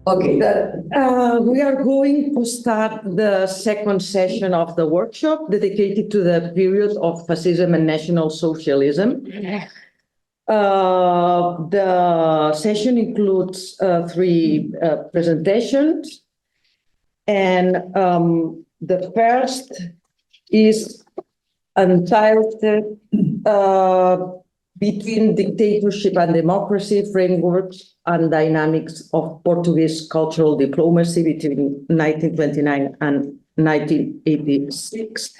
Okay, we are going to start the second session of the workshop dedicated to the period of fascism and National Socialism. The session includes three presentations, and the first is entitled Between Dictatorship and Democracy, Frameworks and Dynamics of Portuguese Cultural Diplomacy between 1929 and 1986.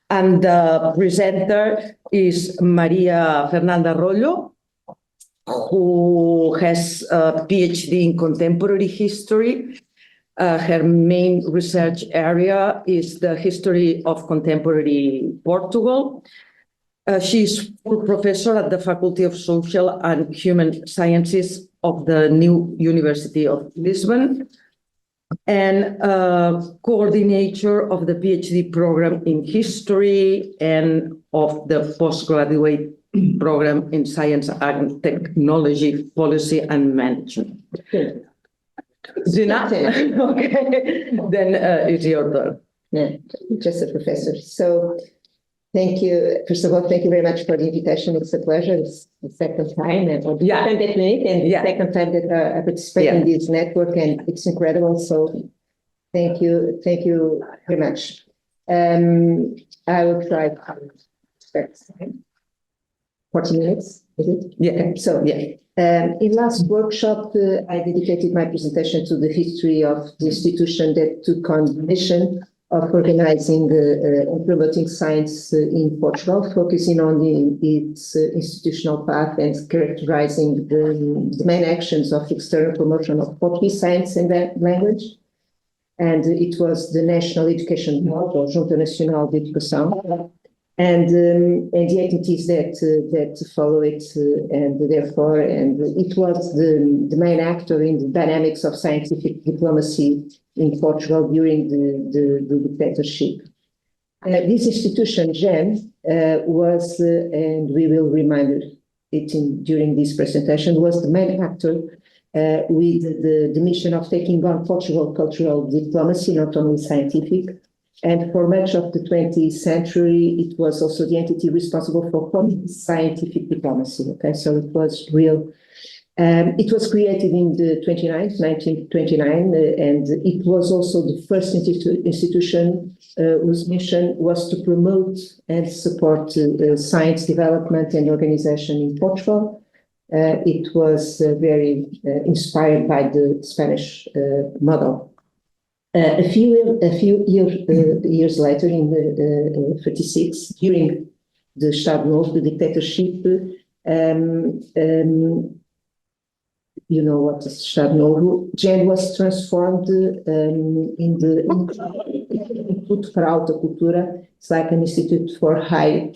And the presenter is Fernanda Rollo, who has a PhD in contemporary history. Her main research area is the history of contemporary Portugal. She's full professor at the Faculty of Social and Human Sciences of the new University of Lisbon, and coordinator of the PhD program in history and of the postgraduate program in science and technology policy and management. Zina? Okay, then it's your turn. Yeah, just a professor. So thank you. First of all, thank you very much for the invitation. It's a pleasure. It's the second time, and the time that we meet, and the second time that I participate in this network, and it's incredible. So thank you very much. I will try to respect 40 minutes. Is it? Yeah. So in last workshop, I dedicated my presentation to the history of the institution that took on the mission of organizing and promoting science in Portugal, focusing on its institutional path and characterizing the main actions of external promotion of Portuguese science and language. And it was the National Education Board, or Junta Nacional de Educação, and the entities that follow it, and therefore, and it was the main actor in the dynamics of scientific diplomacy in Portugal during the dictatorship. This institution, GEM, was, and we will remind it during this presentation, was the main actor with the mission of taking on Portugal cultural diplomacy, not only scientific. And for much of the 20th century, it was also the entity responsible for scientific diplomacy. Okay, so it was real. It was created in the 1929, and it was also the first institution whose mission was to promote and support science development and organization in Portugal. It was very inspired by the Spanish model. A few years later, in the 36, during the Estado Novo, the dictatorship, you know what is Estado Novo, GEN was transformed in the Instituto para Alta Cultura. It's like an institute for higher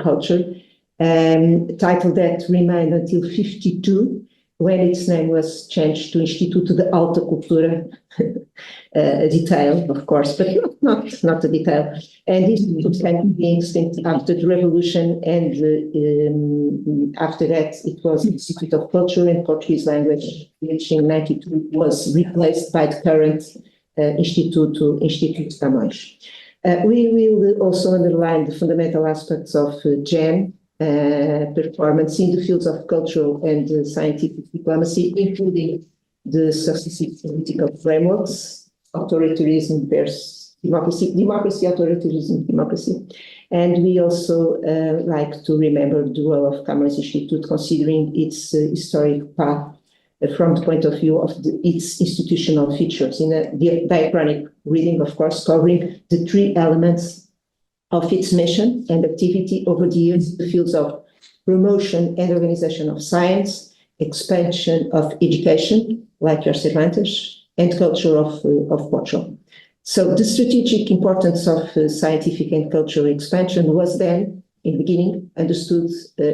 culture, title that remained until 52, when its name was changed to Instituto de Alta Cultura. A detail, of course, but not a detail. And this came to be extinct after the revolution, and after that it was Institute of Culture and Portuguese Language, which in 92 was replaced by the current Instituto Camões. We will also underline the fundamental aspects of GEM performance in the fields of cultural and scientific diplomacy, including the successive political frameworks, authoritarianism versus democracy, authoritarianism, democracy. And we also like to remember the role of Camões Institute, considering its historic path from the point of view of its institutional features, in a diachronic reading, of course, covering the three elements of its mission and activity over the years in the fields of promotion and organization of science, expansion of education, like your Cervantes, and culture of Portugal. So the strategic importance of scientific and cultural expansion was then, in the beginning, understood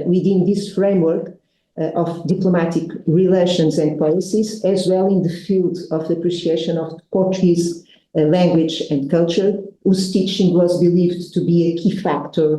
within this framework of diplomatic relations and policies, as well in the field of the appreciation of Portuguese language and culture, whose teaching was believed to be a key factor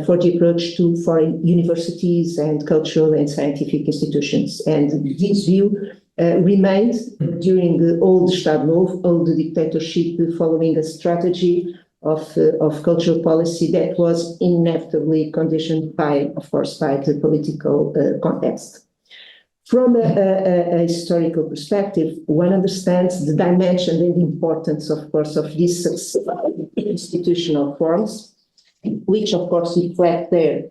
for the approach to foreign universities and cultural and scientific institutions. And this view remained during the old Estado Novo, old dictatorship, following a strategy of cultural policy that was inevitably conditioned by, of course, by the political context. From a historical perspective, one understands the dimension and the importance, of course, of these institutional forms, which, of course, reflect their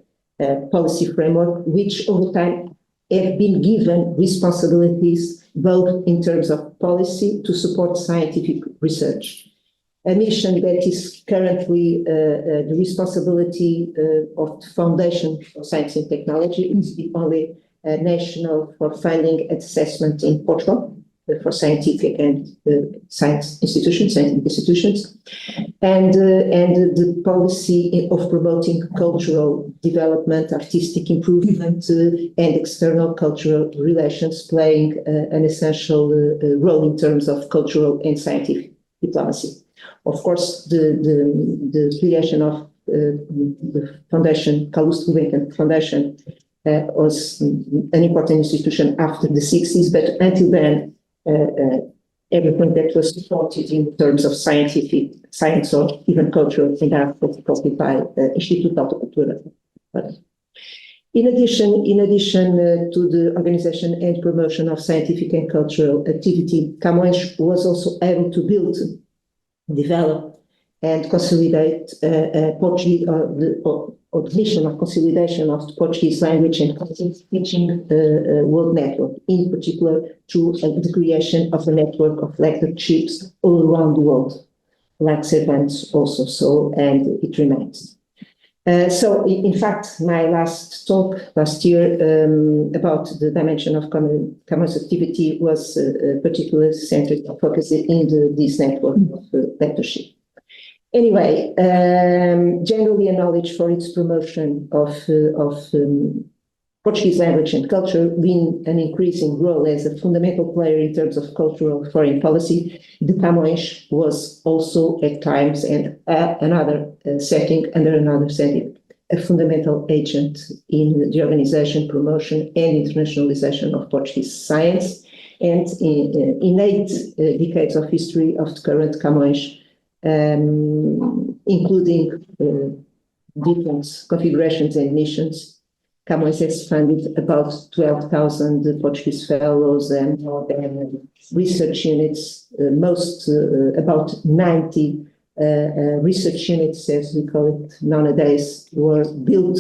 policy framework, which over time have been given responsibilities both in terms of policy to support scientific research. A mission that is currently the responsibility of the Foundation for Science and Technology. It's the only national for finding and assessment in Portugal for scientific and scientific institutions, and the policy of promoting cultural development, artistic improvement, and external cultural relations, playing an essential role in terms of cultural and scientific diplomacy. Of course, the creation of the Foundation, Carlos Gulbenkian Foundation, was an important institution after the 60s, but until then, everything that was supported in terms of science or even cultural and art was supported by Instituto de Alta Cultura. In addition to the organization and promotion of scientific and cultural activity, Camões was also able to build, develop, and consolidate Portuguese, or the mission of consolidation of the Portuguese language and content teaching world network, in particular through the creation of a network of lectureships all around the world, like Cervantes also so, and it remains. So, in fact, my last talk last year about the dimension of Camões' activity was particularly centered, focused in this network of lectureship. Anyway, generally acknowledged for its promotion of Portuguese language and culture, being an increasing role as a fundamental player in terms of cultural foreign policy, the Camões was also at times and under another setting, a fundamental agent in the organization, promotion, and internationalization of Portuguese science. And in 8 decades of history of the current Camões, including different configurations and missions, Camões has funded about 12,000 Portuguese fellows and more than research units, about 90 research units, as we call it nowadays, were built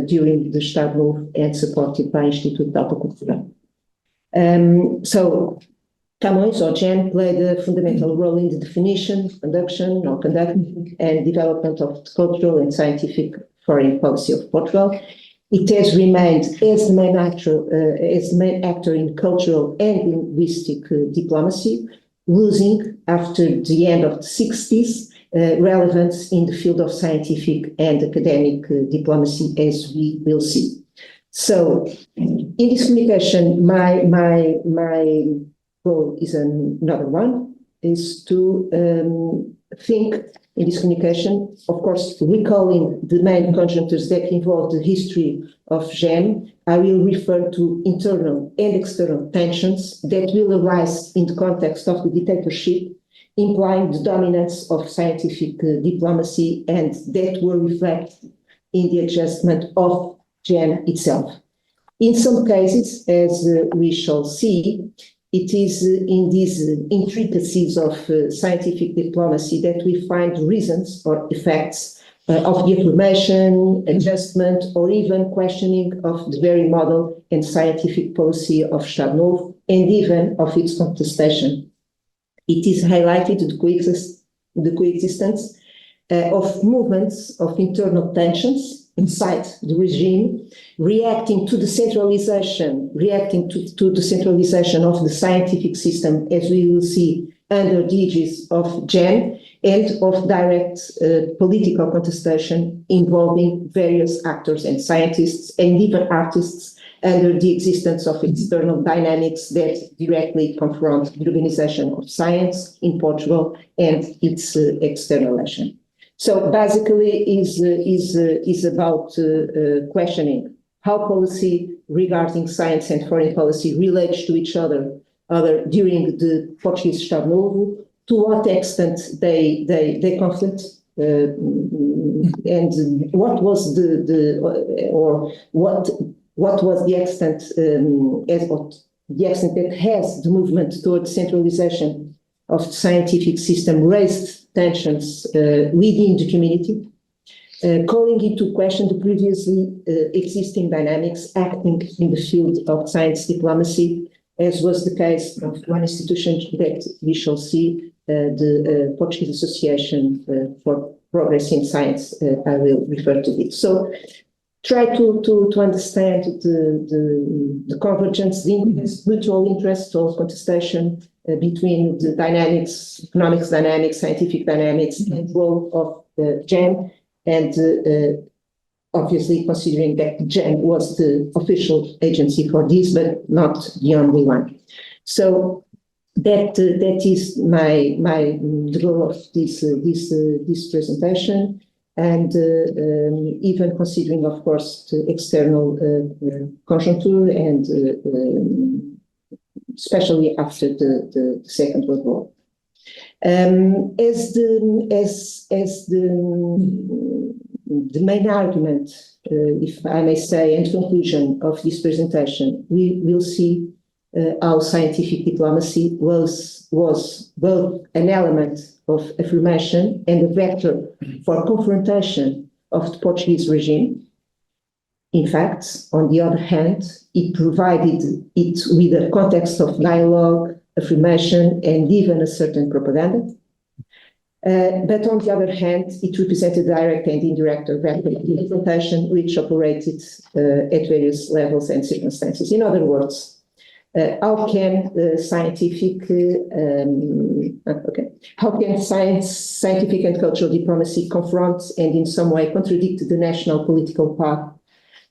during the Estado Novo and supported by Instituto de Alta Cultura. So Camões, or Gen, played a fundamental role in the definition, conducting, and development of the cultural and scientific foreign policy of Portugal. It has remained as the main actor in cultural and linguistic diplomacy, losing after the end of the 60s relevance in the field of scientific and academic diplomacy, as we will see. So, in this communication, my goal is another one, is to think in this communication, of course, recalling the main conjunctures that involve the history of GEM. I will refer to internal and external tensions that will arise in the context of the dictatorship, implying the dominance of scientific diplomacy, and that will reflect in the adjustment of GEM itself. In some cases, as we shall see, it is in these intricacies of scientific diplomacy that we find reasons or effects of the affirmation, adjustment, or even questioning of the very model and scientific policy of Estado Novo, and even of its contestation. It is highlighted the coexistence of movements of internal tensions inside the regime, reacting to the centralization of the scientific system, as we will see under the aegis of GEM, and of direct political contestation involving various actors and scientists and even artists under the existence of external dynamics that directly confront the organization of science in Portugal and its external action. So basically is about questioning how policy regarding science and foreign policy relates to each other during the Portuguese Estado Novo, to what extent they conflict, and what was what was the extent that has the movement towards centralization of the scientific system raised tensions within the community, calling into question the previously existing dynamics acting in the field of science diplomacy, as was the case of one institution that we shall see, the Portuguese Association for Progress in Science. I will refer to this. So try to understand the convergence, the interest, mutual interest or contestation between the dynamics, economics dynamics, scientific dynamics, and role of the GEM, and obviously considering that GEM was the official agency for this, but not the only one. So that is the goal of this presentation, and even considering, of course, the external conjuncture, and especially after the Second World War. As the main argument, if I may say, and conclusion of this presentation, we will see how scientific diplomacy was both an element of affirmation and a vector for confrontation of the Portuguese regime. In fact, on the other hand, it provided it with a context of dialogue, affirmation, and even a certain propaganda. But on the other hand, it represented direct and indirect vector of confrontation, which operated at various levels and circumstances. In other words, how can scientific and cultural diplomacy confront and in some way contradict the national political path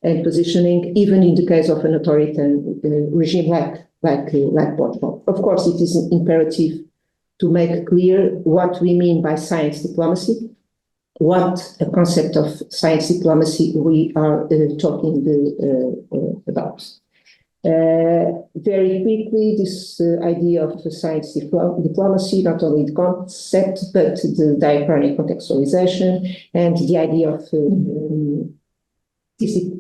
and positioning, even in the case of an authoritarian regime like Portugal? Of course, it is imperative to make clear what we mean by science diplomacy, what a concept of science diplomacy we are talking about. Very quickly, this idea of science diplomacy, not only the concept, but the diachronic contextualization, and the idea of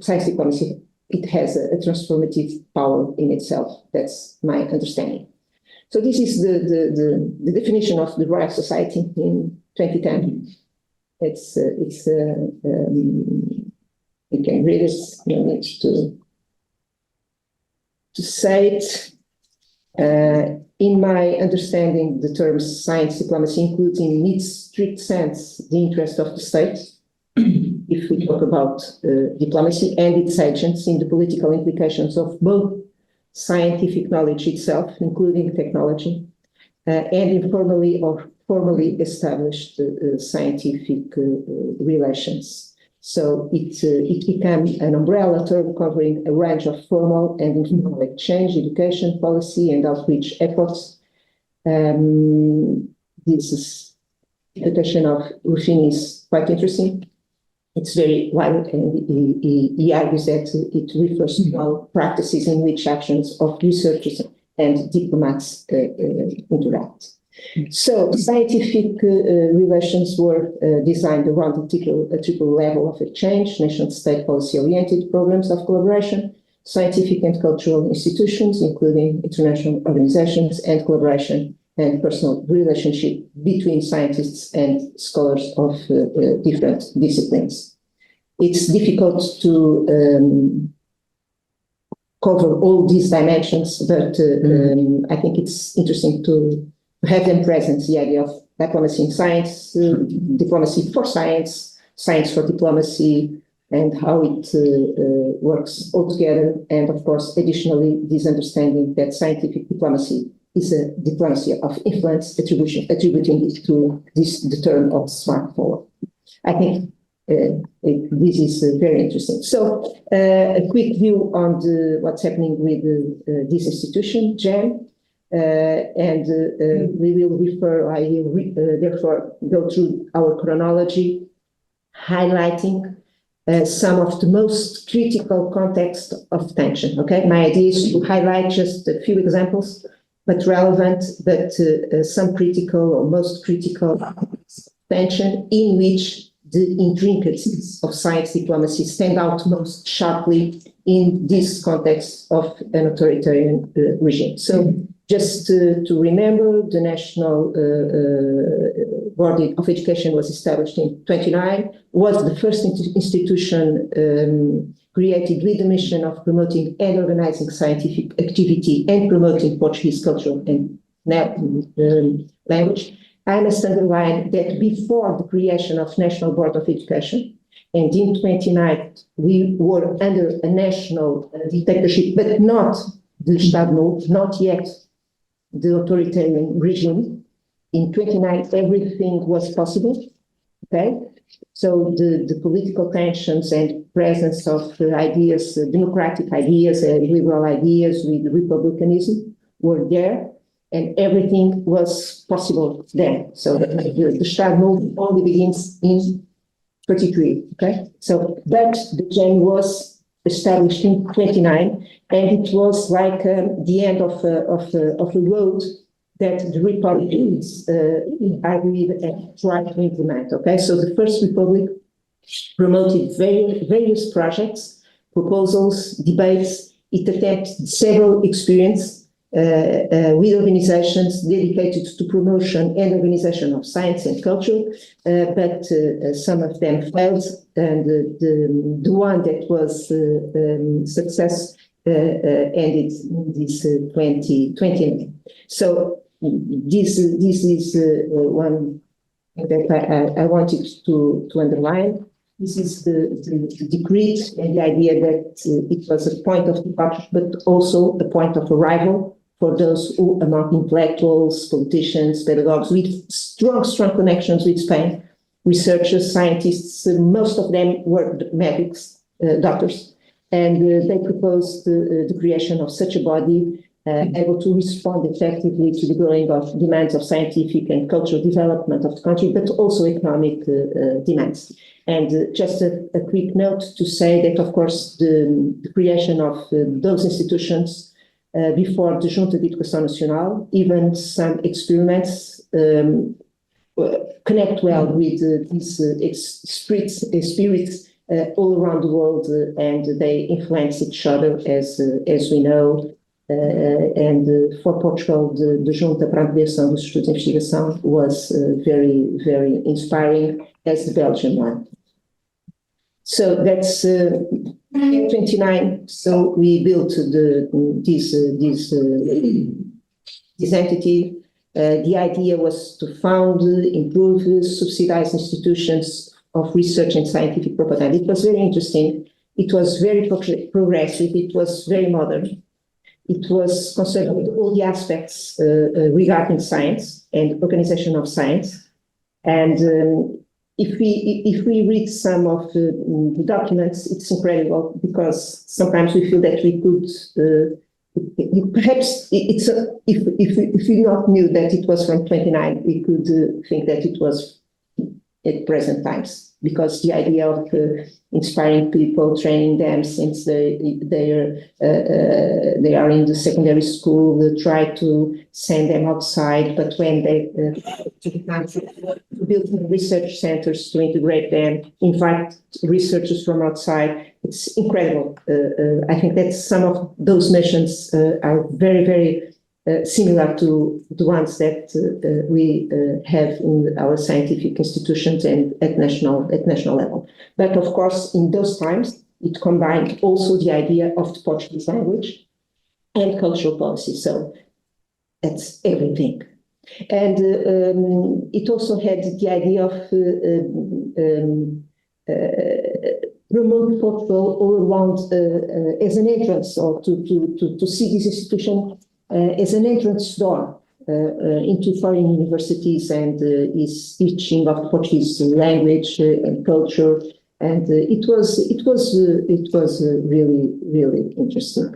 science diplomacy, it has a transformative power in itself. That's my understanding. So this is the definition of the Royal Society in 2010. You can read it, no need to say it. In my understanding, the term science diplomacy includes in its strict sense the interest of the state, if we talk about diplomacy, and its agents in the political implications of both scientific knowledge itself, including technology, and informally or formally established scientific relations. So it became an umbrella term covering a range of formal and informal exchange, education, policy, and outreach efforts. This interpretation of Ruffini is quite interesting. It's very wide, and he argues that it refers to all practices in which actions of researchers and diplomats interact. So scientific relations were designed around a triple level of exchange: nation-state policy-oriented programs of collaboration, scientific and cultural institutions, including international organizations, and collaboration and personal relationship between scientists and scholars of different disciplines. It's difficult to cover all these dimensions, but I think it's interesting to have them present, the idea of diplomacy in science, diplomacy for science, science for diplomacy, and how it works all together. And of course, additionally, this understanding that scientific diplomacy is a diplomacy of influence, attributing it to the term of smart power. I think this is very interesting. So a quick view on what's happening with this institution, GEM. And we will I will therefore go through our chronology, highlighting some of the most critical context of tension. Okay, my idea is to highlight just a few examples, but relevant, but some critical or most critical tension in which the intricacies of science diplomacy stand out most sharply in this context of an authoritarian regime. So just to remember, the National Board of Education was established in 1929, was the first institution created with the mission of promoting and organizing scientific activity and promoting Portuguese culture and language. I must underline that before the creation of National Board of Education, and in 1929 we were under a national dictatorship, but not the Estado Novo, not yet the authoritarian regime. In 1929 everything was possible, okay? So the political tensions and presence of ideas, democratic ideas, liberal ideas with republicanism were there, and everything was possible then. So the Estado Novo only begins in 1933, okay? So, but the GEN was established in 1929, and it was like the end of a road that the republics agreed and tried to implement, okay? So the First Republic promoted various projects, proposals, debates. It attempted several experiences with organizations dedicated to promotion and organization of science and culture, but some of them failed, and the one that was success ended in this 2020. So this is one that I wanted to underline. This is the decree and the idea that it was a point of departure, but also a point of arrival for those who, among intellectuals, politicians, pedagogues, with strong connections with Spain, researchers, scientists, most of them were medics, doctors, and they proposed the creation of such a body able to respond effectively to the growing of demands of scientific and cultural development of the country, but also economic demands. And just a quick note to say that, of course, the creation of those institutions before the Junta de Educação Nacional, even some experiments connect well with these spirits all around the world, and they influence each other, as we know. And for Portugal, the Junta para a Ampliação dos Estudos de Investigação was very inspiring, as the Belgian one. So that's 29. So we built this entity. The idea was to found, improve, subsidize institutions of research and scientific propaganda. It was very interesting. It was very progressive. It was very modern. It was concerned with all the aspects regarding science and organization of science. And if we read some of the documents, it's incredible, because sometimes we feel that we could, perhaps if we not knew that it was from 29, we could think that it was at present times, because the idea of inspiring people, training them since they are in the secondary school, try to send them outside, but when they to the country, to build research centers to integrate them, invite researchers from outside, it's incredible. I think that some of those missions are very similar to the ones that we have in our scientific institutions and at national level. But of course, in those times, it combined also the idea of the Portuguese language and cultural policy. So that's everything. And it also had the idea of promote Portugal all around as an entrance, or to see this institution as an entrance door into foreign universities, and is teaching of Portuguese language and culture, and it was really interesting.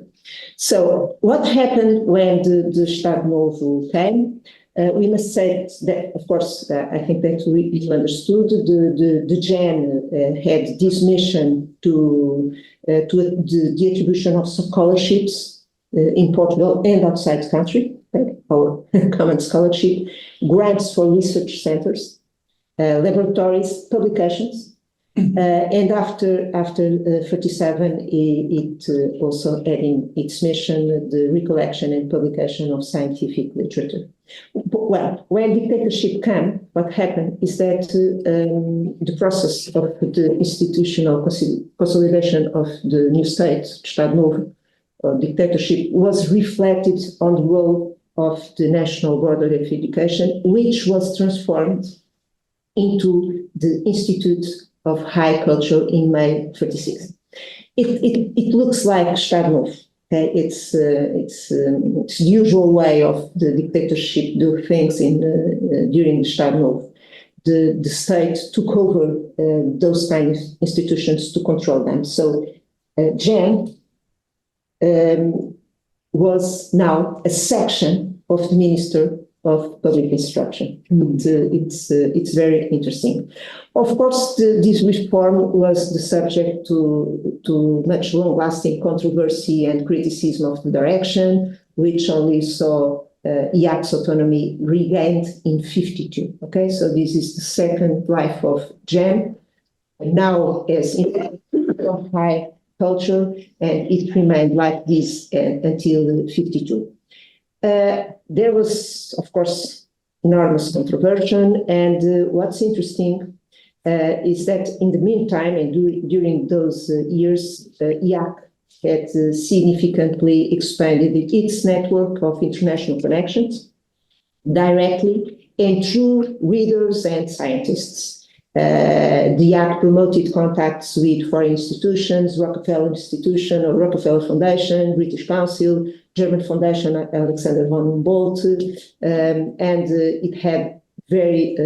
So what happened when the Estado Novo came? We must say that, of course, I think that we understood the GEN had this mission to the attribution of scholarships in Portugal and outside the country, common scholarship, grants for research centers, laboratories, publications. And after 37, it also had in its mission the recollection and publication of scientific literature. Well, when dictatorship came, what happened is that the process of the institutional consolidation of the new state, Estado Novo, or dictatorship, was reflected on the role of the National Board of Education, which was transformed into the Institute of High Culture in May 36. It looks like Estado Novo. Okay? It's the usual way of the dictatorship do things during the Estado Novo. The state took over those kind of institutions to control them. So GEM was now a section of the Minister of Public Instruction. It's very interesting. Of course, this reform was the subject to much long-lasting controversy and criticism of the direction, which only saw IAC's autonomy regained in 52. Okay, so this is the second life of GEM, now as of high culture, and it remained like this until 52. There was, of course, enormous controversy, and what's interesting is that in the meantime and during those years, IAC had significantly expanded its network of international connections directly and through readers and scientists. The IAC promoted contacts with foreign institutions, Rockefeller Institution or Rockefeller Foundation, British Council, German Foundation, Alexander von Humboldt, and it had very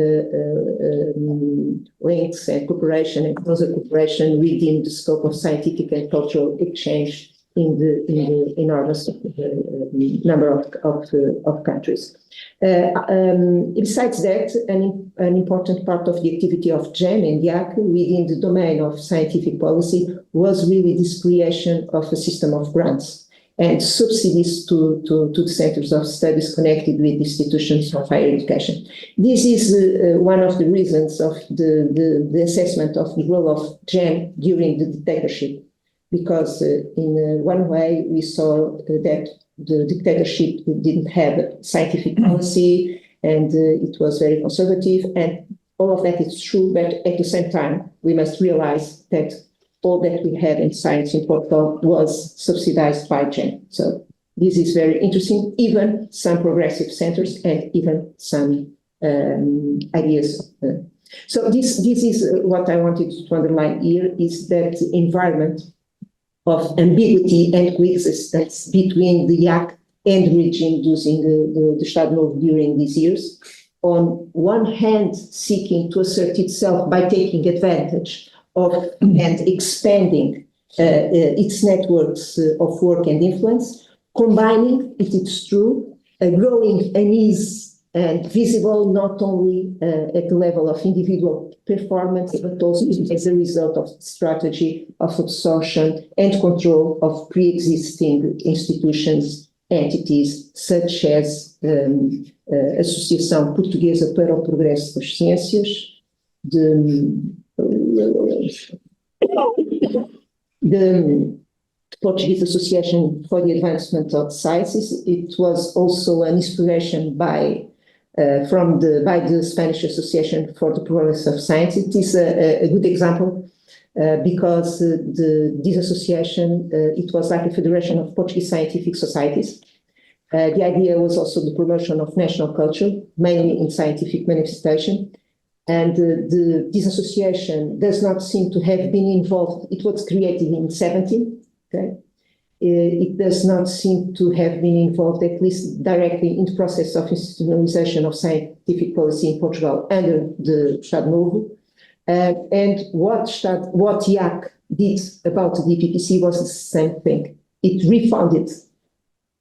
links and cooperation and closer cooperation within the scope of scientific and cultural exchange in the enormous number of countries. Besides that, an important part of the activity of GEM and IAC within the domain of scientific policy was really this creation of a system of grants and subsidies to the centers of studies connected with institutions of higher education. This is one of the reasons of the assessment of the role of GEM during the dictatorship, because in one way we saw that the dictatorship didn't have scientific policy and it was very conservative, and all of that is true, but at the same time we must realize that all that we had in science in Portugal was subsidized by GEM. So this is very interesting, even some progressive centers and even some ideas. So this is what I wanted to underline here, is that environment of ambiguity and coexistence between the IAC and the regime using the Estado Novo during these years. On one hand, seeking to assert itself by taking advantage of and expanding its networks of work and influence, combining, it is true, a growing unease and visible not only at the level of individual performance, but also as a result of strategy of absorption and control of pre-existing institutions, entities, such as Associação Portuguesa para o Progresso das Ciências, the Portuguese Association for the Advancement of Sciences. It was also an inspiration by the Spanish Association for the Progress of Science. It is a good example because this association, it was like a federation of Portuguese scientific societies. The idea was also the promotion of national culture, mainly in scientific manifestation. And this association does not seem to have been involved. It was created in 17. Okay, it does not seem to have been involved, at least directly, in the process of institutionalization of scientific policy in Portugal under the Estado Novo. And what IAC did about the DPPC was the same thing. It refounded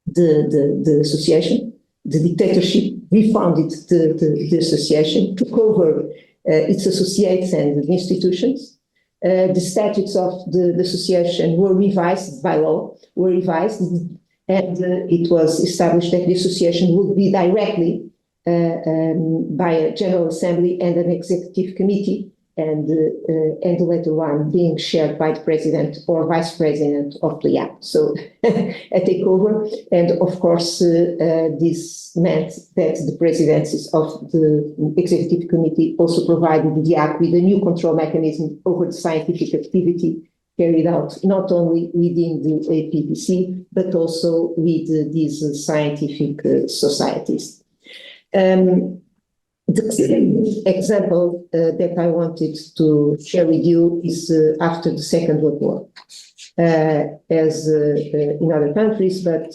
the association. The dictatorship refounded the association, took over its associates and institutions. The statutes of the association were revised by law, And it was established that the association would be directly by a General Assembly and an Executive Committee, and the latter one being chaired by the President or Vice President of the act. So a takeover, and of course this meant that the presidencies of the Executive Committee also provided the act with a new control mechanism over the scientific activity carried out not only within the APDC, but also with these scientific societies. The second example that I wanted to share with you is after the Second World War. As in other countries, but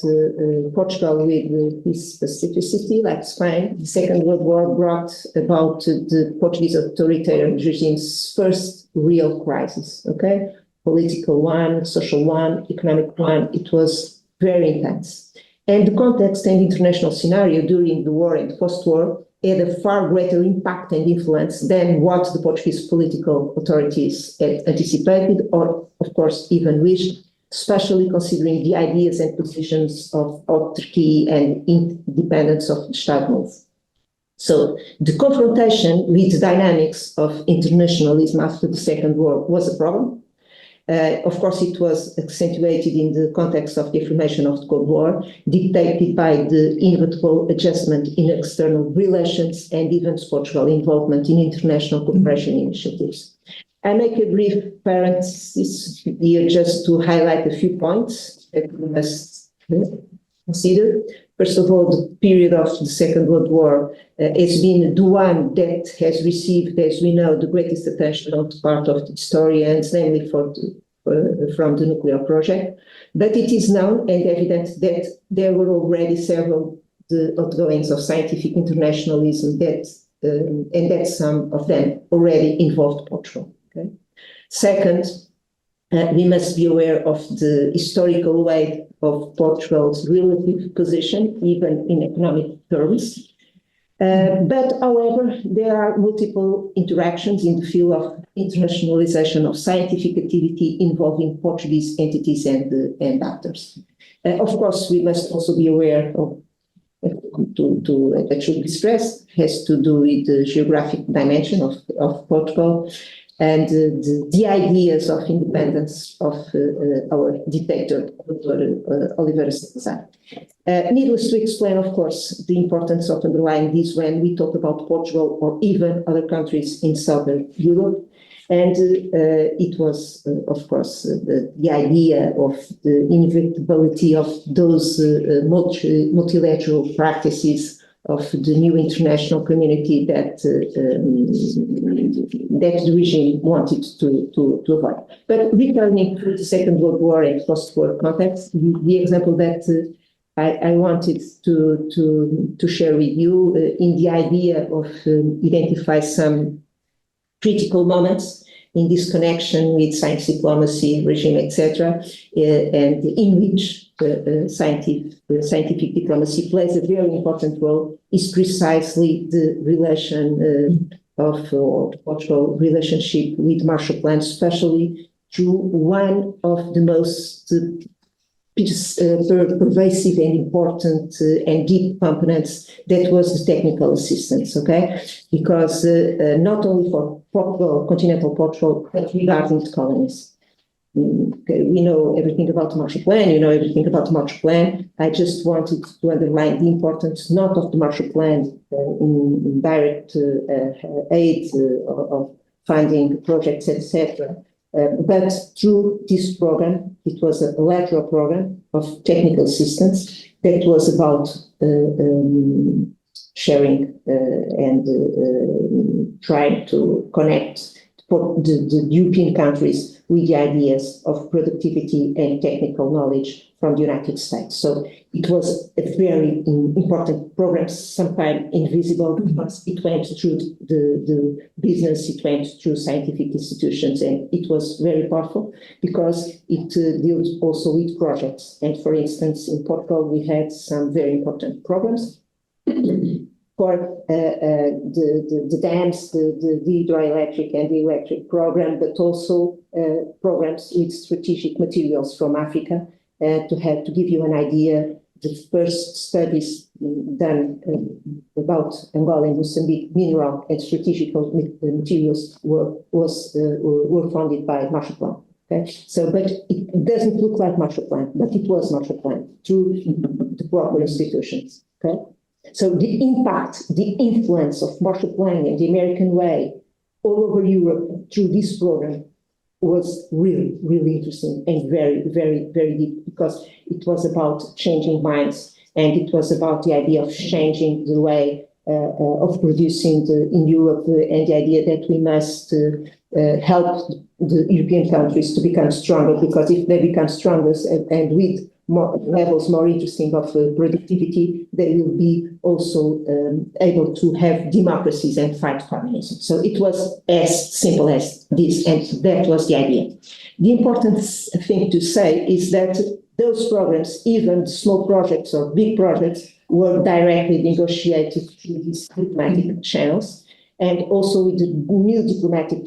Portugal with its specificity, like Spain, the Second World War brought about the Portuguese authoritarian regime's first real crisis, okay? Political one, social one, economic one. It was very intense. And the context and international scenario during the war and post-war had a far greater impact and influence than what the Portuguese political authorities had anticipated or, of course, even wished, especially considering the ideas and positions of autarky and independence of the State Novo. So the confrontation with the dynamics of internationalism after the Second War was a problem. Of course, it was accentuated in the context of the affirmation of the Cold War, dictated by the inevitable adjustment in external relations and even Portugal's involvement in international cooperation initiatives. I make a brief parenthesis here just to highlight a few points that we must consider. First of all, the period of the Second World War has been the one that has received, as we know, the greatest attention on the part of the historians, namely from the nuclear project. But it is known and evident that there were already several outgoings of scientific internationalism and that some of them already involved Portugal. Okay? Second, we must be aware of the historical weight of Portugal's relative position, even in economic terms. But, however, there are multiple interactions in the field of internationalization of scientific activity involving Portuguese entities and actors. Of course, we must also be aware of, that should be stressed, has to do with the geographic dimension of Portugal, and the ideas of independence of our dictator, Oliveira Salazar. Needless to explain, of course, the importance of underlying this when we talk about Portugal or even other countries in Southern Europe. And it was, of course, the idea of the inevitability of those multilateral practices of the new international community that the regime wanted to avoid. But returning to the Second World War and post-war context, the example that I wanted to share with you in the idea of identify some critical moments in this connection with science diplomacy, regime, etc., and in which scientific diplomacy plays a very important role, is precisely the relation of Portugal relationship with Marshall Plan, especially through one of the most pervasive and important and deep components that was the technical assistance, okay? Because not only for Portugal, continental Portugal, but regarding the colonies. Okay, we know everything about the Marshall Plan, you know everything about the Marshall Plan. I just wanted to underline the importance not of the Marshall Plan in direct aid of funding projects, etc., but through this program. It was a bilateral program of technical assistance that was about sharing and trying to connect the European countries with the ideas of productivity and technical knowledge from the United States. So it was a very important program, sometimes invisible, because it went through the business, it went through scientific institutions, and it was very powerful because it deals also with projects. And for instance, in Portugal, we had some very important programs for the dams, the hydroelectric and the electric program, but also programs with strategic materials from Africa to give you an idea, the first studies done about Angola and Mozambique mineral and strategic materials were funded by Marshall Plan. Okay, so but it doesn't look like Marshall Plan, but it was Marshall Plan through the proper institutions. Okay, so the impact, the influence of Marshall Plan and the American way all over Europe through this program was really, really interesting and very, very, very deep, because it was about changing minds, and it was about the idea of changing the way of producing in Europe, and the idea that we must help the European countries to become stronger, because if they become stronger and with more levels more interesting of productivity, they will be also able to have democracies and fight communism. So it was as simple as this, and that was the idea. The important thing to say is that those programs, even small projects or big projects, were directly negotiated through these diplomatic channels, and also with the new diplomatic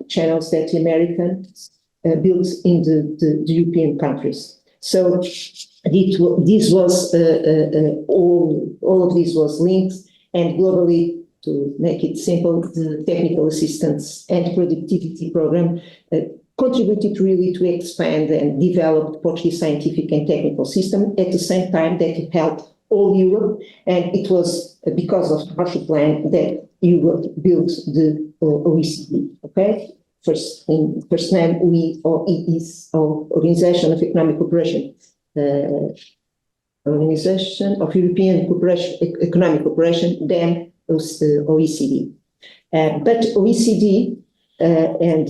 channels that the Americans built in the European countries. So this was all of this was linked, and globally, to make it simple, the technical assistance and productivity program contributed really to expand and develop the Portuguese scientific and technical system at the same time that it helped all Europe, and it was because of the Marshall Plan that Europe built the OECD. Okay. First name, OES, Organization of Economic Cooperation, Organization of European Economic Cooperation, then OECD. But OECD and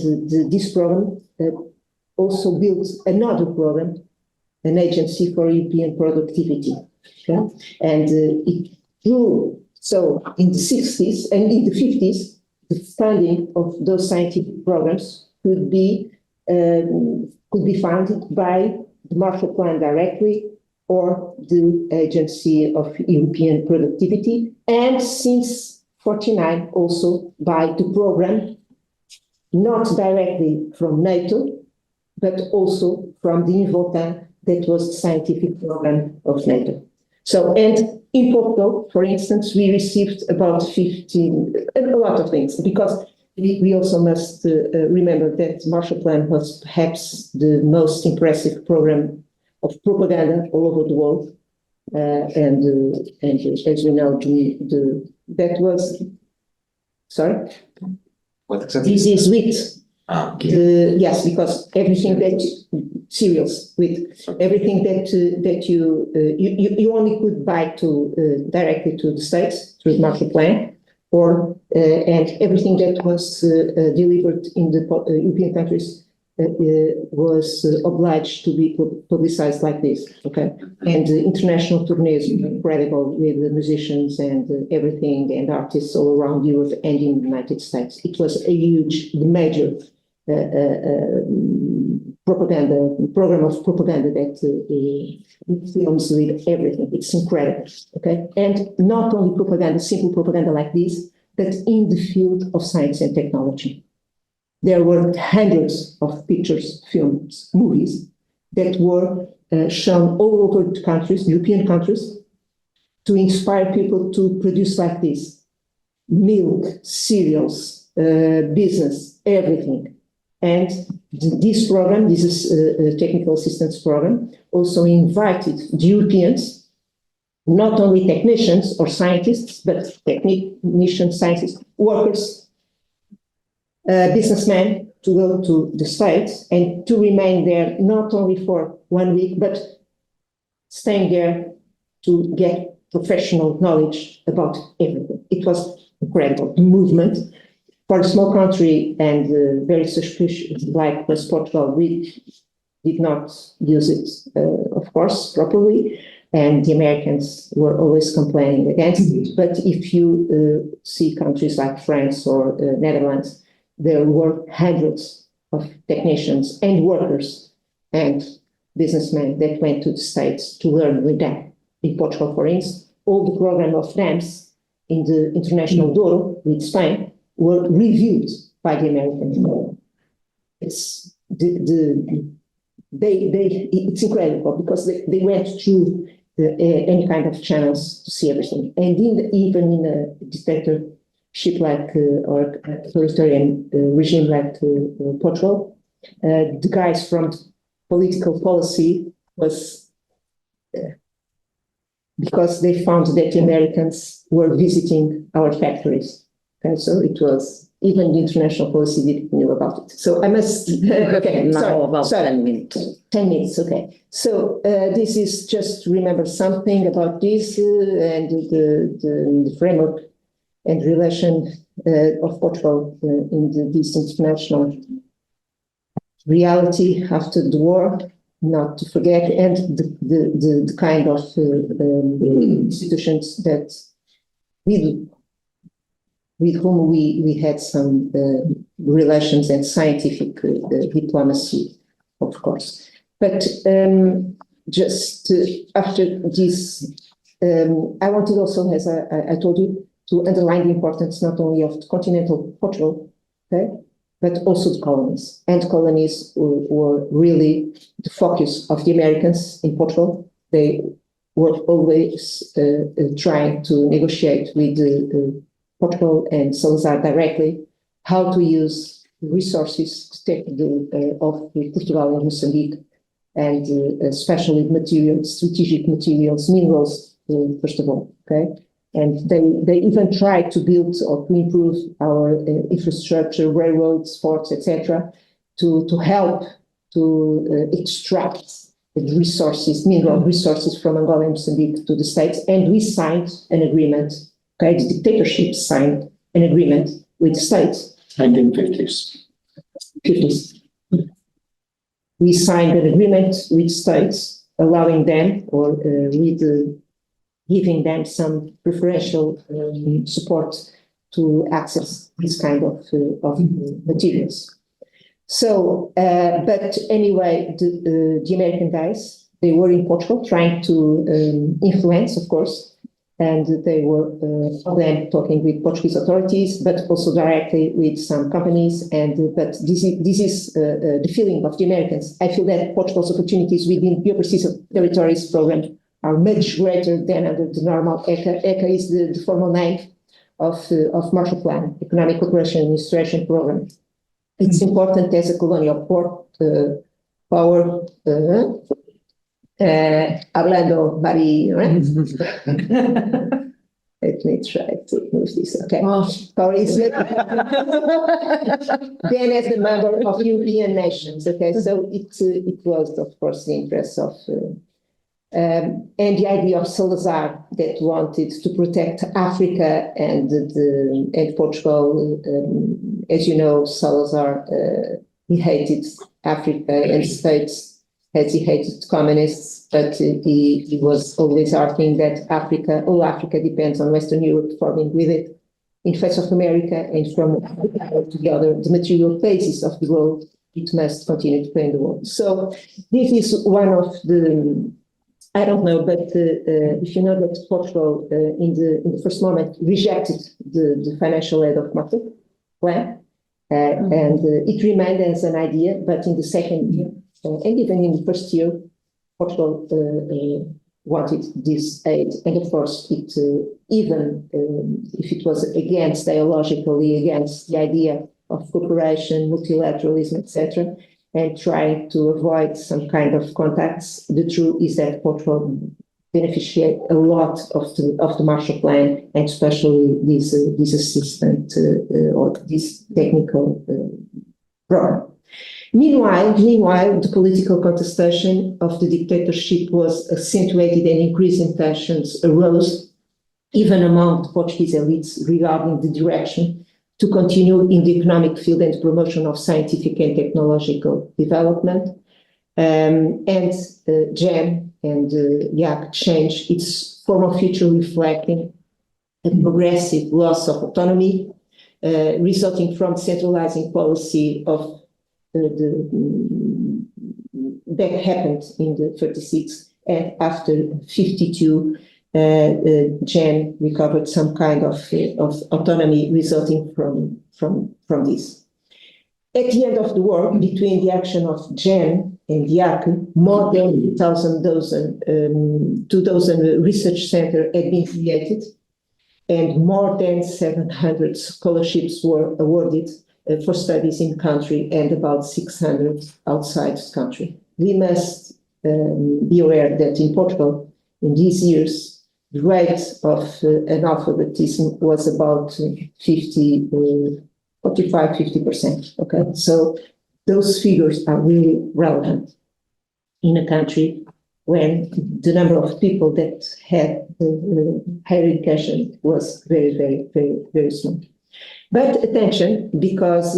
this program also built another program, an agency for European productivity. Okay? And it grew. So in the 60s and in the 50s, the funding of those scientific programs could be funded by the Marshall Plan directly or the Agency of European Productivity, and since 49 also by the program, not directly from NATO, but also from the Universitat, that was the scientific program of NATO. So, and in Portugal, for instance, we received about 15, a lot of things, because we also must remember that Marshall Plan was perhaps the most impressive program of propaganda all over the world. And as we know, that was, sorry? What exactly? This is with, Okay. yes, because everything that, cereals, with everything that you only could buy directly to the States through the Marshall Plan, or and everything that was delivered in the European countries was obliged to be publicized like this. Okay, and the international tourneys were incredible with the musicians and everything, and artists all around Europe and in the United States. It was a huge, major program of propaganda that films with everything. It's incredible. Okay, and not only propaganda, simple propaganda like this, but in the field of science and technology. There were hundreds of pictures, films, movies that were shown all over the countries, European countries, to inspire people to produce like this: milk, cereals, business, everything. And this program, this is a technical assistance program, also invited the Europeans, not only technicians or scientists, but technicians, scientists, workers, businessmen, to go to the States and to remain there not only for 1 week, but staying there to get professional knowledge about everything. It was incredible. The movement. For a small country and very suspicious like was Portugal, we did not use it, of course, properly, and the Americans were always complaining against it. But if you see countries like France or Netherlands, there were hundreds of technicians and workers and businessmen that went to the States to learn with them. In Portugal, for instance, all the program of dams in the International Douro with Spain were reviewed by the Americans. It's the it's incredible because they went through any kind of channels to see everything. And even in a dictatorship like or authoritarian regime like Portugal, the guys from political policy was because they found that the Americans were visiting our factories. Okay, so it was even the international policy didn't know about it. So I must okay. Now about 10 minutes. 10 minutes, okay. So this is just to remember something about this and the framework and relation of Portugal in this international reality after the war, not to forget, and the kind of institutions that with whom we had some relations and scientific diplomacy, of course. But just after this, I wanted also, as I told you, to underline the importance not only of the continental Portugal, okay, but also the colonies. And colonies were really the focus of the Americans in Portugal. They were always trying to negotiate with Portugal and Salazar directly how to use resources of Portugal and Mozambique, and especially materials, strategic materials, minerals, first of all, okay? And they even tried to build or to improve our infrastructure, railroads, ports, etc., to help to extract resources, mineral resources from Angola and Mozambique to the States. And we signed an agreement, okay? The dictatorship signed an agreement with the States. 1950s. 50s. We signed an agreement with states allowing them or with giving them some preferential support to access this kind of materials. So, but anyway, the American guys, they were in Portugal trying to influence, of course, and they were then talking with Portuguese authorities, but also directly with some companies. And but this is the feeling of the Americans. I feel that Portugal's opportunities within the Overseas Territories program are much greater than under the normal ECA. ECA is the formal name of Marshall Plan, Economic Cooperation and Administration Program. It's important as a colonial power. Hablando Mari, right? Let me try to move this. Okay. Power is then as a member of European nations. Okay, so it was, of course, the interest of. And the idea of Salazar that wanted to protect Africa and Portugal, as you know, Salazar he hated Africa and states as he hated communists, but he was always arguing that all Africa depends on Western Europe forming with it in face of America, and from together the material basis of the world it must continue to play in the world. So this is one of the. I don't know, but if you know that Portugal, in the first moment, rejected the financial aid of Marshall Plan, and it remained as an idea, but in the second year, and even in the first year, Portugal wanted this aid. And of course, it even if it was ideologically against the idea of cooperation, multilateralism, etc., and trying to avoid some kind of contacts, the truth is that Portugal beneficiated a lot of the Marshall Plan, and especially this assistant or this technical program. Meanwhile, the political contestation of the dictatorship was accentuated, and increasing tensions arose even among the Portuguese elites regarding the direction to continue in the economic field and promotion of scientific and technological development. And GEM and YAC changed its formal future, reflecting a progressive loss of autonomy resulting from centralizing policy of that happened in the 36, and after 52, GEM recovered some kind of autonomy resulting from this. At the end of the war, between the action of GEM and the ARC, more than 2,000 research centers had been created, and more than 700 scholarships were awarded for studies in country and about 600 outside the country. We must be aware that in Portugal, in these years, the rate of analphabetism was about 45–50%. Okay, so those figures are really relevant in a country when the number of people that had higher education was very small. But attention, because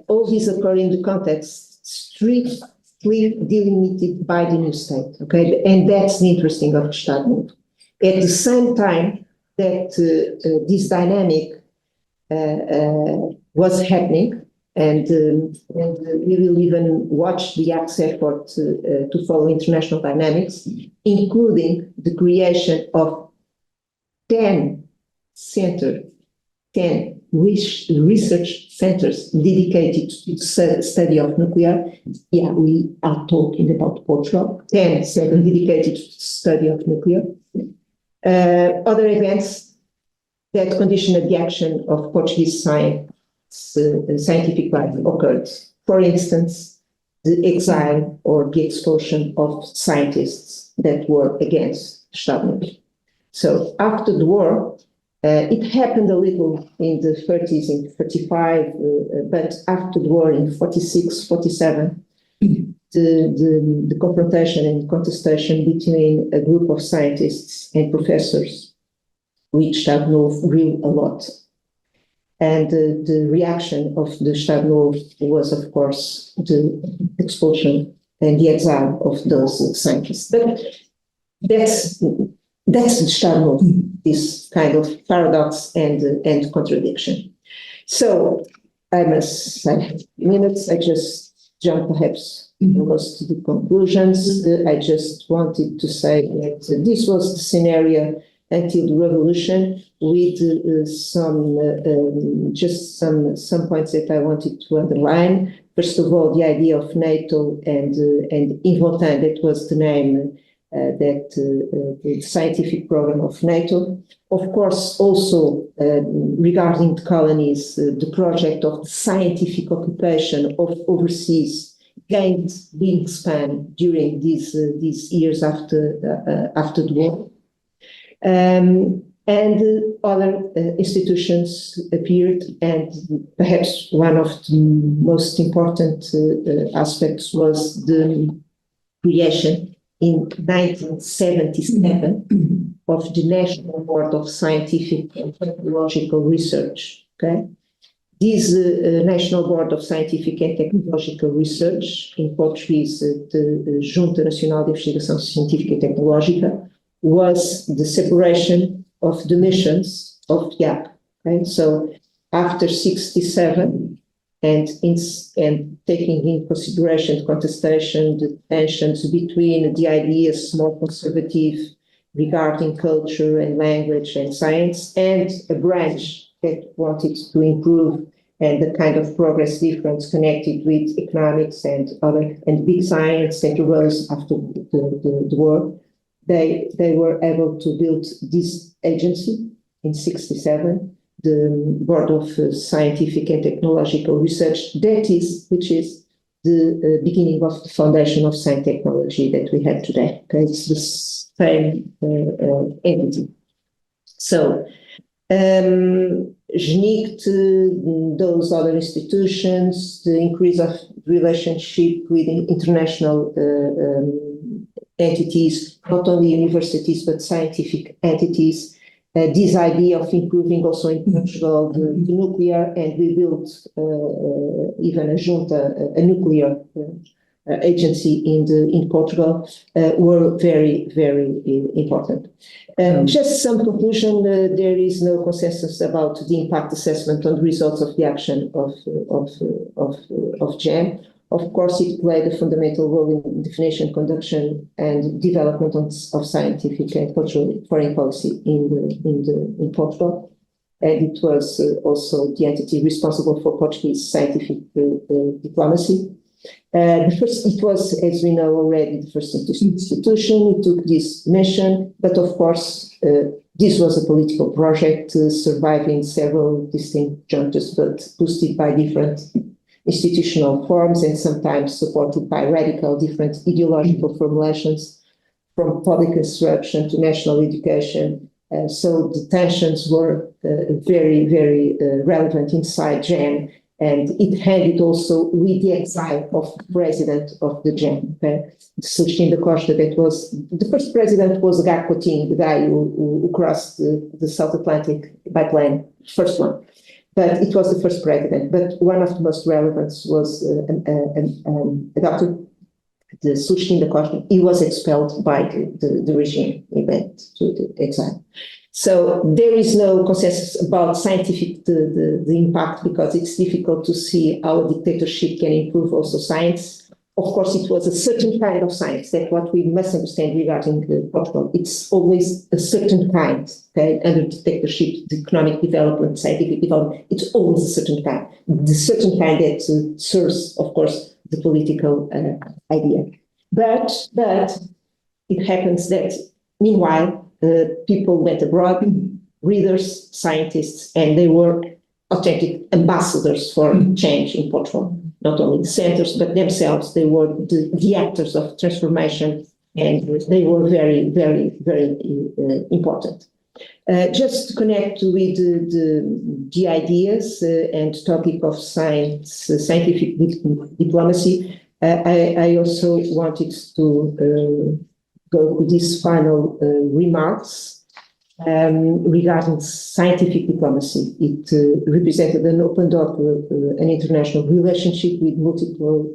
all these occur in the context strictly delimited by the new state. Okay, and that's the interesting of the Estado Novo. At the same time that this dynamic was happening, and we will even watch the ACT's effort to follow international dynamics, including the creation of 10 research centers dedicated to the study of nuclear. Yeah, we are talking about Portugal. 10 dedicated to the study of nuclear. Other events that conditioned the action of Portuguese scientific life occurred. For instance, the exile or the expulsion of scientists that were against Estado Novo. So after the war, it happened a little in the 30s, in 35, but after the war in 46, 47, the confrontation and contestation between a group of scientists and professors with Estado Novo grew a lot. And the reaction of the Estado Novo was, of course, the expulsion and the exile of those scientists. But that's the Estado Novo, this kind of paradox and contradiction. So I must say, minutes, I just jump perhaps almost to the conclusions. I just wanted to say that this was the scenario until the revolution, with some points that I wanted to underline. First of all, the idea of NATO and Invotan, that was the name the scientific program of NATO. Of course, also regarding the colonies, the project of scientific occupation of overseas gained wingspan during these years after the war. And other institutions appeared, and perhaps one of the most important aspects was the creation in 1977 of the National Board of Scientific and Technological Research. Okay, this National Board of Scientific and Technological Research, in Portuguese, the Junta Nacional de Investigação Científica e Tecnológica, was the separation of the missions of YAP. Okay? So after 67, and taking in consideration the contestation, the tensions between the ideas more conservative regarding culture and language and science, and a branch that wanted to improve, and the kind of progress difference connected with economics and big science that arose after the war. They were able to build this agency in 67, the Board of Scientific and Technological Research, which is the beginning of the foundation of science technology that we have today. Okay, it's the same entity. So, GNICT, those other institutions, the increase of relationship with international entities, not only universities, but scientific entities, this idea of improving also in Portugal the nuclear, and we built even a nuclear agency in Portugal, were very, very important. Just some conclusion, there is no consensus about the impact assessment on the results of the action of GEM. Of course, it played a fundamental role in definition, conduction, and development of scientific and cultural foreign policy in Portugal. And it was also the entity responsible for Portuguese scientific diplomacy. It was, as we know already, the first institution. It took this mission, but of course, this was a political project surviving several distinct junctures, but boosted by different institutional forms and sometimes supported by radical different ideological formulations, from public instruction to national education. So the tensions were very, very relevant inside GEN, and it ended also with the exile of the president of the GEN, Socialism da Costa. That was the first president, was Kapodistrian, the guy who crossed the South Atlantic by plane, first one. But it was the first president. But one of the most relevant was Dr. the Socialism da Costa. He was expelled by the regime. He went to the exile. So there is no consensus about scientific the impact, because it's difficult to see how a dictatorship can improve also science. Of course, it was a certain kind of science. That's what we must understand regarding Portugal. It's always a certain kind, okay? Under dictatorship, the economic development, scientific development, it's always a certain kind. The certain kind that serves, of course, the political idea. But it happens that, meanwhile, people went abroad, readers, scientists, and they were authentic ambassadors for change in Portugal. Not only the centers, but themselves, they were the actors of transformation, and they were very, very, very important. Just to connect with the ideas and topic of science, scientific diplomacy, I also wanted to go to these final remarks regarding scientific diplomacy. It represented an open door to an international relationship with multiple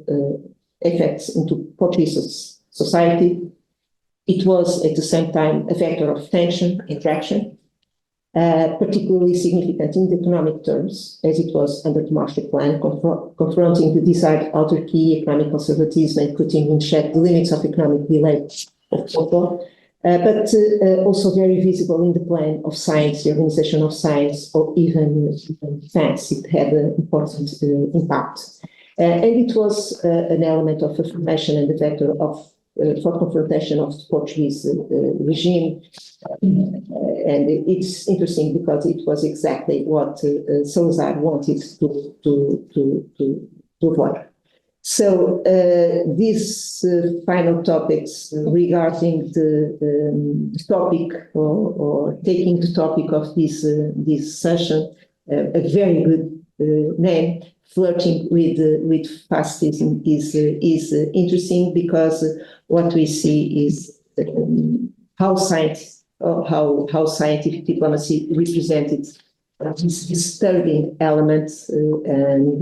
effects into Portuguese society. It was at the same time a vector of tension, interaction, particularly significant in the economic terms, as it was under the Marshall Plan, confronting the desired autarky, economic conservatism, and putting in check the limits of economic delay of Portugal. But also very visible in the plan of science, the organization of science, or even defense. It had an important impact. And it was an element of affirmation and the vector of for confrontation of the Portuguese regime. And it's interesting because it was exactly what Salazar wanted to avoid. So these final topics regarding the topic or taking the topic of this session, a very good name, Flirting with Fascism, is interesting, because what we see is how scientific diplomacy represented these disturbing elements and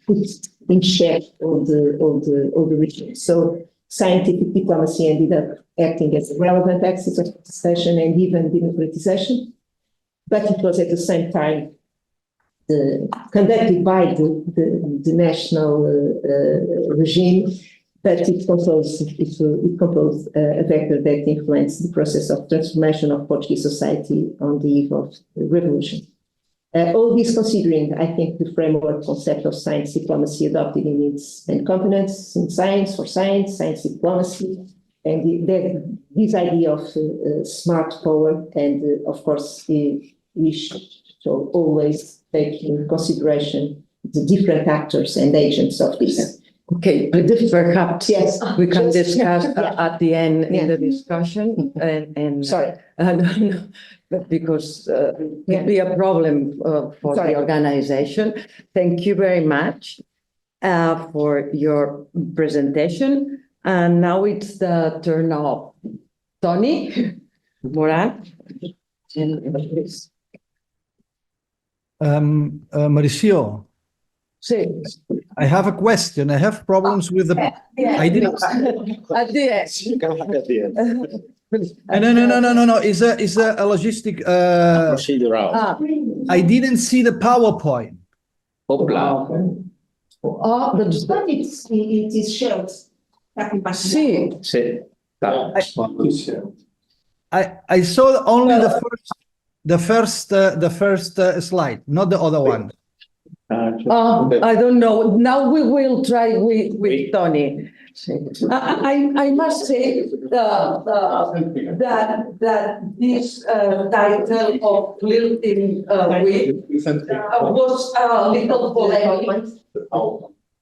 put in check all the region. So scientific diplomacy ended up acting as a relevant axis of participation and even democratization, but it was at the same time conducted by the national regime, but it composed a vector that influenced the process of transformation of Portuguese society on the eve of the revolution. All this considering, I think, the framework concept of science diplomacy adopted in its main components in science, for science diplomacy, and this idea of smart power, and of course, we should always take in consideration the different actors and agents of this. Okay, perhaps yes, we can discuss at the end in the discussion. And sorry, no, but because it would be a problem for the organization. Thank you very much for your presentation. And now it's the turn of Toni, Morant. Mauricio, I have a question. I have problems with the. I didn't. At the end. You can have at the end. No. It's a logistic. Procedural. I didn't see the PowerPoint. Hopla. Oh, but it is shared. See. Sí. I saw only the first slide, not the other one. I don't know. Now we will try with Toni. I must say that this title of Flirting was a little polemic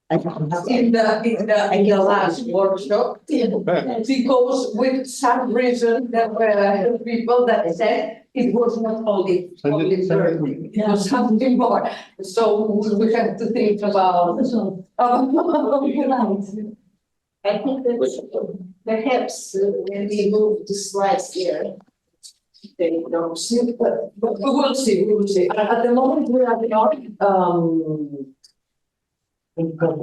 in the last workshop, because with some reason there were people that said it was not only flirting, it was something more. So we have to think about. I think that perhaps when we move the slides here, they don't see, but we will see. We will see. At the moment, we are not.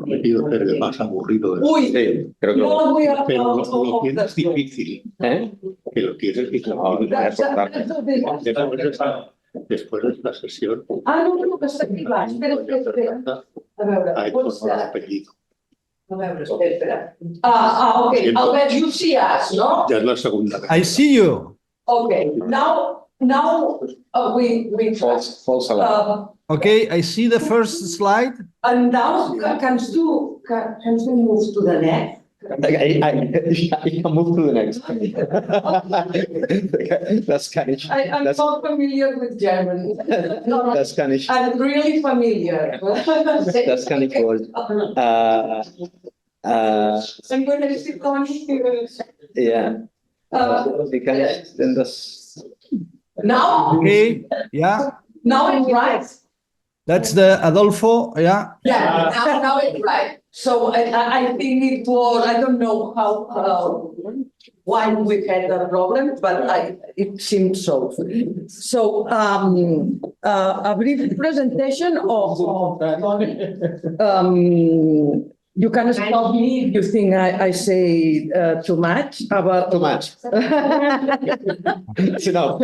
Metido ser el más aburrido de Uy, Sí, creo que no, we are pero out lo of tienes the. difícil, ¿Eh? que lo tienes difícil. That's Después de esta sesión, no, està aquí baix. Espera. A veure, ha hecho what's honor al that? apellido. A veure, espera. Okay. Albert, you see us, no? Ya es la segunda vez. I see you. Okay. Now, we. False alarm. Okay, I see the first slide. And now, can you move to the next? I can move to the next. That's Spanish. I'm That's, not familiar with German. that's Spanish. I'm really familiar. That's kind of cool. I'm going to sit on here. Yeah. Because then that's. Now? Okay, yeah, Now it's right. that's the Adolfo, yeah. Yeah, now it's right. So I think it was, I don't know why we had a problem, but it seemed so. So a brief presentation of you can stop me if you think I say too much about. Too much. It's enough.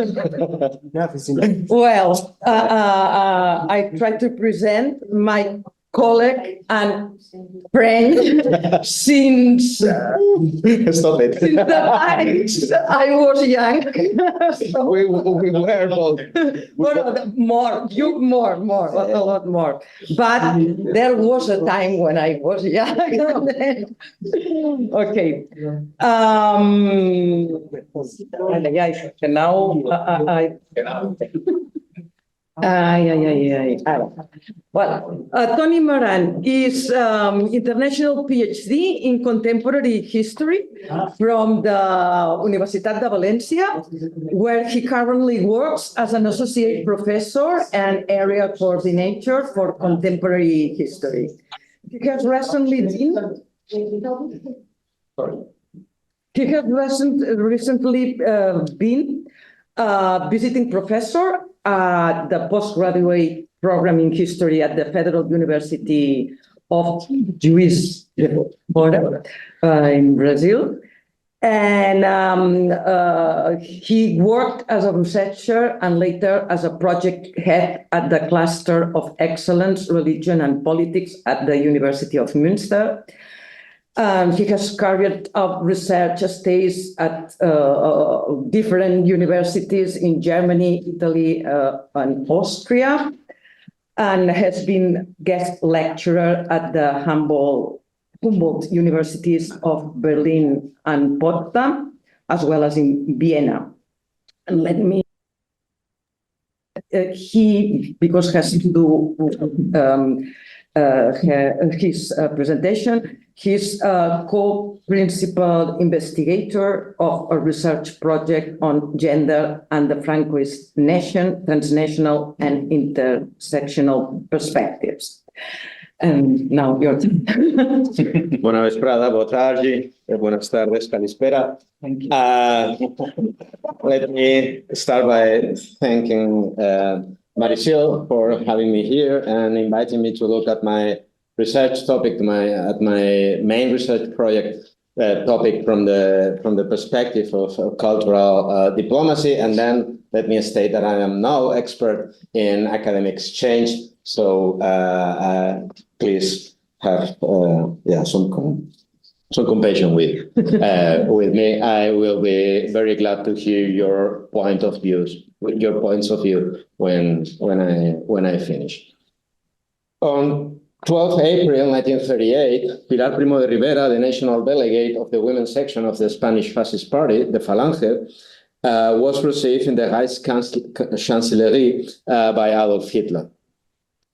Well, I try to present my colleague and friend since Stop it. the times I was young. So, We were both. more, a lot more. But there was a time when I was young. Okay. Now Well, Toni Morant is international PhD in contemporary history from the Universitat de València, where he currently works as an associate professor and area coordinator for contemporary history. He has recently been visiting professor at the postgraduate program in history at the Federal University of Jewish in Brazil. And he worked as a researcher and later as a project head at the Cluster of Excellence, Religion and Politics at the University of Münster. He has carried out research stays at different universities in Germany, Italy, and Austria, and has been guest lecturer at the Humboldt Universities of Berlin and Potsdam, as well as in Vienna. And let me, because has to do his presentation, he's a co-principal investigator of a research project on gender and the Francoist nation, transnational and intersectional perspectives. And now your turn. Buona vesprada, boa tarde, buenas tardes, calispera. Let me start by thanking Marisol for having me here and inviting me to look at my research topic, at my main research project topic from the perspective of cultural diplomacy. And then let me state that I am no expert in academic exchange. So please have some compassion with me. I will be very glad to hear your points of view when I finish. On 12 April 1938, Pilar Primo de Rivera, the national delegate of the women's section of the Spanish Fascist Party, the Falange, was received in the Reichskanzlerie by Adolf Hitler.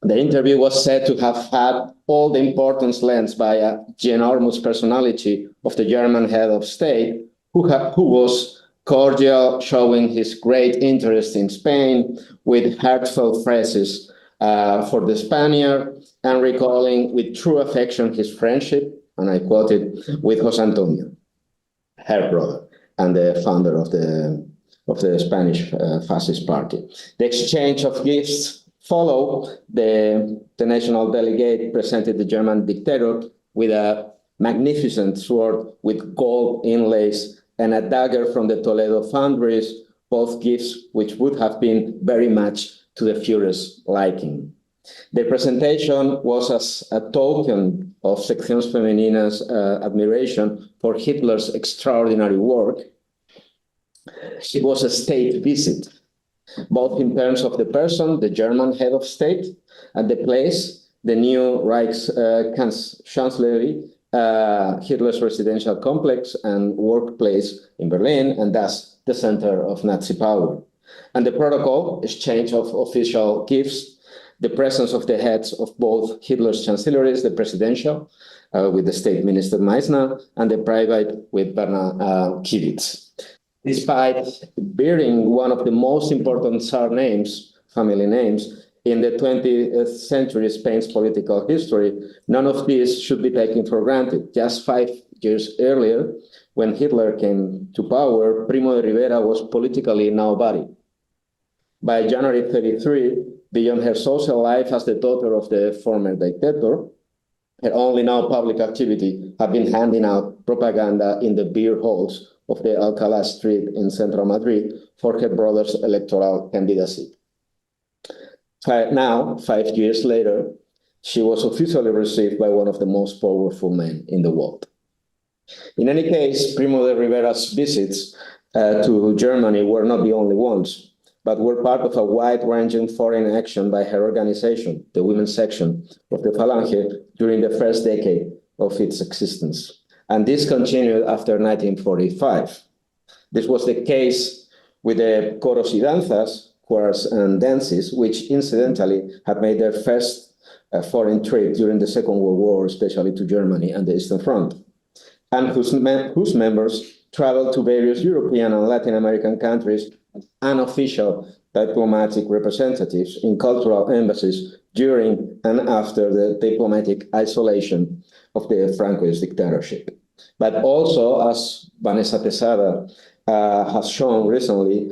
The interview was said to have had all the importance lent by a ginormous personality of the German head of state, who was cordial, showing his great interest in Spain with heartfelt phrases for the Spaniard, and recalling with true affection his friendship, and I quoted, with José Antonio, her brother, and the founder of the Spanish Fascist Party. The exchange of gifts followed. The national delegate presented the German dictator with a magnificent sword with gold inlays and a dagger from the Toledo foundries, both gifts which would have been very much to the Führer's liking. The presentation was as a token of Secciones Femeninas' admiration for Hitler's extraordinary work. It was a state visit, both in terms of the person, the German head of state, and the place, the new Reichskanzlerie, Hitler's residential complex and workplace in Berlin, and thus the center of Nazi power. And the protocol, exchange of official gifts, the presence of the heads of both Hitler's chancelleries, the presidential, with the state minister Meissner, and the private with Bernard Kiewitz. Despite bearing one of the most important surnames, family names, in the 20th century Spain's political history, none of these should be taken for granted. Just 5 years earlier, when Hitler came to power, Primo de Rivera was politically nobody. By January 1933, beyond her social life as the daughter of the former dictator, her only now public activity had been handing out propaganda in the beer halls of the Alcalá Street in central Madrid for her brother's electoral candidacy. Now, 5 years later, she was officially received by one of the most powerful men in the world. In any case, Primo de Rivera's visits to Germany were not the only ones, but were part of a wide-ranging foreign action by her organization, the women's section of the Falange, during the first decade of its existence. And this continued after 1945. This was the case with the coros y danzas, choirs and dances, which incidentally had made their first foreign trip during the Second World War, especially to Germany and the Eastern Front, and whose members traveled to various European and Latin American countries as unofficial diplomatic representatives in cultural embassies during and after the diplomatic isolation of the Francoist dictatorship. But also, as Vanessa Tesada has shown recently,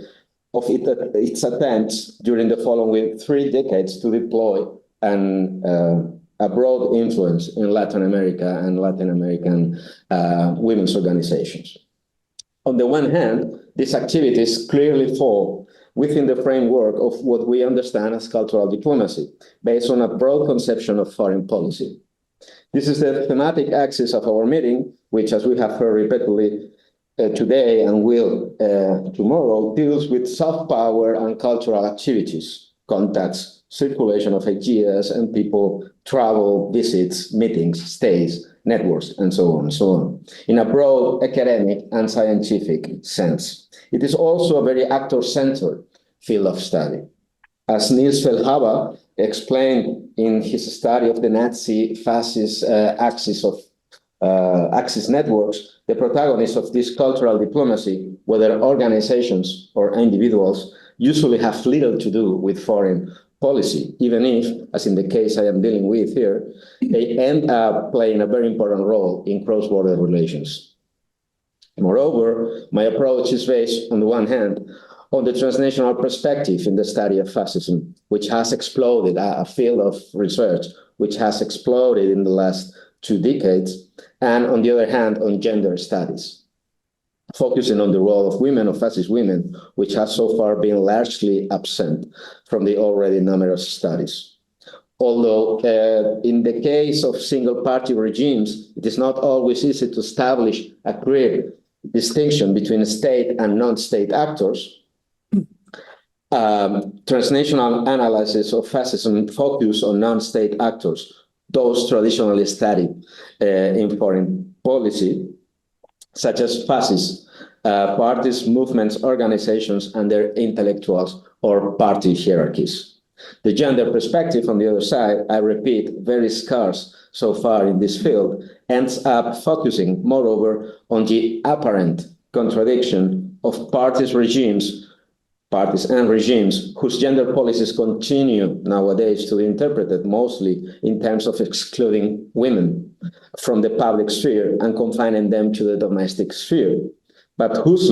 of its attempts during the following 3 decades to deploy a broad influence in Latin America and Latin American women's organizations. On the one hand, these activities clearly fall within the framework of what we understand as cultural diplomacy, based on a broad conception of foreign policy. This is the thematic axis of our meeting, which, as we have heard repeatedly today and will tomorrow, deals with soft power and cultural activities, contacts, circulation of ideas and people, travel, visits, meetings, stays, networks, and so on, in a broad academic and scientific sense. It is also a very actor-centered field of study. As Niels Feldhaber explained in his study of the Nazi-fascist axis networks, the protagonists of this cultural diplomacy, whether organizations or individuals, usually have little to do with foreign policy, even if, as in the case I am dealing with here, they end up playing a very important role in cross-border relations. Moreover, my approach is based, on the one hand, on the transnational perspective in the study of fascism, which has exploded, a field of research which has exploded in the last 2 decades, and on the other hand, on gender studies, focusing on the role of women, of fascist women, which has so far been largely absent from the already numerous studies. Although in the case of single-party regimes, it is not always easy to establish a clear distinction between state and non-state actors, Transnational analysis of fascism focus on non-state actors, those traditionally studied in foreign policy, such as fascists, parties, movements, organizations, and their intellectuals or party hierarchies. The gender perspective, on the other side, I repeat, very scarce so far in this field, ends up focusing, moreover, on the apparent contradiction of parties and regimes whose gender policies continue nowadays to be interpreted mostly in terms of excluding women from the public sphere and confining them to the domestic sphere, but whose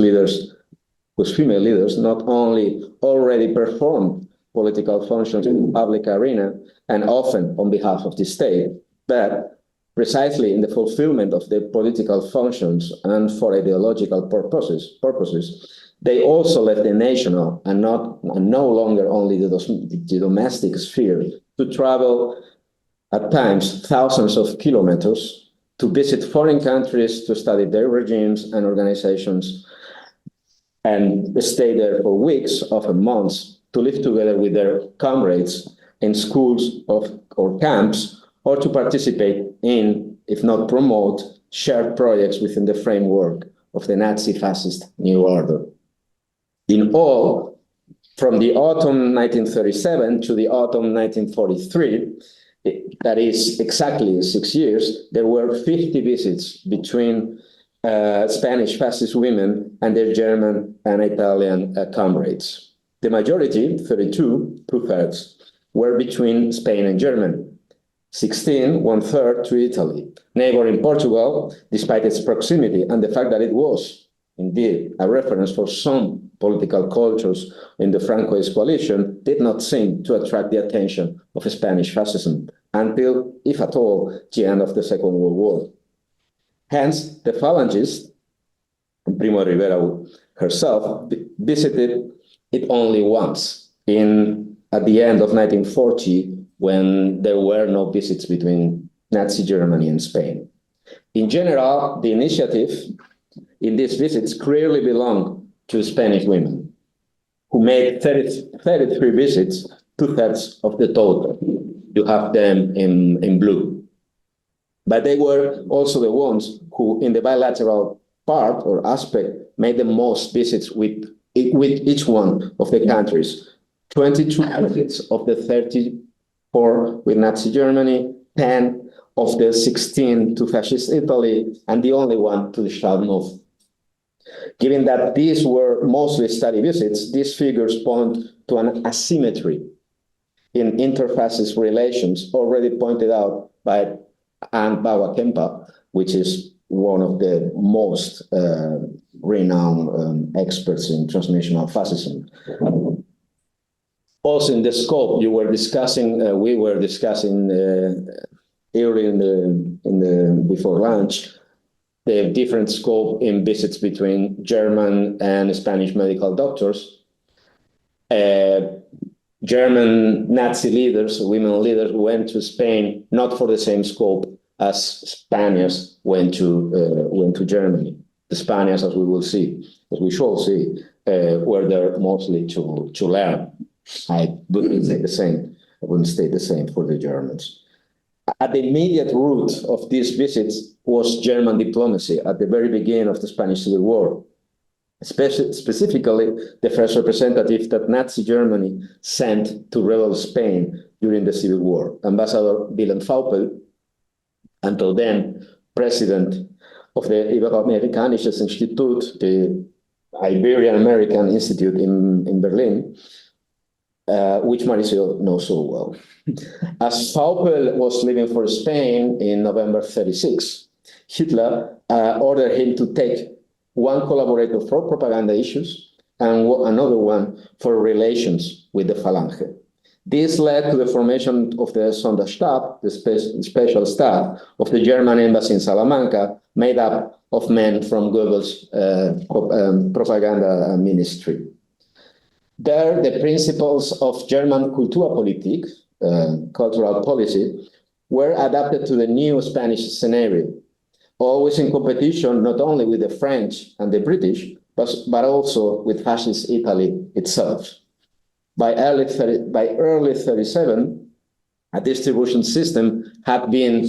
female leaders not only already perform political functions in the public arena and often on behalf of the state, but precisely in the fulfillment of their political functions and for ideological purposes, they also left the national and no longer only the domestic sphere to travel at times thousands of kilometers to visit foreign countries to study their regimes and organizations and stay there for weeks, often months, to live together with their comrades in schools or camps, or to participate in, if not promote, shared projects within the framework of the Nazi-fascist New Order. In all, from the autumn 1937 to the autumn 1943, that is exactly 6 years, there were 50 visits between Spanish fascist women and their German and Italian comrades. The majority, 32, 2/3, were between Spain and Germany. 16, 1/3 to Italy. Neighboring Portugal, despite its proximity and the fact that it was indeed a reference for some political cultures in the Francoist coalition, did not seem to attract the attention of Spanish fascism until, if at all, the end of the Second World War. Hence, the Phalangist, Primo de Rivera herself, visited it only once, at the end of 1940, when there were no visits between Nazi Germany and Spain. In general, the initiative in these visits clearly belonged to Spanish women, who made 33 visits, 2/3 of the total. You have them in blue. But they were also the ones who, in the bilateral part or aspect, made the most visits with each one of the countries. 22 visits of the 34 with Nazi Germany, 10 of the 16 to fascist Italy, and the only one to the South. Given that these were mostly study visits, these figures point to an asymmetry in inter-fascist relations already pointed out by Anne Bauer-Kempa, which is one of the most renowned experts in transnational fascism. Also, in the scope we were discussing early before lunch, the different scope in visits between German and Spanish medical doctors. German Nazi leaders, women leaders, went to Spain not for the same scope as Spaniards went to Germany. The Spaniards, as we shall see, were there mostly to learn. I wouldn't say the same. I wouldn't state the same for the Germans. At the immediate root of these visits was German diplomacy at the very beginning of the Spanish Civil War. Specifically, the first representative that Nazi Germany sent to rebel Spain during the Civil War, Ambassador Wilhelm Faupel, until then president of the Ibero-Amerikanisches Institut, the Iberian-American Institute in Berlin, which Mauricio knows so well. As Faupel was leaving for Spain in November 1936, Hitler ordered him to take one collaborator for propaganda issues and another one for relations with the Falange. This led to the formation of the Sonderstab, the special staff of the German embassy in Salamanca, made up of men from Goebbels' propaganda ministry. There, the principles of German Kulturpolitik, cultural policy, were adapted to the new Spanish scenario, always in competition not only with the French and the British, but also with fascist Italy itself. By early 37, a distribution system had been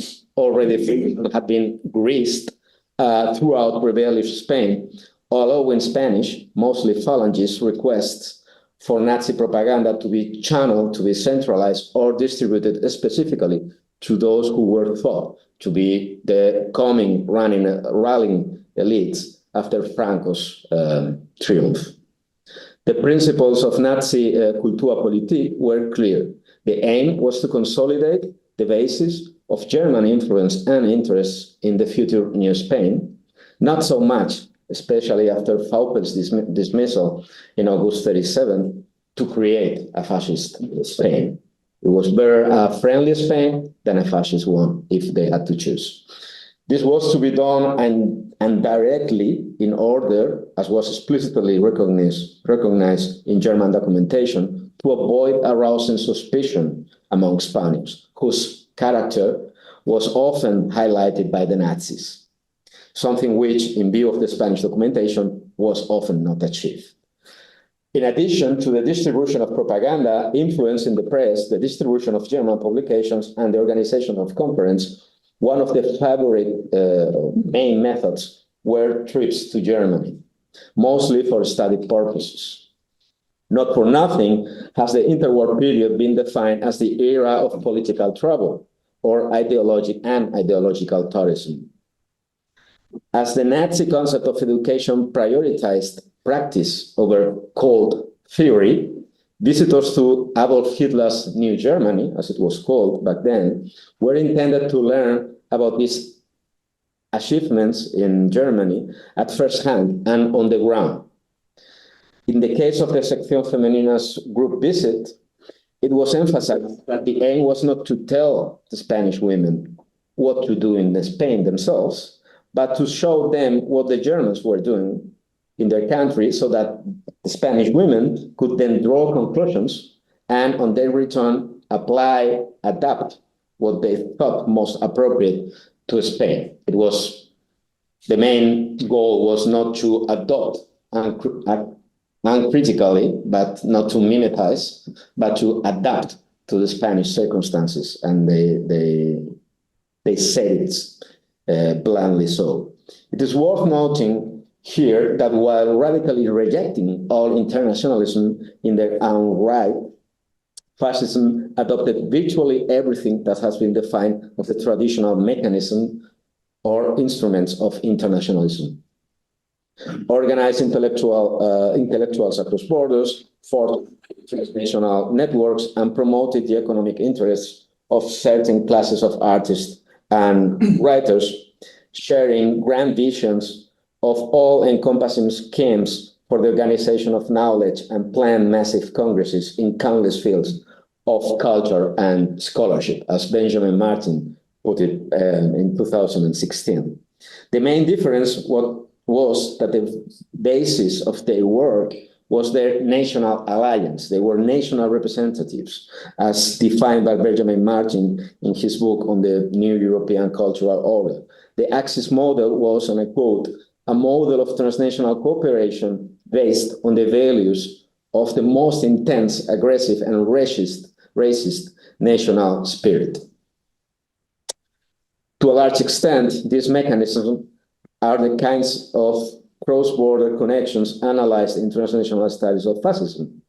greased throughout rebellious Spain, although in Spanish, mostly phalangist requests for Nazi propaganda to be channeled, to be centralized or distributed specifically to those who were thought to be the coming rallying elites after Franco's triumph. The principles of Nazi cultura politique were clear. The aim was to consolidate the basis of German influence and interests in the future New Spain, not so much, especially after Faupel's dismissal in August 37, to create a fascist Spain. It was better a friendly Spain than a fascist one, if they had to choose. This was to be done and directly in order, as was explicitly recognized in German documentation, to avoid arousing suspicion among Spaniards, whose character was often highlighted by the Nazis, something which, in view of the Spanish documentation, was often not achieved. In addition to the distribution of propaganda, influence in the press, the distribution of German publications, and the organization of conferences, one of the favorite main methods were trips to Germany, mostly for study purposes. Not for nothing has the interwar period been defined as the era of political trouble or ideological tourism. As the Nazi concept of education prioritized practice over cold theory, visitors to Adolf Hitler's New Germany, as it was called back then, were intended to learn about these achievements in Germany at first hand and on the ground. In the case of the Sección Femenina's group visit, it was emphasized that the aim was not to tell the Spanish women what to do in Spain themselves, but to show them what the Germans were doing in their country so that the Spanish women could then draw conclusions and on their return adapt what they thought most appropriate to Spain. The main goal was not to adopt uncritically, but not to mimetize, but to adapt to the Spanish circumstances, and they said it bluntly so. It is worth noting here that while radically rejecting all internationalism in their own right, fascism adopted virtually everything that has been defined as the traditional mechanism or instruments of internationalism. Organized intellectuals across borders, formed transnational networks, and promoted the economic interests of certain classes of artists and writers, sharing grand visions of all-encompassing schemes for the organization of knowledge and planned massive congresses in countless fields of culture and scholarship, as Benjamin Martin put it in 2016. The main difference was that the basis of their work was their national alliance. They were national representatives, as defined by Benjamin Martin in his book on the New European Cultural Order. The Axis model was, and I quote, a model of transnational cooperation based on the values of the most intense, aggressive, and racist national spirit. To a large extent, these mechanisms are the kinds of cross-border connections analyzed in transnational studies of fascism.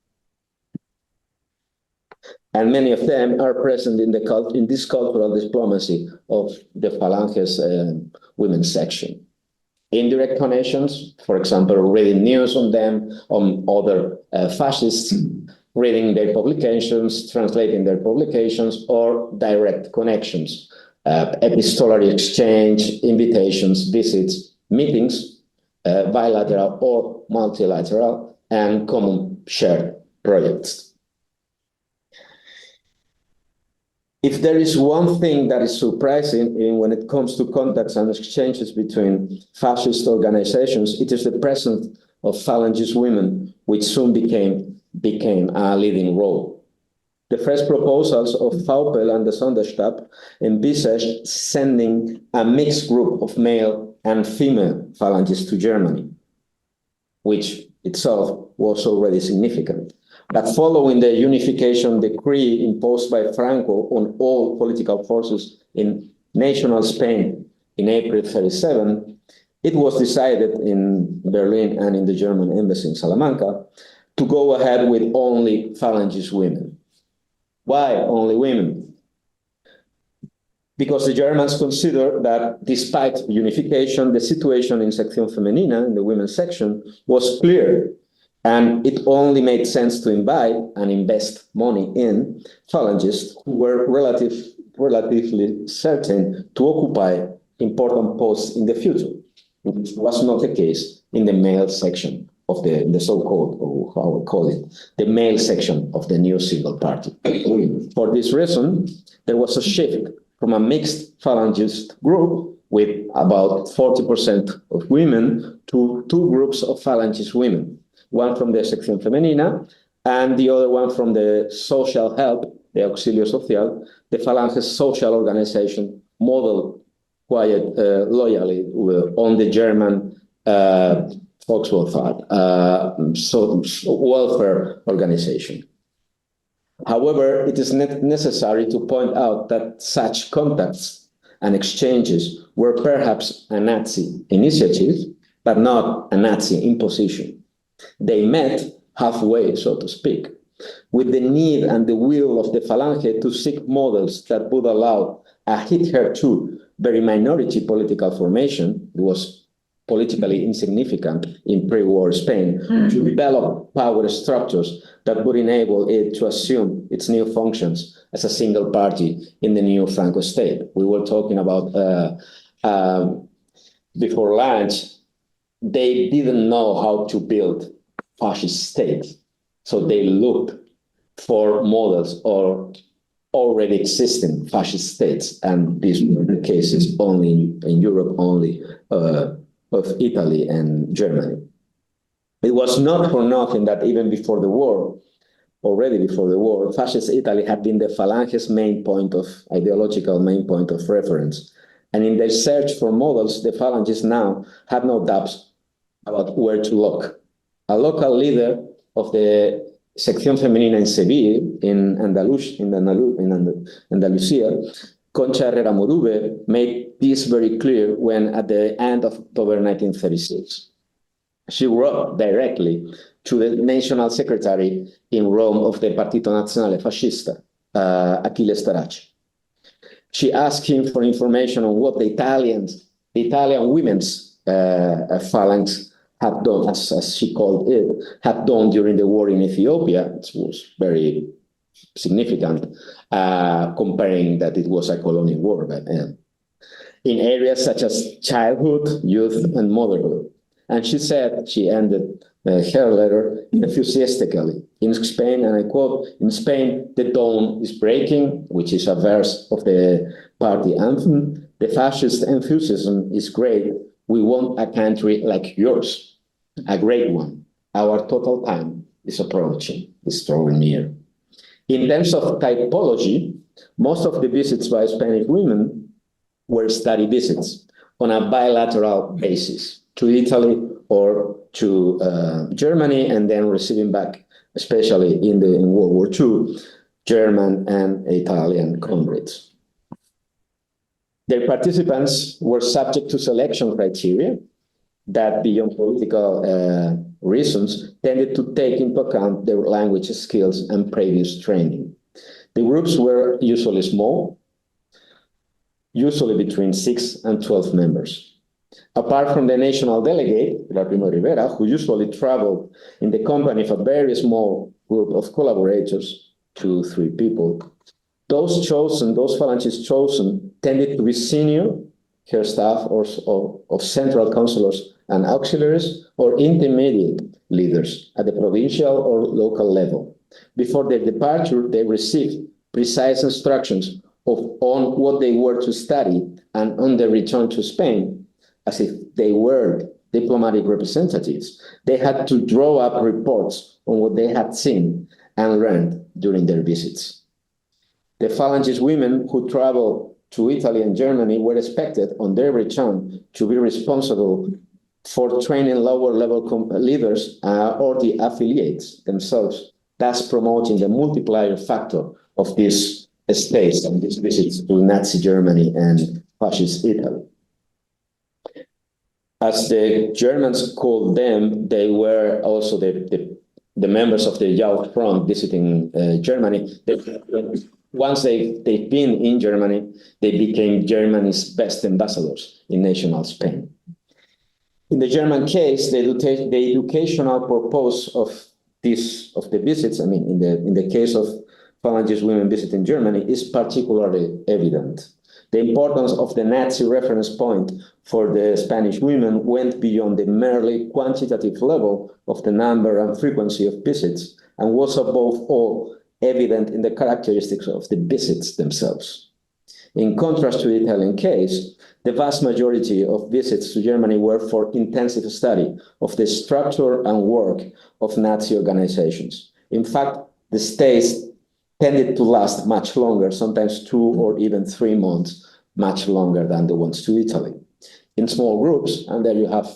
And many of them are present in this cultural diplomacy of the Phalange's women's section. Indirect connections, for example, reading news on them, on other fascists, reading their publications, translating their publications, or direct connections, epistolary exchange, invitations, visits, meetings, bilateral or multilateral, and common shared projects. If there is one thing that is surprising when it comes to contacts and exchanges between fascist organizations, it is the presence of Phalangist women, which soon became a leading role. The first proposals of Faupel and the Sonderstab envisaged sending a mixed group of male and female Phalangists to Germany, which itself was already significant. that following the unification decree imposed by Franco on all political forces in national Spain in April 37, it was decided in Berlin and in the German embassy in Salamanca to go ahead with only Falangist women. Why only women? Because the Germans considered that despite unification, the situation in Sección Femenina, in the women's section, was clear, and it only made sense to invite and invest money in Falangists who were relatively certain to occupy important posts in the future, which was not the case in the male section of the so-called, or how I call it, the male section of the new single party. For this reason, there was a shift from a mixed Falangist group with about 40% of women to two groups of Falangist women, one from the Sección Femenina and the other one from the social help, the Auxilio Social, the Falange social organization modeled quite loyally on the German Volkswohlfahrt, welfare organization. However, it is necessary to point out that such contacts and exchanges were perhaps a Nazi initiative, but not a Nazi imposition. They met halfway, so to speak, with the need and the will of the Falange to seek models that would allow a hitherto very minority political formation, it was politically insignificant in pre-war Spain, to develop power structures that would enable it to assume its new functions as a single party in the new Franco state. We were talking about before lunch, they didn't know how to build fascist states. So they looked for models or already existing fascist states. And these were the cases only in Europe, only of Italy and Germany. It was not for nothing that even before the war, already before the war, fascist Italy had been the Falange's ideological main point of reference. And in their search for models, the Falangists now had no doubts about where to look. A local leader of the Sección Femenina in Seville, in Andalusia, Concha Herrera Morube, made this very clear when at the end of October 1936, she wrote directly to the national secretary in Rome of the Partito Nazionale Fascista, Achille Starace. She asked him for information on what the Italian women's phalanx had done, as she called it, had done during the war in Ethiopia. It was very significant, comparing that it was a colonial war back then, in areas such as childhood, youth, and motherhood. And she said, she ended her letter enthusiastically. In Spain, and I quote, "In Spain, the dawn is breaking," which is a verse of the party anthem. "The fascist enthusiasm is great. We want a country like yours, a great one. Our total time is approaching, is drawing near." In terms of typology, most of the visits by Spanish women were study visits on a bilateral basis to Italy or to Germany, and then receiving back, especially in World War II, German and Italian comrades. Their participants were subject to selection criteria that, beyond political reasons, tended to take into account their language skills and previous training. The groups were usually small, usually between 6 and 12 members. Apart from the national delegate, Primo Rivera, who usually traveled in the company of a very small group of collaborators, 2-3 people, those Falangists chosen tended to be senior care staff or of central councillors and auxiliaries, or intermediate leaders at the provincial or local level. Before their departure, they received precise instructions on what they were to study, and on their return to Spain, as if they were diplomatic representatives, they had to draw up reports on what they had seen and learned during their visits. The Falangist women who traveled to Italy and Germany were expected on their return to be responsible for training lower level leaders or the affiliates themselves thus promoting the multiplier factor of these stays and these visits to Nazi Germany and fascist Italy. As the Germans called them, they were also the members of the Youth Front visiting Germany. Once they've been in Germany, they became Germany's best ambassadors in national Spain. In the German case, the educational purpose of the visits, I mean, in the case of Phalangist women visiting Germany, is particularly evident. The importance of the Nazi reference point for the Spanish women went beyond the merely quantitative level of the number and frequency of visits, and was above all evident in the characteristics of the visits themselves. In contrast to the Italian case, the vast majority of visits to Germany were for intensive study of the structure and work of Nazi organizations. In fact, the stays tended to last much longer, sometimes 2 or even 3 months, much longer than the ones to Italy. In small groups, and there you have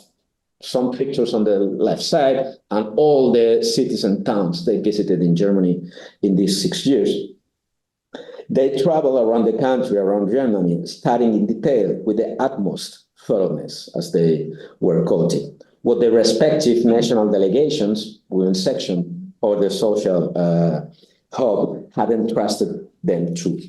some pictures on the left side, and all the cities and towns they visited in Germany in these 6 years. They travel around the country, around Germany, studying in detail with the utmost thoroughness, as they were quoting, what the respective national delegations, women's section, or the social hub had entrusted them to.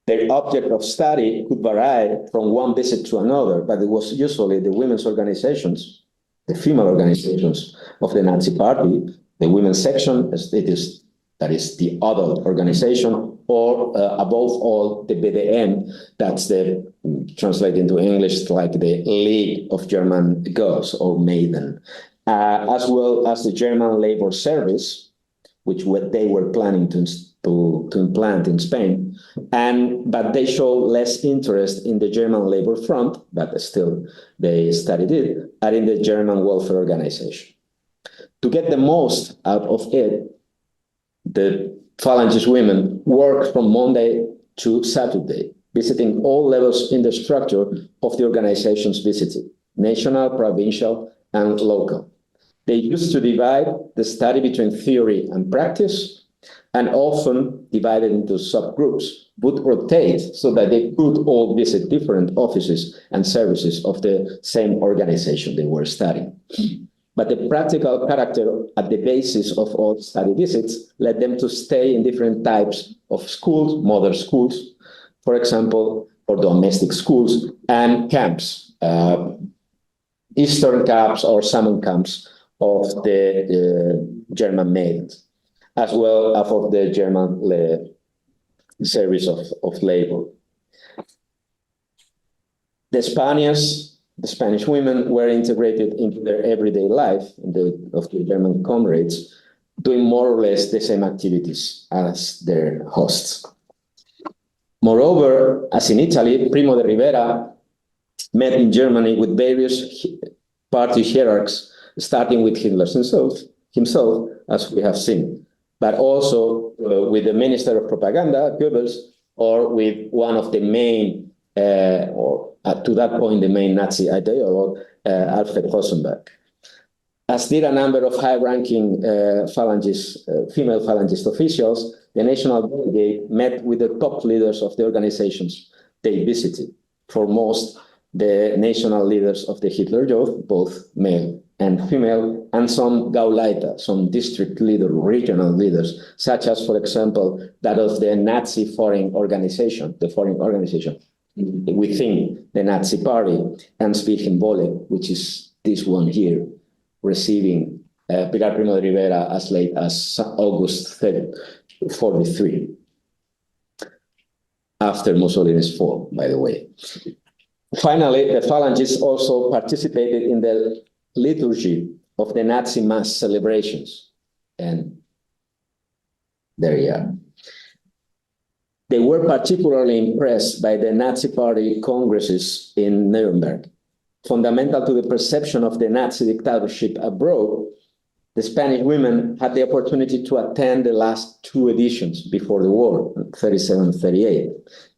Their object of study could vary from one visit to another, but it was usually the women's organizations, the female organizations of the Nazi Party, the women's section, that is the adult organization, or above all, the BDM, that's the, translated into English, like the League of German Girls or Maiden, as well as the German Labor Service, which they were planning to implant in Spain, but they show less interest in the German Labor Front, but still they studied it, and in the German Welfare Organization. To get the most out of it, the Phalangist women worked from Monday to Saturday, visiting all levels in the structure of the organizations visited, national, provincial, and local. They used to divide the study between theory and practice, and often divided into subgroups, would rotate so that they could all visit different offices and services of the same organization they were studying. But the practical character at the basis of all study visits led them to stay in different types of schools, mother schools, for example, or domestic schools, and camps, Eastern camps or summer camps of the German maidens, as well as of the German service of labor. The Spanish women were integrated into their everyday life of the German comrades, doing more or less the same activities as their hosts. Moreover, as in Italy, Primo de Rivera met in Germany with various party hierarchs, starting with Hitler himself, as we have seen, but also with the Minister of Propaganda, Goebbels, or with one of the main, to that point, the main Nazi ideologue, Alfred Rosenberg. As did a number of high-ranking female Phalangist officials, the National Delegate met with the top leaders of the organizations they visited. For most, the national leaders of the Hitler Youth, both male and female, and some Gauleiter, some district leader, regional leaders, such as, for example, that of the Nazi foreign organization, within the Nazi Party, and Spiegelwolle, which is this one here, receiving Pilar Primo de Rivera as late as August 43, after Mussolini's fall, by the way. Finally, the Phalangists also participated in the liturgy of the Nazi mass celebrations. And there you are. They were particularly impressed by the Nazi Party congresses in Nuremberg. Fundamental to the perception of the Nazi dictatorship abroad, the Spanish women had the opportunity to attend the last 2 editions before the war, 37 and 38.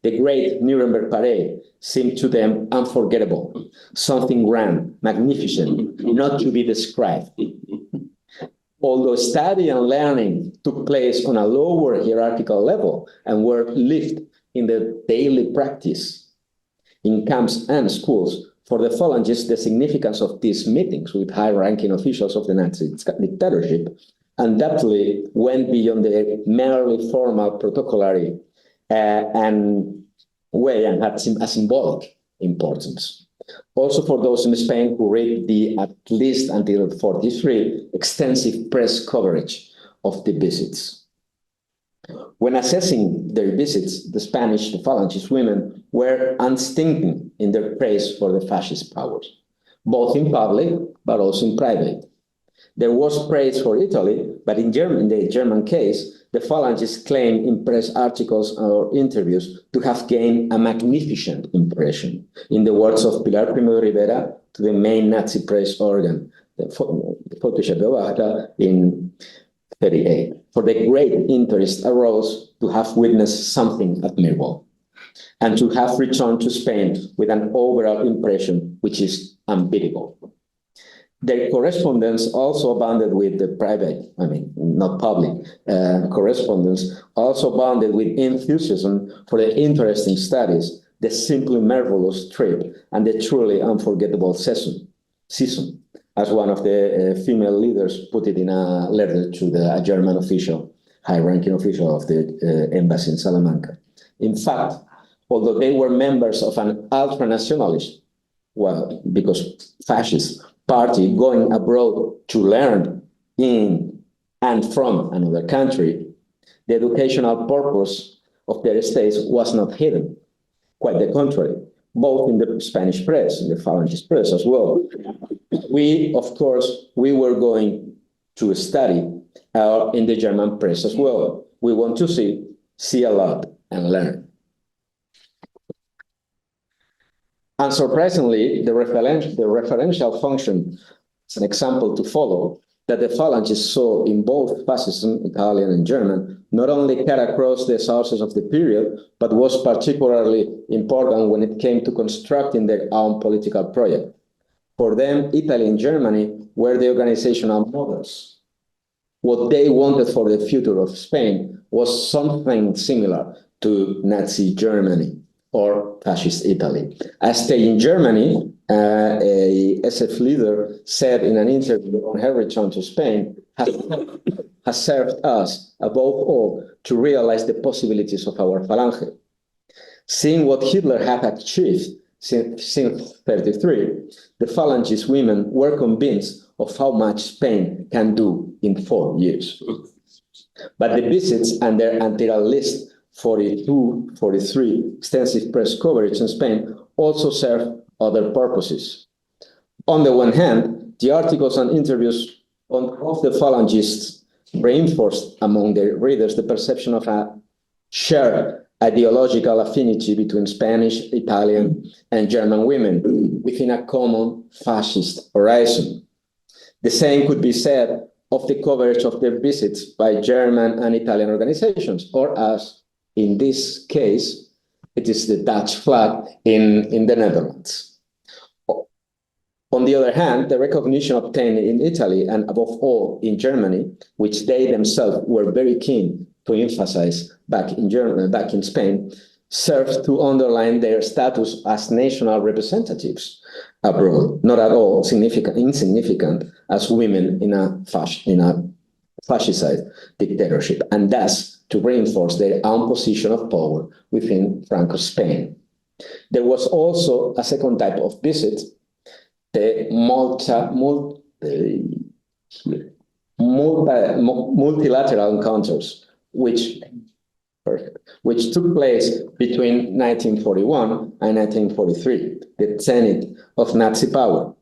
The great Nuremberg parade seemed to them unforgettable, something grand, magnificent, not to be described. Although study and learning took place on a lower hierarchical level and were lived in the daily practice in camps and schools, for the Phalangists, the significance of these meetings with high-ranking officials of the Nazi dictatorship undoubtedly went beyond the merely formal protocolary and way and had a symbolic importance. Also for those in Spain who read the, at least until 43, extensive press coverage of the visits. When assessing their visits, the Spanish, the Falangist women were unstinting in their praise for the fascist powers, both in public but also in private. There was praise for Italy, but in the German case, the Phalangists claimed in press articles or interviews to have gained a magnificent impression, in the words of Pilar Primo de Rivera to the main Nazi press organ, the Fotoschabelwarte, in 38. For the great interest arose to have witnessed something admirable, and to have returned to Spain with an overall impression which is unbeatable. Their correspondence also abounded with the private, not public, correspondence, also abounded with enthusiasm for the interesting studies, the simply marvelous trip, and the truly unforgettable season, as one of the female leaders put it in a letter to a German official, high-ranking official of the embassy in Salamanca. In fact, although they were members of an ultra-nationalist, well, because fascist party going abroad to learn in and from another country, the educational purpose of their stays was not hidden. Quite the contrary, both in the Spanish press, in the Falangist press as well. We, of course, we were going to study in the German press as well. We want to see a lot and learn. Unsurprisingly, the referential function is an example to follow that the Phalangists saw in both fascism, Italian and German, not only cut across the sources of the period, but was particularly important when it came to constructing their own political project. For them, Italy and Germany were the organizational models. What they wanted for the future of Spain was something similar to Nazi Germany or fascist Italy. As stay in Germany, a SF leader said in an interview on her return to Spain, has served us, above all, to realize the possibilities of our Falange. Seeing what Hitler had achieved since 1933, the Phalangist women were convinced of how much Spain can do in 4 years. But the visits and their until at least 42, 43 extensive press coverage in Spain also serve other purposes. On the one hand, the articles and interviews of the Phalangists reinforced among their readers the perception of a shared ideological affinity between Spanish, Italian, and German women within a common fascist horizon. The same could be said of the coverage of their visits by German and Italian organizations, or as in this case, it is the Dutch flag in the Netherlands. On the other hand, the recognition obtained in Italy and above all in Germany, which they themselves were very keen to emphasize back in Spain, served to underline their status as national representatives abroad, not at all insignificant as women in a fascist dictatorship, and thus to reinforce their own position of power within Franco Spain. There was also a second type of visit, the multilateral encounters, which took place between 1941 and 1943, the zenith of Nazi power.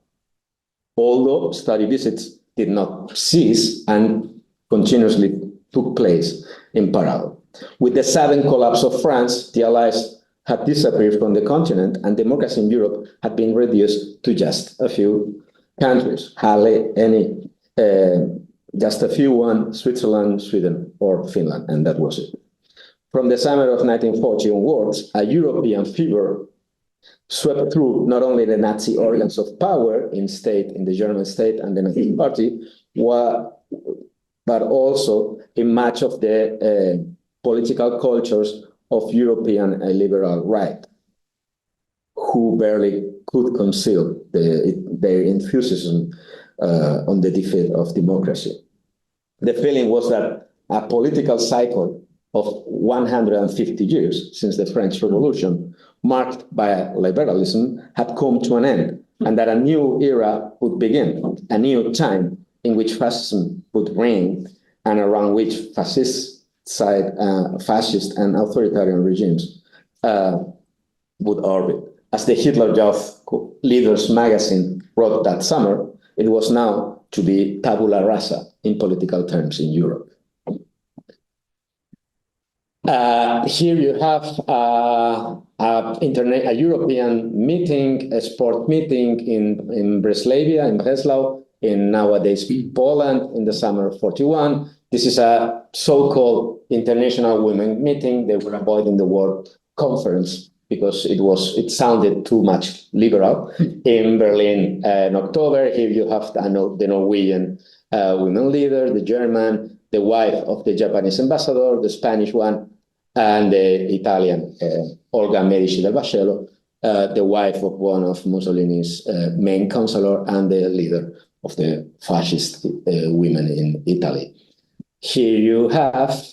Although study visits did not cease and continuously took place in parallel. With the sudden collapse of France, the Allies had disappeared from the continent and democracy in Europe had been reduced to just a few countries, hardly any, just a few, Switzerland, Sweden, or Finland, and that was it. From the summer of 1940 onwards, a European fever swept through not only the Nazi organs of power in the German state and the Nazi party, but also in much of the political cultures of European liberal right, who barely could conceal their enthusiasm on the defeat of democracy. The feeling was that a political cycle of 150 years since the French Revolution, marked by liberalism, had come to an end, and that a new era would begin, a new time in which fascism would reign, and around which fascist and authoritarian regimes would orbit. As the Hitler Youth Leaders magazine wrote that summer, it was now to be tabula rasa in political terms in Europe. Here you have a European meeting, a sport meeting in Breslavia, in Breslau, in nowadays Poland, in the summer of 41. This is a so-called international women meeting. They were avoiding the word conference because it sounded too much liberal. In Berlin in October, here you have the Norwegian women leader, the German, the wife of the Japanese ambassador, the Spanish one, and the Italian Olga Medici del Vascello, the wife of one of Mussolini's main counselor and the leader of the fascist women in Italy. Here you have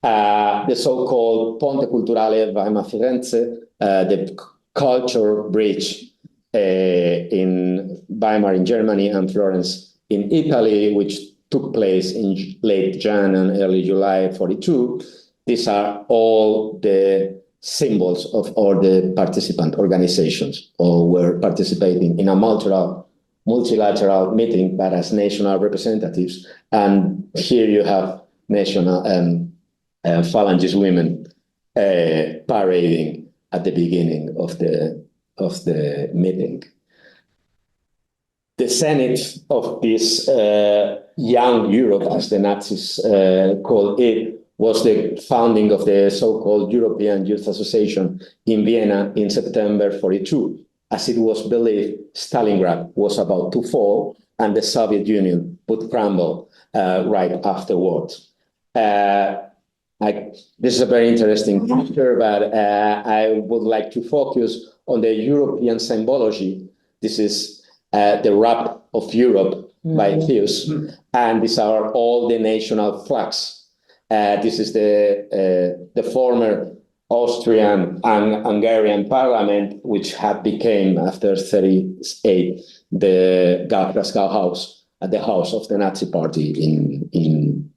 the so-called Ponte Culturale Weimar Firenze, the culture bridge in Weimar in Germany and Florence in Italy, which took place in late Jan and early July 42. These are all the symbols of all the participant organizations or were participating in a multilateral meeting, but as national representatives. And here you have national Phalangist women parading at the beginning of the meeting. The zenith of this young Europe, as the Nazis called it, was the founding of the so-called European Youth Association in Vienna in September 42. As it was believed, Stalingrad was about to fall and the Soviet Union would crumble right afterwards. This is a very interesting picture, but I would like to focus on the European symbology. This is the wrap of Europe by Theus, and these are all the national flags. This is the former Austrian and Hungarian parliament, which had become, after 1938, the Glasgow House, at the house of the Nazi Party in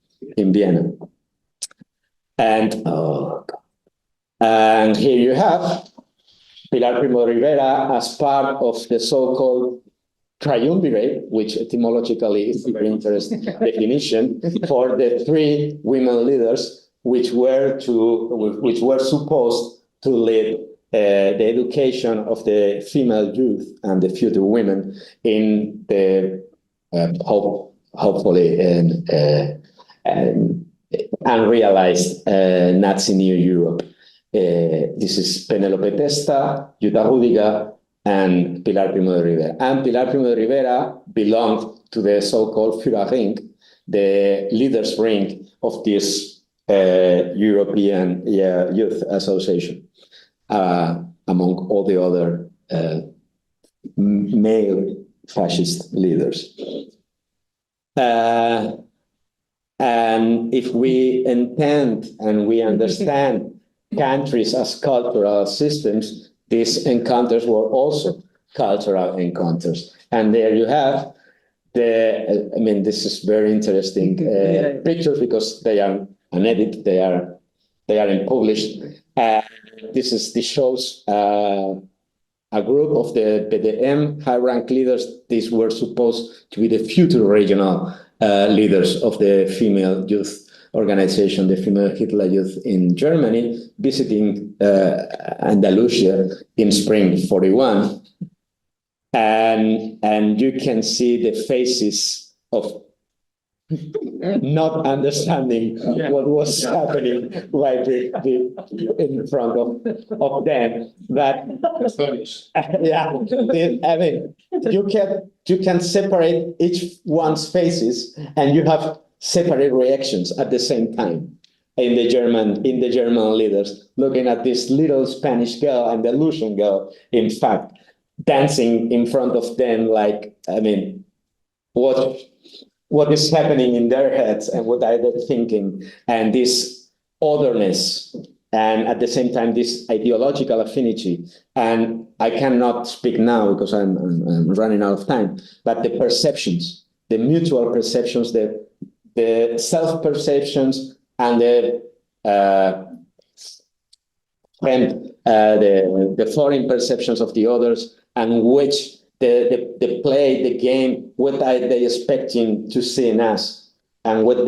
Vienna. And here you have Pilar Primo de Rivera as part of the so-called triumvirate, which etymologically is a very interesting definition for the three women leaders, which were supposed to lead the education of the female youth and the future women in the hopefully unrealized Nazi New Europe. This is Penelope Testa, Jutta Rüdiger, and Pilar Primo de Rivera. And Pilar Primo de Rivera belonged to the so-called Flirting, the leaders' ring of this European Youth Association, among all the other male fascist leaders. And if we intend and we understand countries as cultural systems, these encounters were also cultural encounters. And there you have this is very interesting pictures because they are unedited, they are unpublished. This shows a group of the PDM high-rank leaders. These were supposed to be the future regional leaders of the female youth organization, the Female Hitler Youth in Germany, visiting Andalusia in spring 41. And you can see the faces of not understanding what was happening right in front of them. But I mean, you can separate each one's faces, and you have separate reactions at the same time in the German leaders, looking at this little Spanish girl and the Lucian girl, in fact, dancing in front of them, like, I mean, what is happening in their heads and what are they thinking, and this otherness, and at the same time this ideological affinity. And I cannot speak now because I'm running out of time, but the perceptions, the mutual perceptions, the self-perceptions, and the foreign perceptions of the others, and which the play, the game, what are they expecting to see in us, and what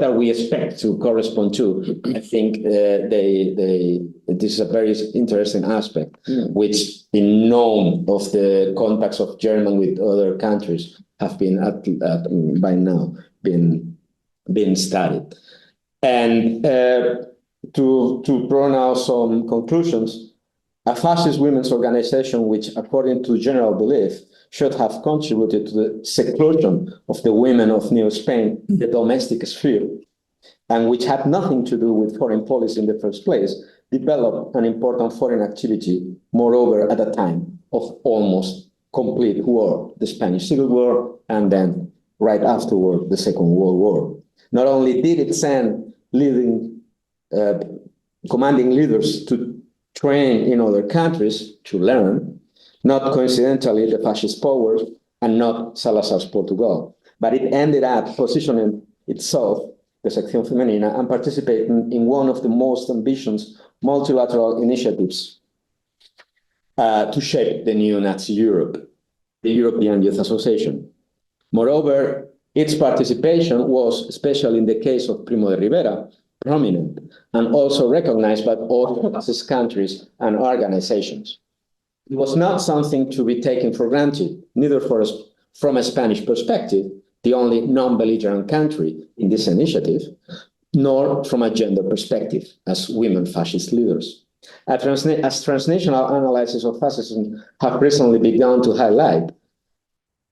are we expect to correspond to. I think this is a very interesting aspect, which in none of the contacts of German with other countries have been by now been studied. And to draw now some conclusions, a fascist women's organization which, according to general belief, should have contributed to the seclusion of the women of New Spain, the domestic sphere, and which had nothing to do with foreign policy in the first place, developed an important foreign activity, moreover, at a time of almost complete war, the Spanish Civil War, and then right afterward, the Second World War. Not only did it send commanding leaders to train in other countries to learn, not coincidentally the fascist powers and not Salazar's Portugal, but it ended up positioning itself, the Sección Femenina, and participating in one of the most ambitious multilateral initiatives to shape the new Nazi Europe, the European Youth Association. Moreover, its participation was, especially in the case of Primo de Rivera, prominent and also recognized by all fascist countries and organizations. It was not something to be taken for granted, neither from a Spanish perspective, the only non-belligerent country in this initiative, nor from a gender perspective, as women fascist leaders. As transnational analyses of fascism have recently begun to highlight,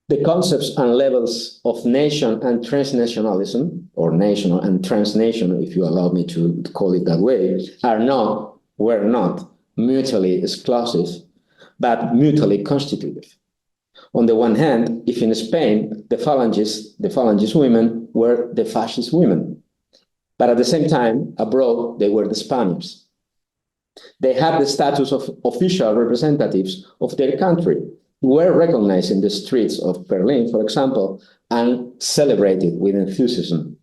the concepts and levels of nation and transnationalism, or national and transnational, if you allow me to call it that way, were not mutually exclusive, but mutually constitutive. On the one hand, if in Spain, the Phalangist women were the fascist women, but at the same time, abroad, they were the Spaniards. They had the status of official representatives of their country, were recognized in the streets of Berlin, for example, and celebrated with enthusiasm.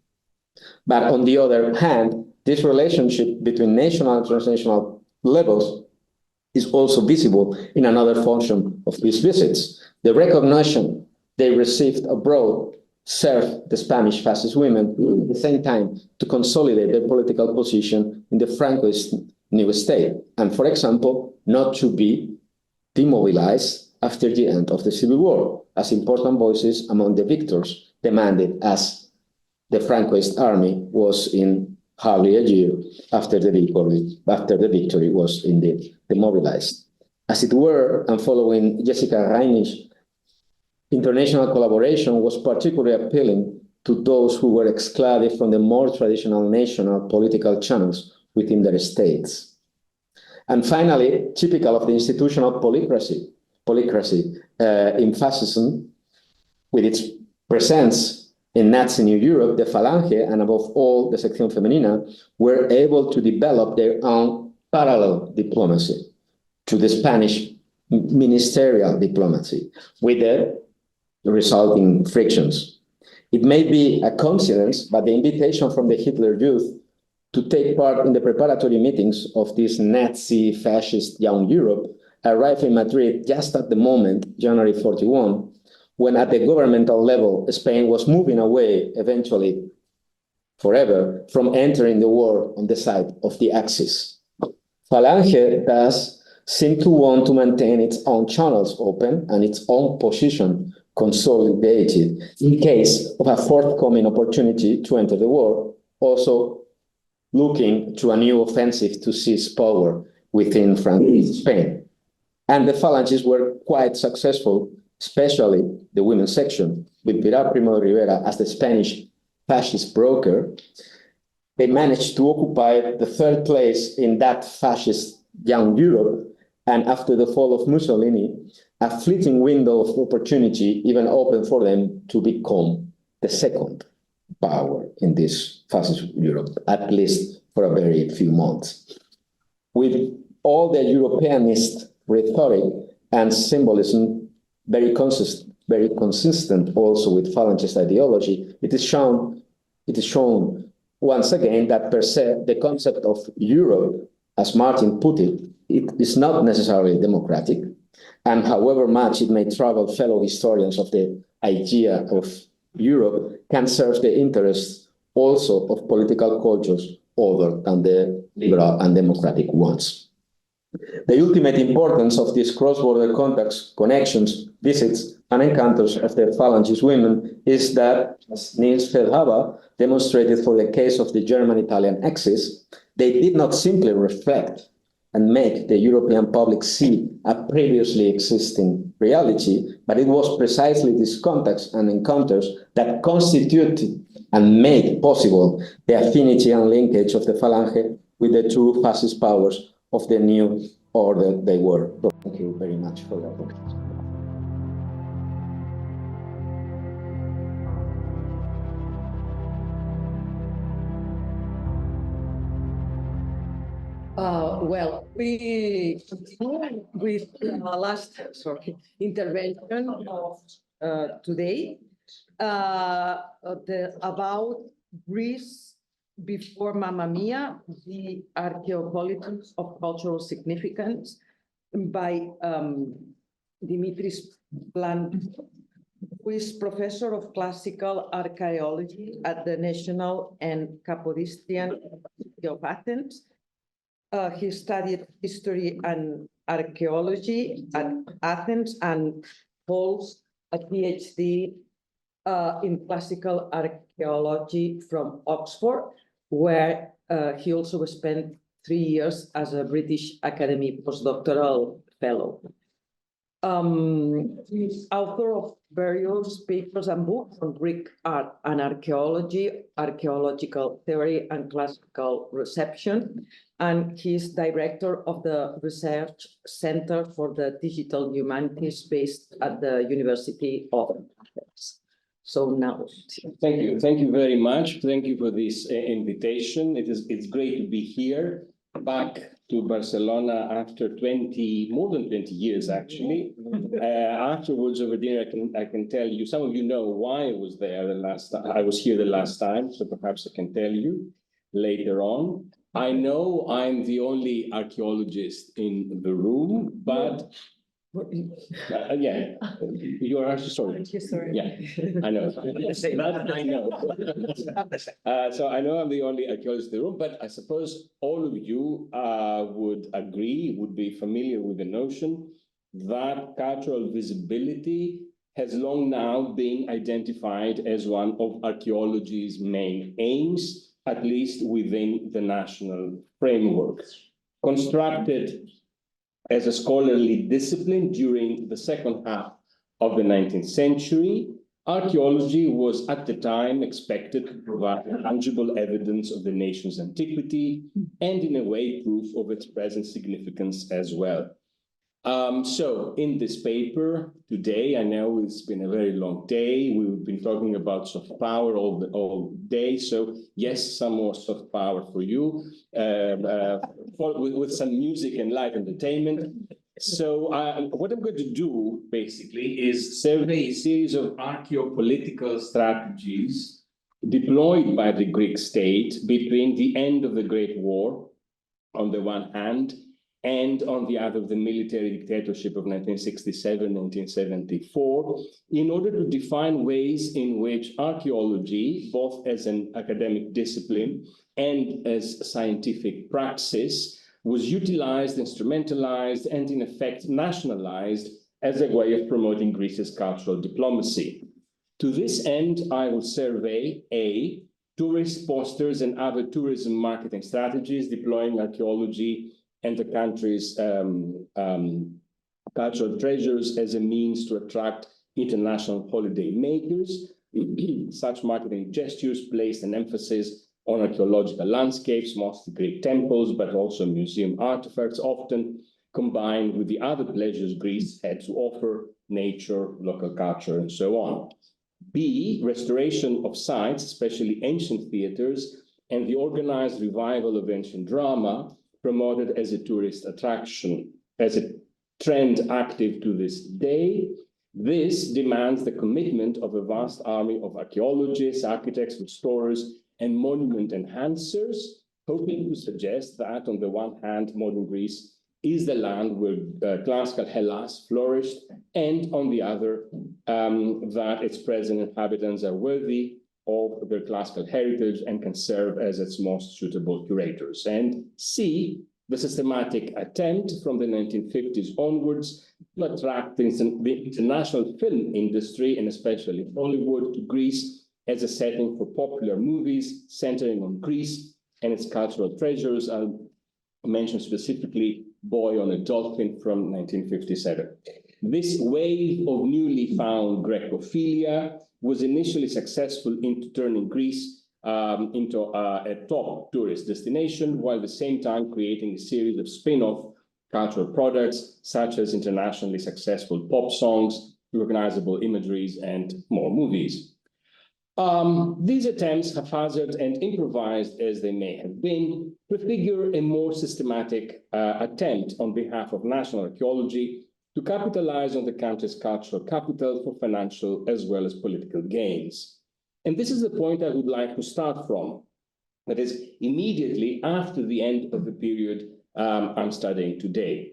But on the other hand, this relationship between national and transnational levels is also visible in another function of these visits. The recognition they received abroad served the Spanish fascist women at the same time to consolidate their political position in the Francoist new state, and, for example, not to be demobilized after the end of the Civil War, as important voices among the victors demanded, as the Francoist army was in hardly a year after the victory was indeed demobilized. As it were, and following Jessica Reinisch, international collaboration was particularly appealing to those who were excluded from the more traditional national political channels within their states. And finally, typical of the institutional polycracy in fascism, with its presence in Nazi New Europe, the Falange, and above all, the Sección Femenina, were able to develop their own parallel diplomacy to the Spanish ministerial diplomacy, with the resulting frictions. It may be a coincidence, but the invitation from the Hitler Youth to take part in the preparatory meetings of this Nazi fascist young Europe arrived in Madrid just at the moment, January 41, when at the governmental level, Spain was moving away, eventually forever, from entering the war on the side of the Axis. Falange thus seemed to want to maintain its own channels open and its own position consolidated in case of a forthcoming opportunity to enter the war, also looking to a new offensive to seize power within Spain. And the Phalanges were quite successful, especially the women's section, with Pilar Primo de Rivera as the Spanish fascist broker, they managed to occupy the third place in that fascist young Europe. And after the fall of Mussolini, a fleeting window of opportunity even opened for them to become the second power in this fascist Europe, at least for a very few months. With all the Europeanist rhetoric and symbolism very consistent also with Falangist ideology, it is shown once again that per se the concept of Europe, as Martin put it, it is not necessarily democratic, and however much it may trouble fellow historians of the idea of Europe, can serve the interests also of political cultures other than the liberal and democratic ones. The ultimate importance of these cross-border contacts, connections, visits, and encounters of the Falangist women is that, as Niels Feldhaber demonstrated for the case of the German-Italian axis, they did not simply reflect and make the European public see a previously existing reality, but it was precisely these contacts and encounters that constituted and made possible the affinity and linkage of the Falange with the two fascist powers of the new order they were. Thank you very much for your attention. Well, we continue with the last intervention of today about Greece before Mamma Mia, the archaeopolitics of cultural significance by Dimitris Plantzos, who is professor of classical archaeology at the National and Kapodistrian University of Athens. He studied history and archaeology at Athens and holds a PhD in classical archaeology from Oxford, where he also spent 3 years as a British Academy postdoctoral fellow. He's author of various papers and books on Greek art and archaeology, archaeological theory, and classical reception. And he's director of the Research Center for the Digital Humanities based at the University of Athens. So now. Thank you very much. Thank you for this invitation. It's great to be here, back to Barcelona after more than 20 years, actually. Afterwards, over dinner, I can tell you, some of you know why I was there the last time. I was here the last time, so perhaps I can tell you later on. I know I'm the only archaeologist in the room, but yeah, you are historian. Yeah, I know. That I know. So I know I'm the only archaeologist in the room, but I suppose all of you would be familiar with the notion that cultural visibility has long now been identified as one of archaeology's main aims, at least within the national framework. Constructed as a scholarly discipline during the second half of the 19th century, archaeology was at the time expected to provide tangible evidence of the nation's antiquity and in a way proof of its present significance as well. So in this paper today, I know it's been a very long day. We've been talking about soft power all day. So yes, some more soft power for you, with some music and live entertainment. So what I'm going to do basically is survey a series of archaeopolitical strategies deployed by the Greek state between the end of the Great War on the one hand, and on the other, the military dictatorship of 1967-1974, in order to define ways in which archaeology, both as an academic discipline and as scientific praxis, was utilized, instrumentalized, and in effect nationalized as a way of promoting Greece's cultural diplomacy. To this end, I will survey A, tourist posters and other tourism marketing strategies deploying archaeology and the country's cultural treasures as a means to attract international holiday makers. Such marketing gestures placed an emphasis on archaeological landscapes, mostly Greek temples, but also museum artifacts, often combined with the other pleasures Greece had to offer, nature, local culture, and so on. B, restoration of sites, especially ancient theaters, and the organized revival of ancient drama, promoted as a tourist attraction, as a trend active to this day. This demands the commitment of a vast army of archaeologists, architects, restorers, and monument enhancers, hoping to suggest that, on the one hand, modern Greece is the land where classical Hellas flourished, and on the other, that its present inhabitants are worthy of their classical heritage and can serve as its most suitable curators. And C, the systematic attempt from the 1950s onwards to attract the international film industry, and especially Hollywood, to Greece as a setting for popular movies centering on Greece and its cultural treasures. I'll mention specifically Boy on a Dolphin from 1957. This wave of newly found Grecophilia was initially successful in turning Greece into a top tourist destination, while at the same time creating a series of spin-off cultural products, such as internationally successful pop songs, recognizable imageries, and more movies. These attempts, haphazard and improvised as they may have been, prefigure a more systematic attempt on behalf of national archaeology to capitalize on the country's cultural capital for financial as well as political gains. And this is the point I would like to start from. That is, immediately after the end of the period I'm studying today.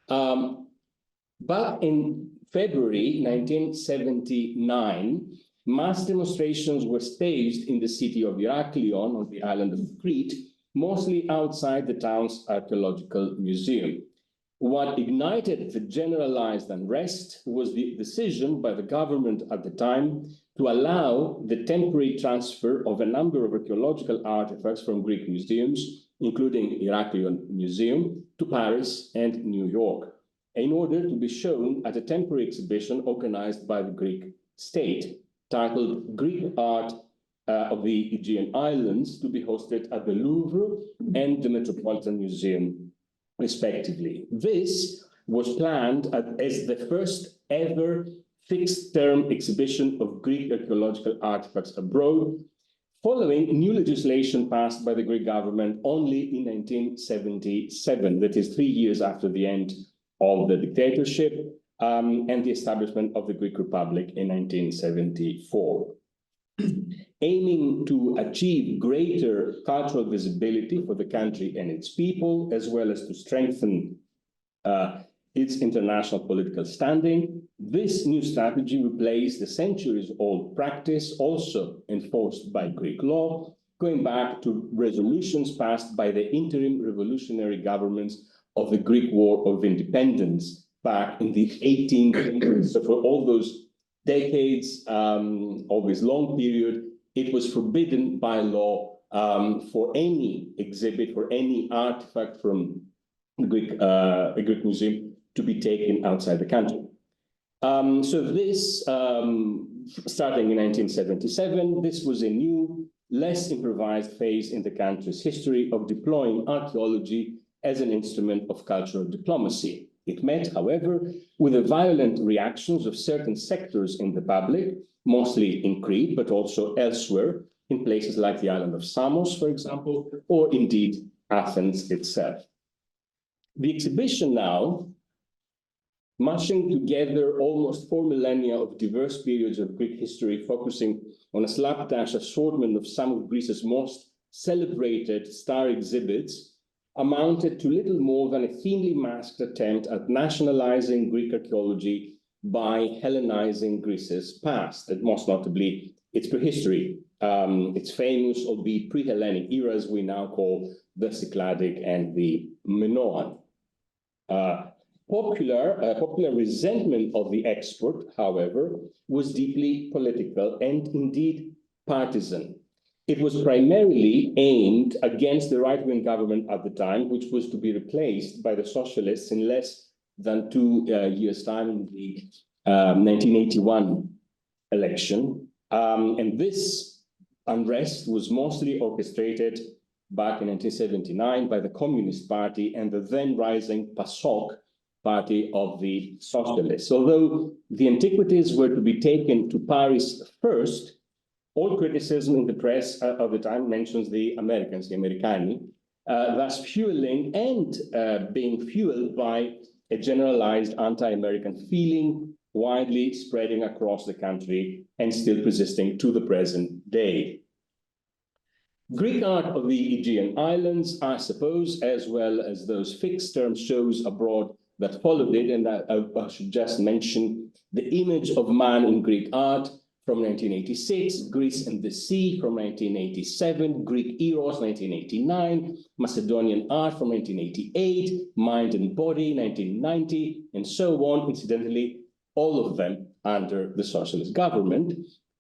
But in February 1979, mass demonstrations were staged in the city of Heraklion on the island of Crete, mostly outside the town's archaeological museum. What ignited the generalized unrest was the decision by the government at the time to allow the temporary transfer of a number of archaeological artifacts from Greek museums, including Heraklion Museum, to Paris and New York, in order to be shown at a temporary exhibition organized by the Greek state, titled Greek Art of the Aegean Islands, to be hosted at the Louvre and the Metropolitan Museum, respectively. This was planned as the first ever fixed-term exhibition of Greek archaeological artifacts abroad, following new legislation passed by the Greek government only in 1977, that is 3 years after the end of the dictatorship, and the establishment of the Greek Republic in 1974. Aiming to achieve greater cultural visibility for the country and its people, as well as to strengthen its international political standing, this new strategy replaced the centuries-old practice, also enforced by Greek law, going back to resolutions passed by the interim revolutionary governments of the Greek War of Independence back in the 1800s. So for all those decades of this long period, it was forbidden by law for any exhibit, for any artifact from the Greek museum to be taken outside the country. So this, starting in 1977, this was a new, less improvised phase in the country's history of deploying archaeology as an instrument of cultural diplomacy. It met, however, with the violent reactions of certain sectors in the public, mostly in Crete, but also elsewhere, in places like the island of Samos, for example, or indeed Athens itself. The exhibition now, mashing together almost 4 millennia of diverse periods of Greek history, focusing on a slapdash assortment of some of Greece's most celebrated star exhibits, amounted to little more than a thinly masked attempt at nationalizing Greek archaeology by Hellenizing Greece's past, and most notably its prehistory, its famous, albeit pre-Hellenic eras we now call the Cycladic and the Minoan. Popular resentment of the export, however, was deeply political and indeed partisan. It was primarily aimed against the right-wing government at the time, which was to be replaced by the socialists in less than 2 years' time in the 1981 election. And this unrest was mostly orchestrated back in 1979 by the Communist Party and the then rising PASOK party of the Socialists. Although the antiquities were to be taken to Paris first, all criticism in the press of the time mentions the Americans, the Americani, thus fueling and being fueled by a generalized anti-American feeling widely spreading across the country and still persisting to the present day. Greek art of the Aegean Islands, I suppose, as well as those fixed-term shows abroad that followed it, and I should just mention the image of man in Greek art from 1986, Greece and the Sea from 1987, Greek Eros 1989, Macedonian art from 1988, Mind and Body 1990, and so on, incidentally, all of them under the socialist government.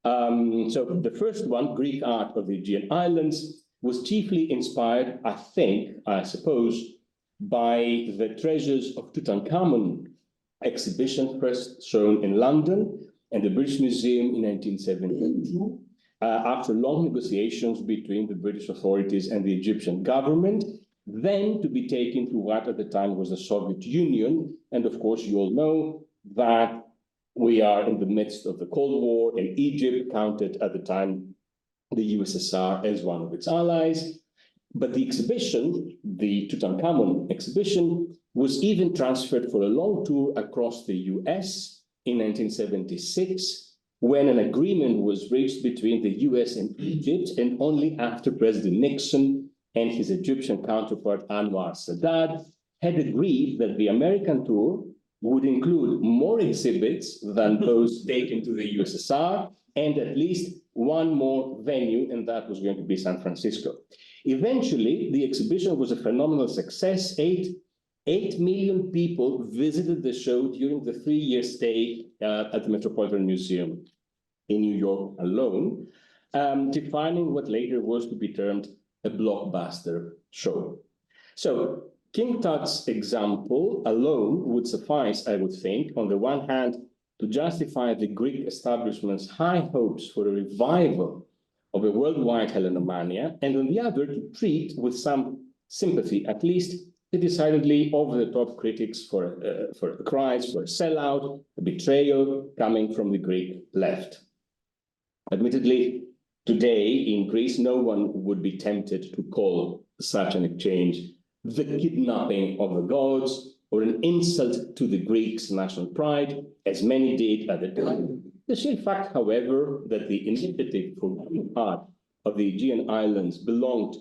So the first one, Greek art of the Aegean Islands, was chiefly inspired, I suppose, by the Treasures of Tutankhamun exhibition first shown in London and the British Museum in 1972, after long negotiations between the British authorities and the Egyptian government, then to be taken to what at the time was the Soviet Union. And of course, you all know that we are in the midst of the Cold War, and Egypt counted at the time the USSR as one of its allies. But the exhibition, the Tutankhamun exhibition, was even transferred for a long tour across the US in 1976, when an agreement was reached between the US and Egypt, and only after President Nixon and his Egyptian counterpart Anwar Sadat had agreed that the American tour would include more exhibits than those taken to the USSR, and at least one more venue, and that was going to be San Francisco. Eventually, the exhibition was a phenomenal success. 8 million people visited the show during the 3-year stay at the Metropolitan Museum in New York alone, defining what later was to be termed a blockbuster show. So King Tut's example alone would suffice, I would think, on the one hand, to justify the Greek establishment's high hopes for a revival of a worldwide Hellenomania, and on the other, to treat with some sympathy, at least, the decidedly over-the-top critics for cries for a sellout, a betrayal coming from the Greek left. Admittedly, today in Greece, no one would be tempted to call such an exchange the kidnapping of the gods, or an insult to the Greeks' national pride, as many did at the time. The sheer fact, however, that the initiative for Greek art of the Aegean Islands belonged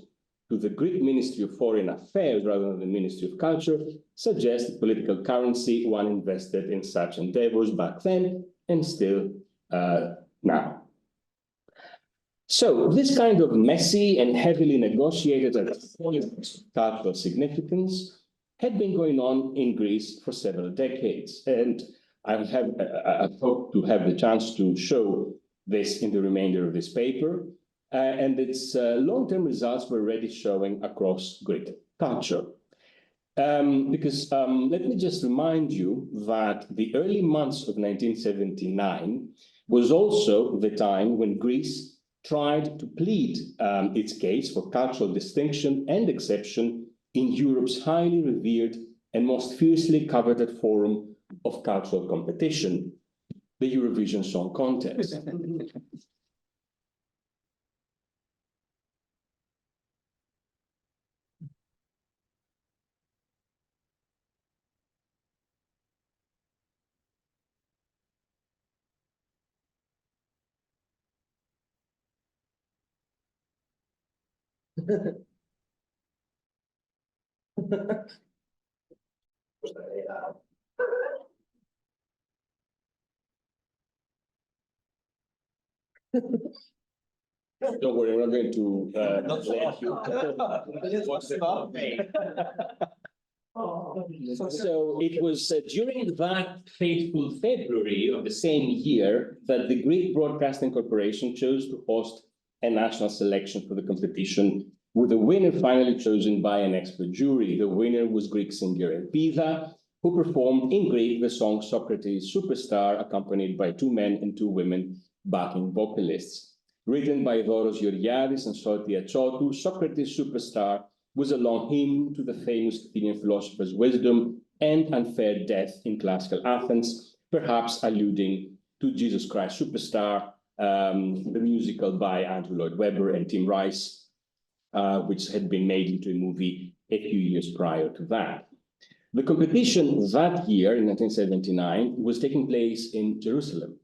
to the Greek Ministry of Foreign Affairs rather than the Ministry of Culture suggests the political currency one invested in such endeavors back then and still now. So this kind of messy and heavily negotiated cultural significance had been going on in Greece for several decades. And I hope to have the chance to show this in the remainder of this paper. And its long-term results were already showing across Greek culture. Let me just remind you that the early months of 1979 was also the time when Greece tried to plead its case for cultural distinction and exception in Europe's highly revered and most fiercely coveted forum of cultural competition, the Eurovision Song Contest. Don't worry, we're not going to let you. So it was during that fateful February of the same year that the Greek Broadcasting Corporation chose to host a national selection for the competition, with the winner finally chosen by an expert jury. The winner was Greek singer Elpida, who performed in Greek the song Socrates Superstar, accompanied by 2 men and 2 women backing vocalists. Written by Doros Georgiadis and Sotia Chotou, Socrates Superstar was a long hymn to the famous Athenian philosopher's wisdom and unfair death in classical Athens, perhaps alluding to Jesus Christ Superstar, the musical by Andrew Lloyd Webber and Tim Rice, which had been made into a movie a few years prior to that. The competition that year, in 1979, was taking place in Jerusalem,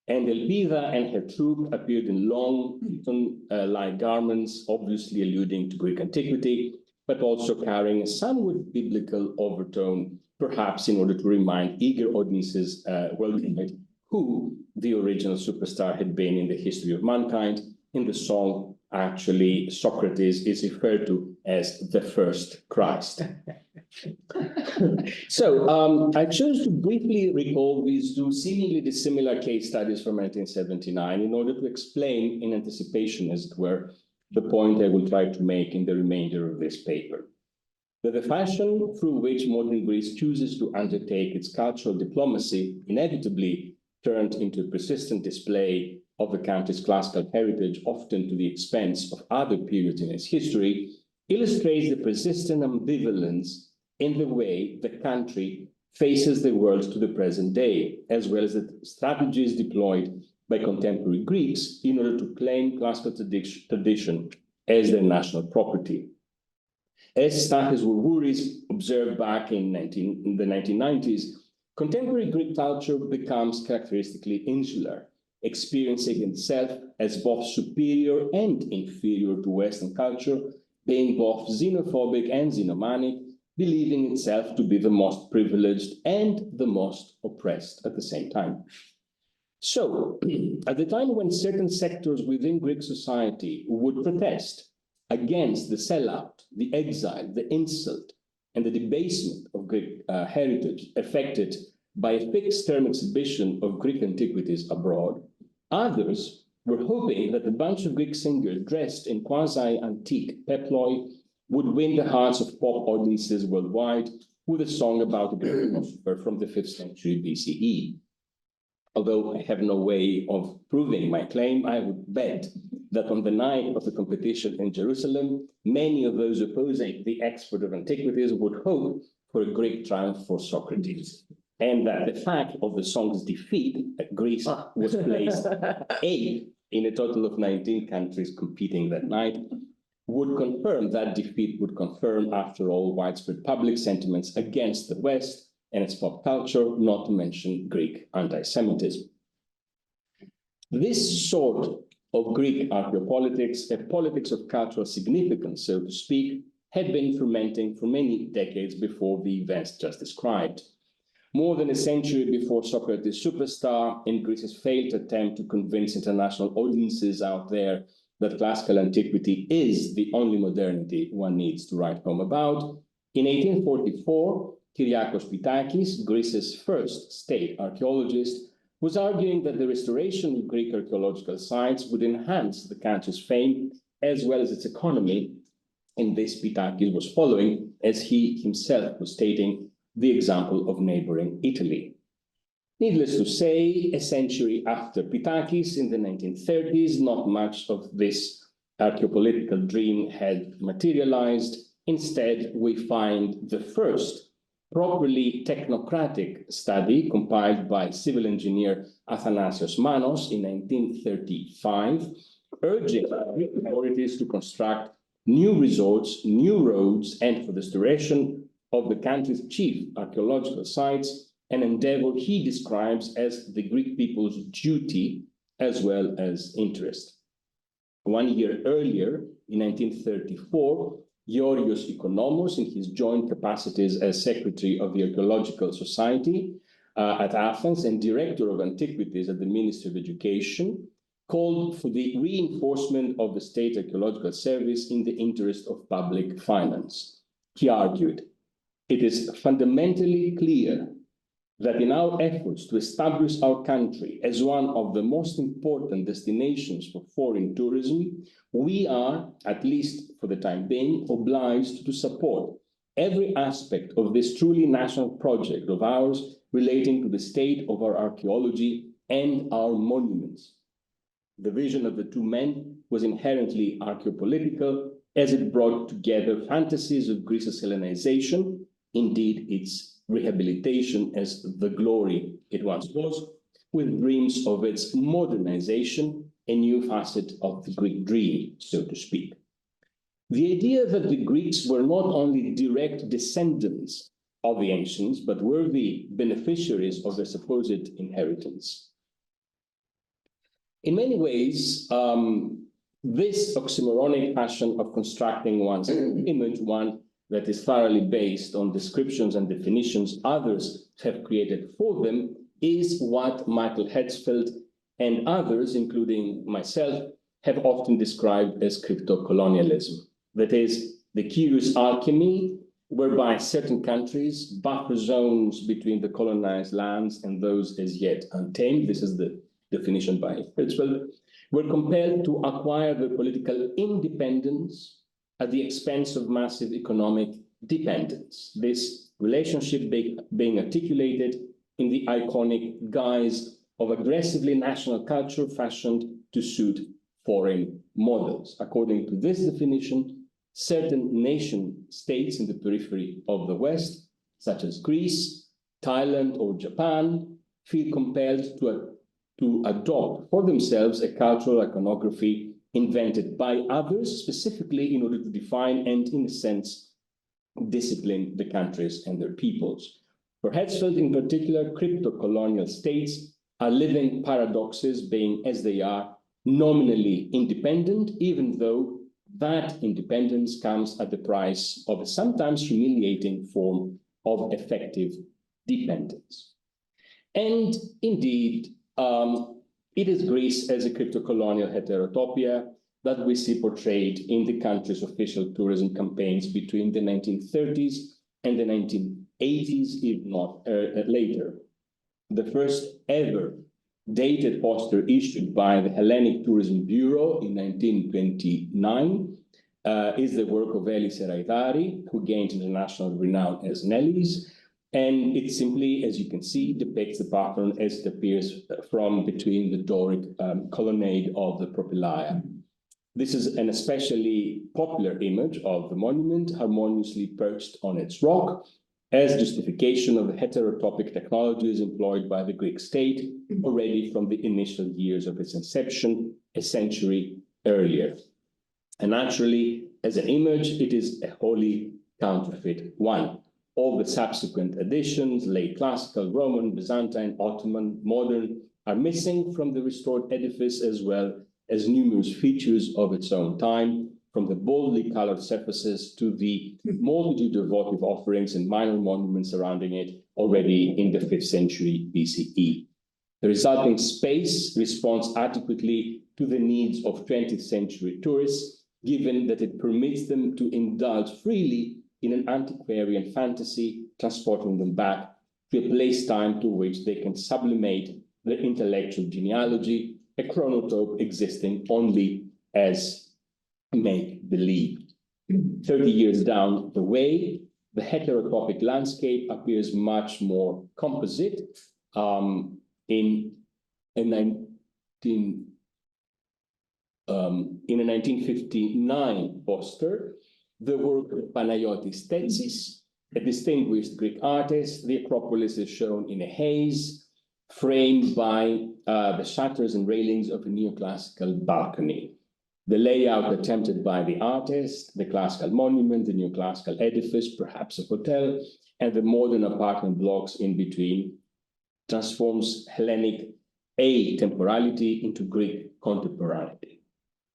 and Elpida and her troupe appeared in long, like garments, obviously alluding to Greek antiquity, but also carrying a somewhat biblical overtone, perhaps in order to remind eager audiences worldwide who the original superstar had been in the history of mankind. In the song, actually, Socrates is referred to as the first Christ. So I chose to briefly recall these 2 seemingly dissimilar case studies from 1979 in order to explain, in anticipation, as it were, the point I will try to make in the remainder of this paper. That the fashion through which modern Greece chooses to undertake its cultural diplomacy inevitably turned into a persistent display of the country's classical heritage, often to the expense of other periods in its history, illustrates the persistent ambivalence in the way the country faces the world to the present day, as well as the strategies deployed by contemporary Greeks in order to claim classical tradition as their national property. As Stathis Wourvouris observed back in the 1990s, contemporary Greek culture becomes characteristically insular, experiencing itself as both superior and inferior to Western culture, being both xenophobic and xenomanic, believing itself to be the most privileged and the most oppressed at the same time. So, at the time when certain sectors within Greek society would protest against the sellout, the exile, the insult, and the debasement of Greek heritage affected by a fixed-term exhibition of Greek antiquities abroad, others were hoping that a bunch of Greek singers dressed in quasi-antique peploi would win the hearts of pop audiences worldwide with a song about a Greek philosopher from the 5th century BCE. Although I have no way of proving my claim, I would bet that on the night of the competition in Jerusalem, many of those opposing the expert of antiquities would hope for a Greek triumph for Socrates, and that the fact of the song's defeat, Greece was placed 8th in a total of 19 countries competing that night, would confirm that defeat, would confirm, after all, widespread public sentiments against the West and its pop culture, not to mention Greek anti-Semitism. This sort of Greek archaeopolitics, a politics of cultural significance, so to speak, had been fermenting for many decades before the events just described. More than a century before Socrates Superstar, in Greece's failed attempt to convince international audiences out there that classical antiquity is the only modernity one needs to write home about, in 1844, Kyriakos Pitakis, Greece's first state archaeologist, was arguing that the restoration of Greek archaeological sites would enhance the country's fame as well as its economy. And this Pitakis was following, as he himself was stating, the example of neighboring Italy. Needless to say, a century after Pitakis, in the 1930s, not much of this archaeopolitical dream had materialized. Instead, we find the first properly technocratic study compiled by civil engineer Athanasios Manos in 1935, urging Greek authorities to construct new resorts, new roads, and for the restoration of the country's chief archaeological sites, an endeavor he describes as the Greek people's duty as well as interest. 1 year earlier, in 1934, Georgios Ikonomos, in his joint capacities as secretary of the Archaeological Society at Athens and director of antiquities at the Ministry of Education, called for the reinforcement of the state archaeological service in the interest of public finance. He argued, "It is fundamentally clear that in our efforts to establish our country as one of the most important destinations for foreign tourism, we are, at least for the time being, obliged to support every aspect of this truly national project of ours relating to the state of our archaeology and our monuments. The vision of the two men was inherently archaeopolitical, as it brought together fantasies of Greece's Hellenization, indeed its rehabilitation as the glory it once was, with dreams of its modernization, a new facet of the Greek dream, so to speak. The idea that the Greeks were not only direct descendants of the ancients, but were the beneficiaries of their supposed inheritance. In many ways, this oxymoronic passion of constructing one's image, one that is thoroughly based on descriptions and definitions others have created for them, is what Michael Hetzfeld and others, including myself, have often described as crypto-colonialism. That is, the curious alchemy whereby certain countries, buffer zones between the colonized lands and those as yet untamed, this is the definition by Hetzfeld, were compelled to acquire their political independence at the expense of massive economic dependence. This relationship being articulated in the iconic guise of aggressively national culture fashioned to suit foreign models. According to this definition, certain nation states in the periphery of the West, such as Greece, Thailand, or Japan, feel compelled to adopt for themselves a cultural iconography invented by others, specifically in order to define and, in a sense, discipline the countries and their peoples. For Hetzfeld in particular, crypto-colonial states are living paradoxes, being, as they are, nominally independent, even though that independence comes at the price of a sometimes humiliating form of effective dependence. And indeed, it is Greece as a crypto-colonial heterotopia that we see portrayed in the country's official tourism campaigns between the 1930s and the 1980s, if not later. The first ever dated poster issued by the Hellenic Tourism Bureau in 1929 is the work of Elis Seraidari, who gained international renown as Nellis. And it simply, as you can see, depicts the pattern as it appears from between the Doric colonnade of the Propylaea. This is an especially popular image of the monument, harmoniously perched on its rock, as justification of the heterotopic technologies employed by the Greek state already from the initial years of its inception, a century earlier. And naturally, as an image, it is a wholly counterfeit one. All the subsequent additions, late classical, Roman, Byzantine, Ottoman, modern, are missing from the restored edifice, as well as numerous features of its own time, from the boldly colored surfaces to the multitude of votive offerings and minor monuments surrounding it already in the 5th century BCE. The resulting space responds adequately to the needs of 20th century tourists, given that it permits them to indulge freely in an antiquarian fantasy, transporting them back to a place-time to which they can sublimate their intellectual genealogy, a chronotope existing only as make-believe. 30 years down the way, the heterotopic landscape appears much more composite. In a 1959 poster, the work of Panayotis Tetsis, a distinguished Greek artist, the Acropolis is shown in a haze, framed by the shutters and railings of a neoclassical balcony. The layout attempted by the artist, the classical monument, the neoclassical edifice, perhaps a hotel, and the modern apartment blocks in between, transforms Hellenic atemporality into Greek contemporaneity.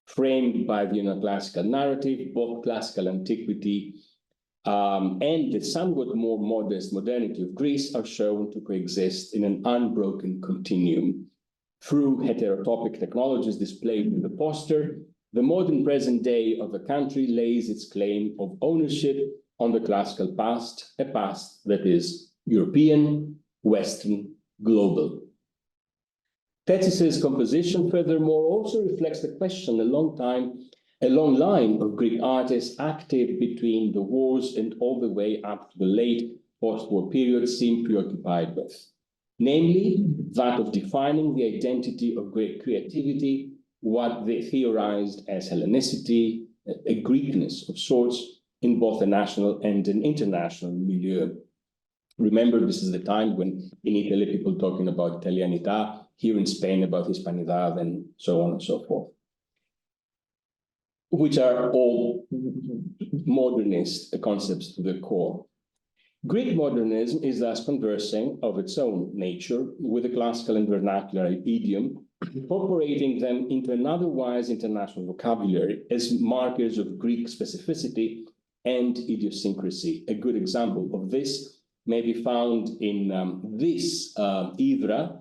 Framed by the neoclassical narrative, both classical antiquity and the somewhat more modest modernity of Greece are shown to coexist in an unbroken continuum. Through heterotopic technologies displayed in the poster, the modern present day of the country lays its claim of ownership on the classical past, a past that is European, Western, global. Tetsis's composition, furthermore, also reflects the question a long time a long line of Greek artists active between the wars and all the way up to the late post-war period seem preoccupied with, namely that of defining the identity of Greek creativity, what they theorized as Hellenicity, a Greekness of sorts in both the national and an international milieu. Remember, this is the time when in Italy people talking about Italianità, here in Spain about Hispanidad, and so on and so forth, which are all modernist concepts to the core. Greek modernism is thus conversing of its own nature with the classical and vernacular idiom, incorporating them into an otherwise international vocabulary as markers of Greek specificity and idiosyncrasy. A good example of this may be found in this Hydra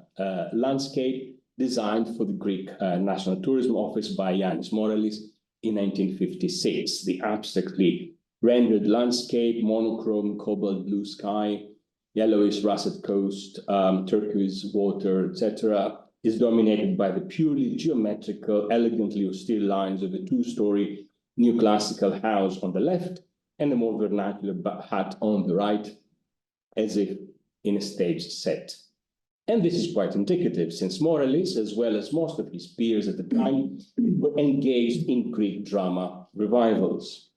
landscape designed for the Greek National Tourism Office by Yannis Moralis in 1956. The abstractly rendered landscape, monochrome, cobalt blue sky, yellowish russet coast, turquoise water, etc., is dominated by the purely geometrical, elegantly austere lines of a two-story neoclassical house on the left and a more vernacular hut on the right, as if in a staged set. And this is quite indicative, since Moralis, as well as most of his peers at the time, were engaged in Greek drama revivals.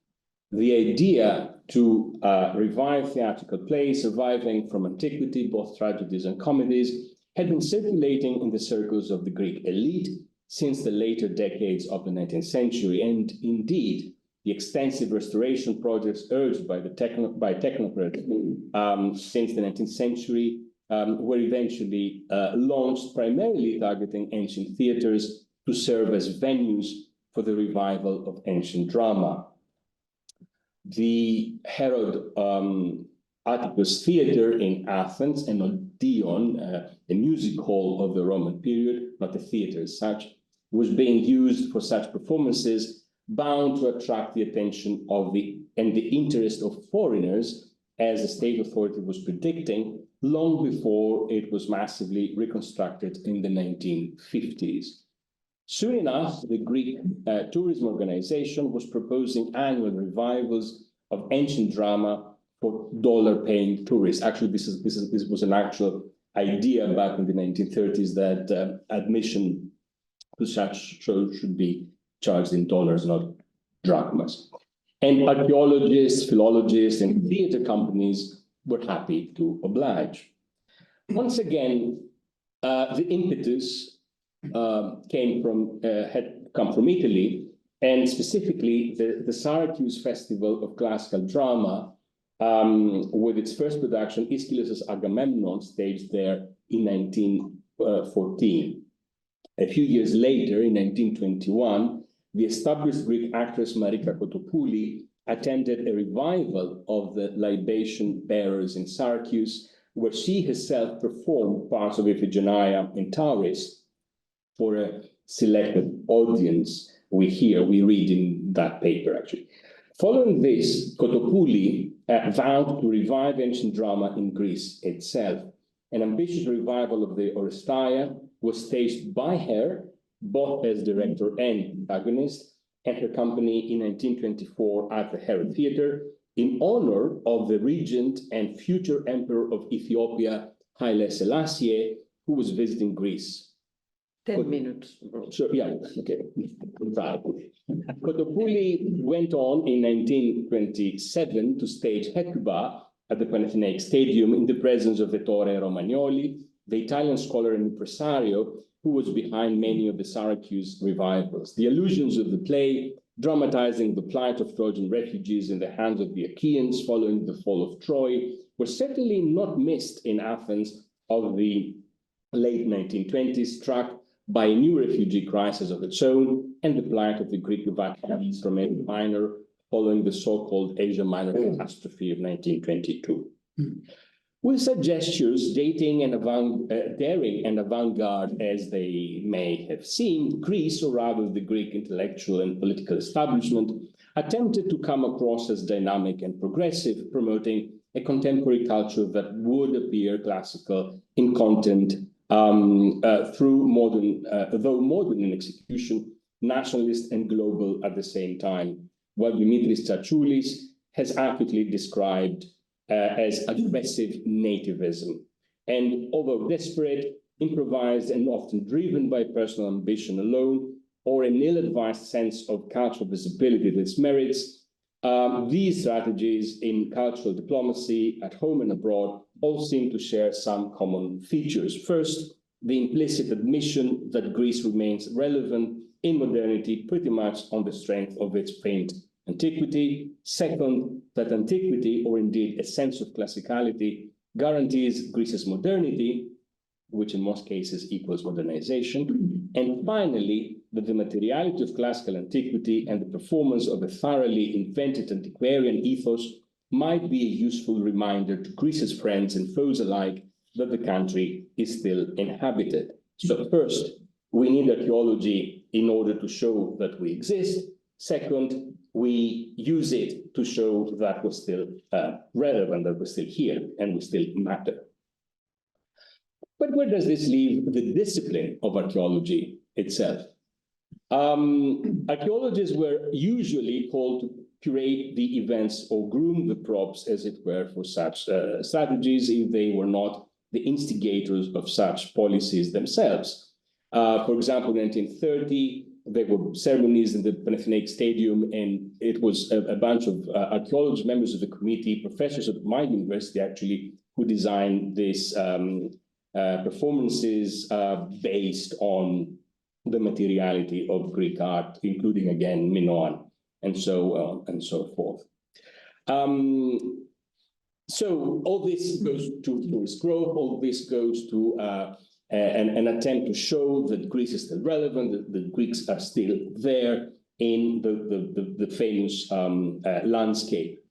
The idea to revive theatrical plays surviving from antiquity, both tragedies and comedies, had been circulating in the circles of the Greek elite since the later decades of the 19th century, and indeed, the extensive restoration projects urged by technocrats since the 19th century were eventually launched, primarily targeting ancient theaters to serve as venues for the revival of ancient drama. The Herod Atticus Theatre in Athens and Odeon, the music hall of the Roman period, not a theatre as such, was being used for such performances, bound to attract the attention of the interest of foreigners, as the state authority was predicting long before it was massively reconstructed in the 1950s. Soon enough, the Greek tourism organization was proposing annual revivals of ancient drama for dollar-paying tourists. Actually, this was an actual idea back in the 1930s that admission to such shows should be charged in dollars, not drachmas. And archaeologists, philologists, and theater companies were happy to oblige. Once again, the impetus had come from Italy, and specifically the Syracuse Festival of Classical Drama, with its first production, Aeschylus' Agamemnon, staged there in 1914. A few years later, in 1921, the established Greek actress Marika Kotopouli attended a revival of the libation bearers in Syracuse, where she herself performed parts of Iphigenia in Tauris for a selected audience. We read in that paper, actually. Following this, Kotopouli vowed to revive ancient drama in Greece itself. An ambitious revival of the Oresteia was staged by her, both as director and protagonist, and her company in 1924 at the Herod Theatre, in honor of the regent and future emperor of Ethiopia, Haile Selassie, who was visiting Greece. 10 minutes. Sure, yeah, okay. Right. Kotopouli went on in 1927 to stage Hecuba at the Panathinaik Stadium in the presence of Ettore Romagnoli, the Italian scholar and impresario who was behind many of the Syracuse revivals. The allusions of the play, dramatizing the plight of Trojan refugees in the hands of the Achaeans following the fall of Troy, were certainly not missed in Athens of the late 1920s, struck by a new refugee crisis of its own and the plight of the Greek evacuees from Asia Minor following the so-called Asia Minor catastrophe of 1922. With such gestures, daring and avant-garde as they may have seemed, Greece, or rather the Greek intellectual and political establishment, attempted to come across as dynamic and progressive, promoting a contemporary culture that would appear classical in content, though modern in execution, nationalist and global at the same time, what Dimitris has accurately described as aggressive nativism. And although desperate, improvised, and often driven by personal ambition alone, or an ill-advised sense of cultural visibility to its merits, these strategies in cultural diplomacy at home and abroad all seem to share some common features. First, the implicit admission that Greece remains relevant in modernity pretty much on the strength of its faint antiquity. Second, that antiquity, or indeed a sense of classicality, guarantees Greece's modernity, which in most cases equals modernization. And finally, that the materiality of classical antiquity and the performance of a thoroughly invented antiquarian ethos might be a useful reminder to Greece's friends and foes alike that the country is still inhabited. So first, we need archaeology in order to show that we exist. Second, we use it to show that we're still relevant, that we're still here, and we still matter. But where does this leave the discipline of archaeology itself? Archaeologists were usually called to curate the events or groom the props, as it were, for such strategies if they were not the instigators of such policies themselves. For example, in 1930, there were ceremonies in the Panathenaic Stadium, and it was a bunch of archaeologists, members of the committee, professors at my university actually, who designed these performances based on the materiality of Greek art, including, again, Minoan, and so on and so forth. So all this goes to tourist growth, all this goes to an attempt to show that Greece is still relevant, that the Greeks are still there in the famous landscape.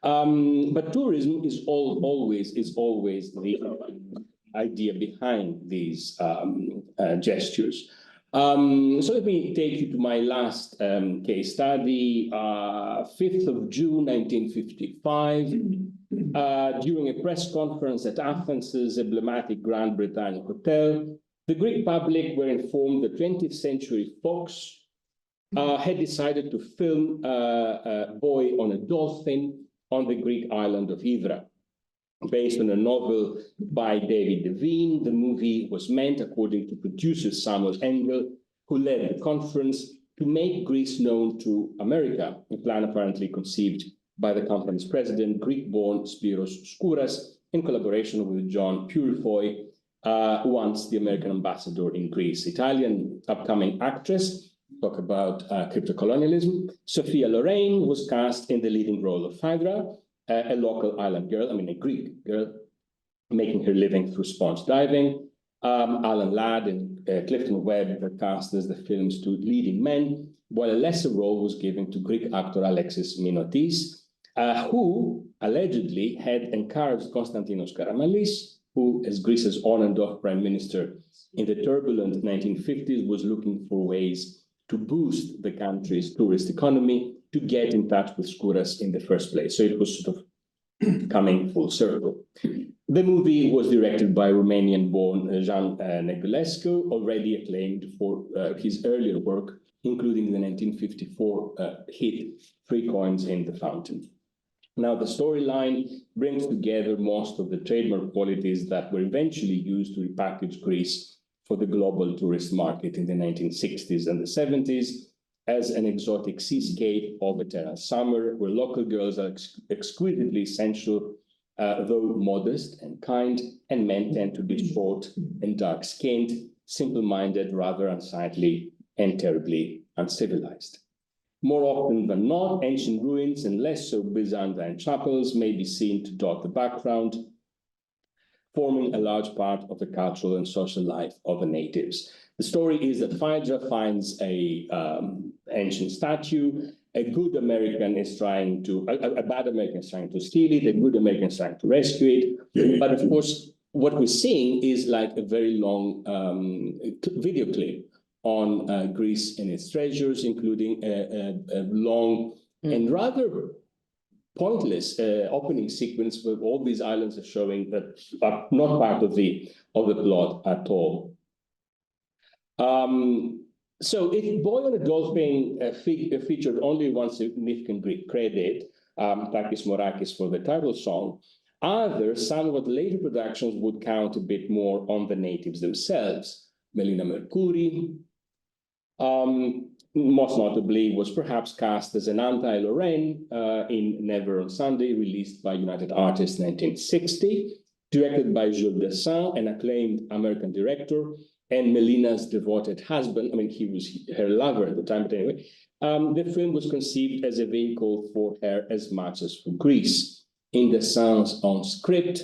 But tourism is always the idea behind these gestures. So let me take you to my last case study, 5th of June, 1955. During a press conference at Athens' emblematic Grand Britannia Hotel, the Greek public were informed that 20th Century Fox had decided to film a boy on a dolphin on the Greek island of Hydra. Based on a novel by David Devine, the movie was meant, according to producer Samuel Engel, who led the conference, to make Greece known to America, a plan apparently conceived by the company's president, Greek-born Spiros Skouras, in collaboration with John Purifoy, once the American ambassador in Greece. Italian upcoming actress, talk about crypto-colonialism, Sophia Loren was cast in the leading role of Phaedra, a local island girl, a Greek girl, making her living through sponge diving. Alan Ladd and Clifton Webb were cast as the film's two leading men, while a lesser role was given to Greek actor Alexis Minotis, who allegedly had encouraged Konstantinos Karamanlis, who, as Greece's on and off prime minister in the turbulent 1950s, was looking for ways to boost the country's tourist economy, to get in touch with Skouras in the first place. So it was sort of coming full circle. The movie was directed by Romanian-born Jean Negulescu, already acclaimed for his earlier work, including the 1954 hit Three Coins in the Fountain. Now, the storyline brings together most of the trademark qualities that were eventually used to repackage Greece for the global tourist market in the 1960s and the 70s, as an exotic seascape of eternal summer, where local girls are exquisitely sensual, though modest and kind, and men tend to be short and dark-skinned, simple-minded, rather unsightly, and terribly uncivilized. More often than not, ancient ruins and less so Byzantine chapels may be seen to dot the background, forming a large part of the cultural and social life of the natives. The story is that Phaedra finds an ancient statue. A good American is trying to, a bad American is trying to steal it. A good American is trying to rescue it. But of course, what we're seeing is like a very long video clip on Greece and its treasures, including a long and rather pointless opening sequence where all these islands are showing that are not part of the plot at all. So if Boy on a Dolphin featured only one significant Greek credit, Takis Morakis for the title song, other somewhat later productions would count a bit more on the natives themselves. Melina Mercouri, most notably, was perhaps cast as an anti-Lorraine in Never on Sunday, released by United Artists in 1960, directed by Jules Dessin, an acclaimed American director, and Melina's devoted husband. I mean, he was her lover at the time, but anyway. The film was conceived as a vehicle for her as much as for Greece. In Dessin's own script,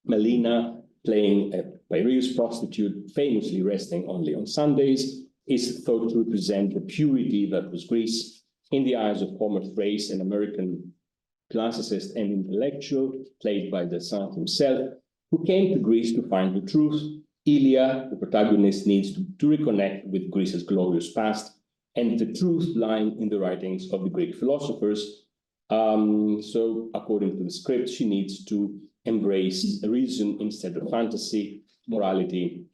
Melina, playing a Piraeus prostitute, famously resting only on Sundays, is thought to represent the purity that was Greece in the eyes of Homer Thrace, an American classicist and intellectual, played by Dessin himself, who came to Greece to find the truth. Ilia, the protagonist, needs to reconnect with Greece's glorious past and the truth lying in the writings of the Greek philosophers. So, according to the script, she needs to embrace reason instead of fantasy, morality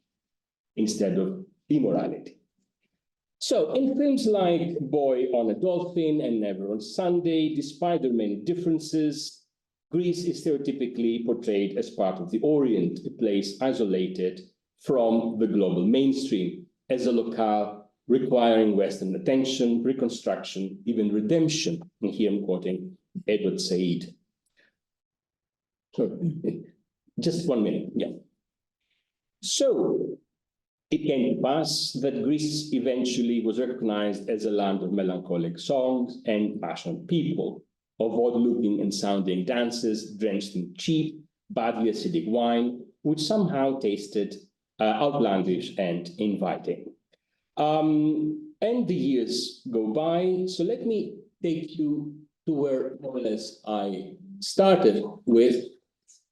instead of immorality. So, in films like Boy on a Dolphin and Never on Sunday, despite their many differences, Greece is stereotypically portrayed as part of the Orient, a place isolated from the global mainstream, as a locale requiring Western attention, reconstruction, even redemption. And here I'm quoting Edward Said. So, just 1 minute, yeah. So, it came to pass that Greece eventually was recognized as a land of melancholic songs and passionate people, of odd-looking and sounding dances drenched in cheap, badly acidic wine, which somehow tasted outlandish and inviting. And the years go by, so let me take you to where more or less I started with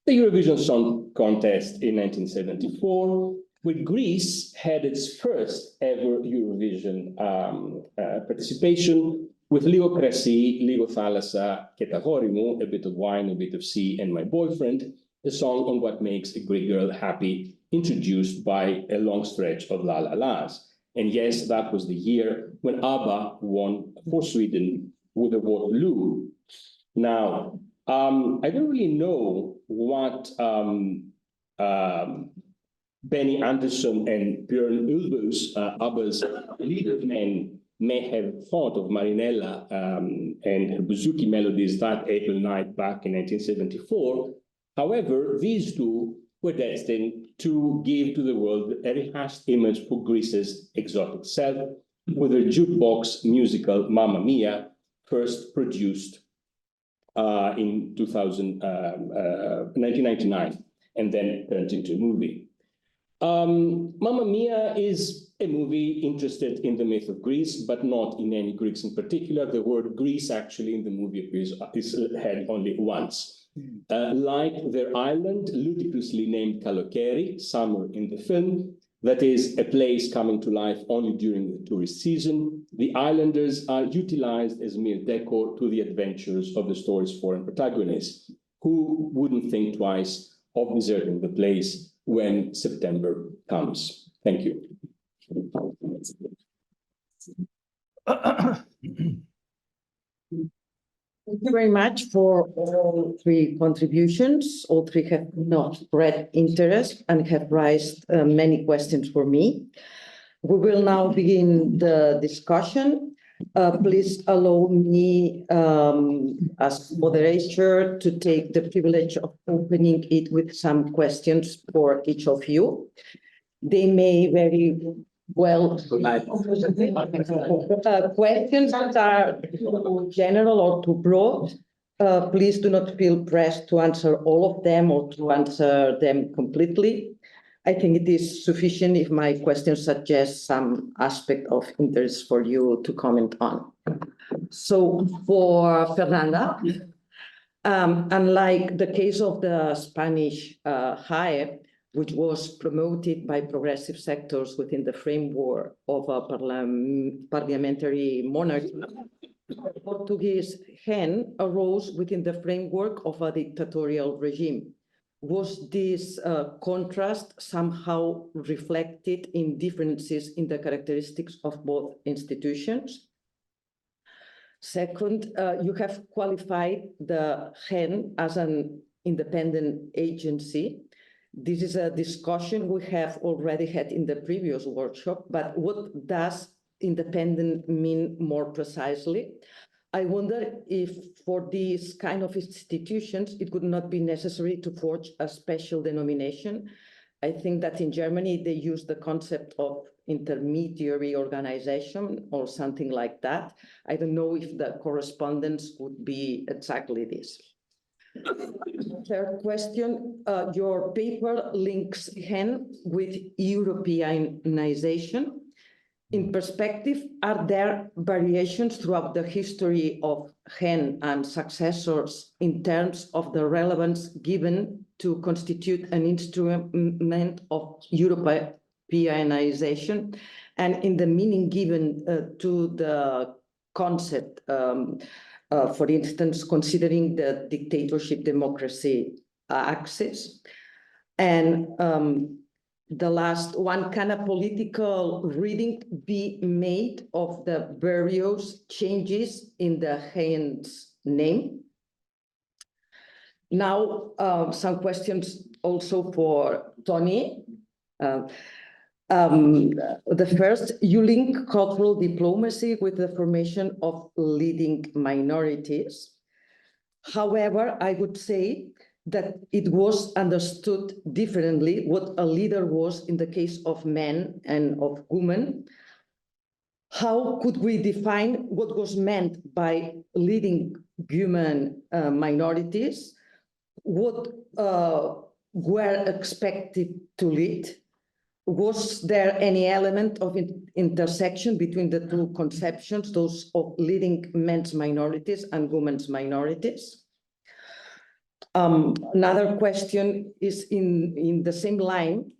the Eurovision Song Contest in 1974, where Greece had its first ever Eurovision participation with Λίγο κρασί, Λίγο θάλασσα και τα γόρι μου, A Bit of Wine, A Bit of Sea, and My Boyfriend, a song on what makes a Greek girl happy, introduced by a long stretch of La La Las. And yes, that was the year when ABBA won for Sweden with the Waterloo. Now, I don't really know what Benny Andersson and Björn Ulvaeus, ABBA's leader men, may have thought of Marinella and her bouzouki melodies that April night back in 1974. However, these two were destined to give to the world a rehashed image for Greece's exotic self, with their jukebox musical Mamma Mia, first produced in 1999, and then turned into a movie. Mamma Mia is a movie interested in the myth of Greece, but not in any Greeks in particular. The word Greece actually in the movie appears is had only once. Like their island, ludicrously named Kalokeri, summer in the film, that is a place coming to life only during the tourist season, the islanders are utilized as mere decor to the adventures of the story's foreign protagonists, who wouldn't think twice of deserting the place when September comes. Thank you. Thank you very much for all three contributions. All three have not great interest and have raised many questions for me. We will now begin the discussion. Please allow me as moderator to take the privilege of opening it with some questions for each of you. They may very well, questions that are too general or too broad. Please do not feel pressed to answer all of them or to answer them completely. I think it is sufficient if my questions suggest some aspect of interest for you to comment on. So for Fernanda, unlike the case of the Spanish HAE, which was promoted by progressive sectors within the framework of a parliamentary monarchy, Portuguese HEN arose within the framework of a dictatorial regime. Was this contrast somehow reflected in differences in the characteristics of both institutions? Second, you have qualified the HEN as an independent agency. This is a discussion we have already had in the previous workshop, but what does independent mean more precisely? I wonder if for these kind of institutions, it would not be necessary to forge a special denomination. I think that in Germany, they use the concept of intermediary organization or something like that. I don't know if the correspondence would be exactly this. Third question, your paper links HEN with Europeanization. In perspective, are there variations throughout the history of HEN and successors in terms of the relevance given to constitute an instrument of Europeanization and in the meaning given to the concept, for instance, considering the dictatorship democracy axis? And the last one, can a political reading be made of the various changes in the HEN's name? Now, some questions also for Toni. The first, you link cultural diplomacy with the formation of leading minorities. However, I would say that it was understood differently what a leader was in the case of men and of women. How could we define what was meant by leading human minorities? What were expected to lead? Was there any element of intersection between the two conceptions, those of leading men's minorities and women's minorities? Another question is in the same line.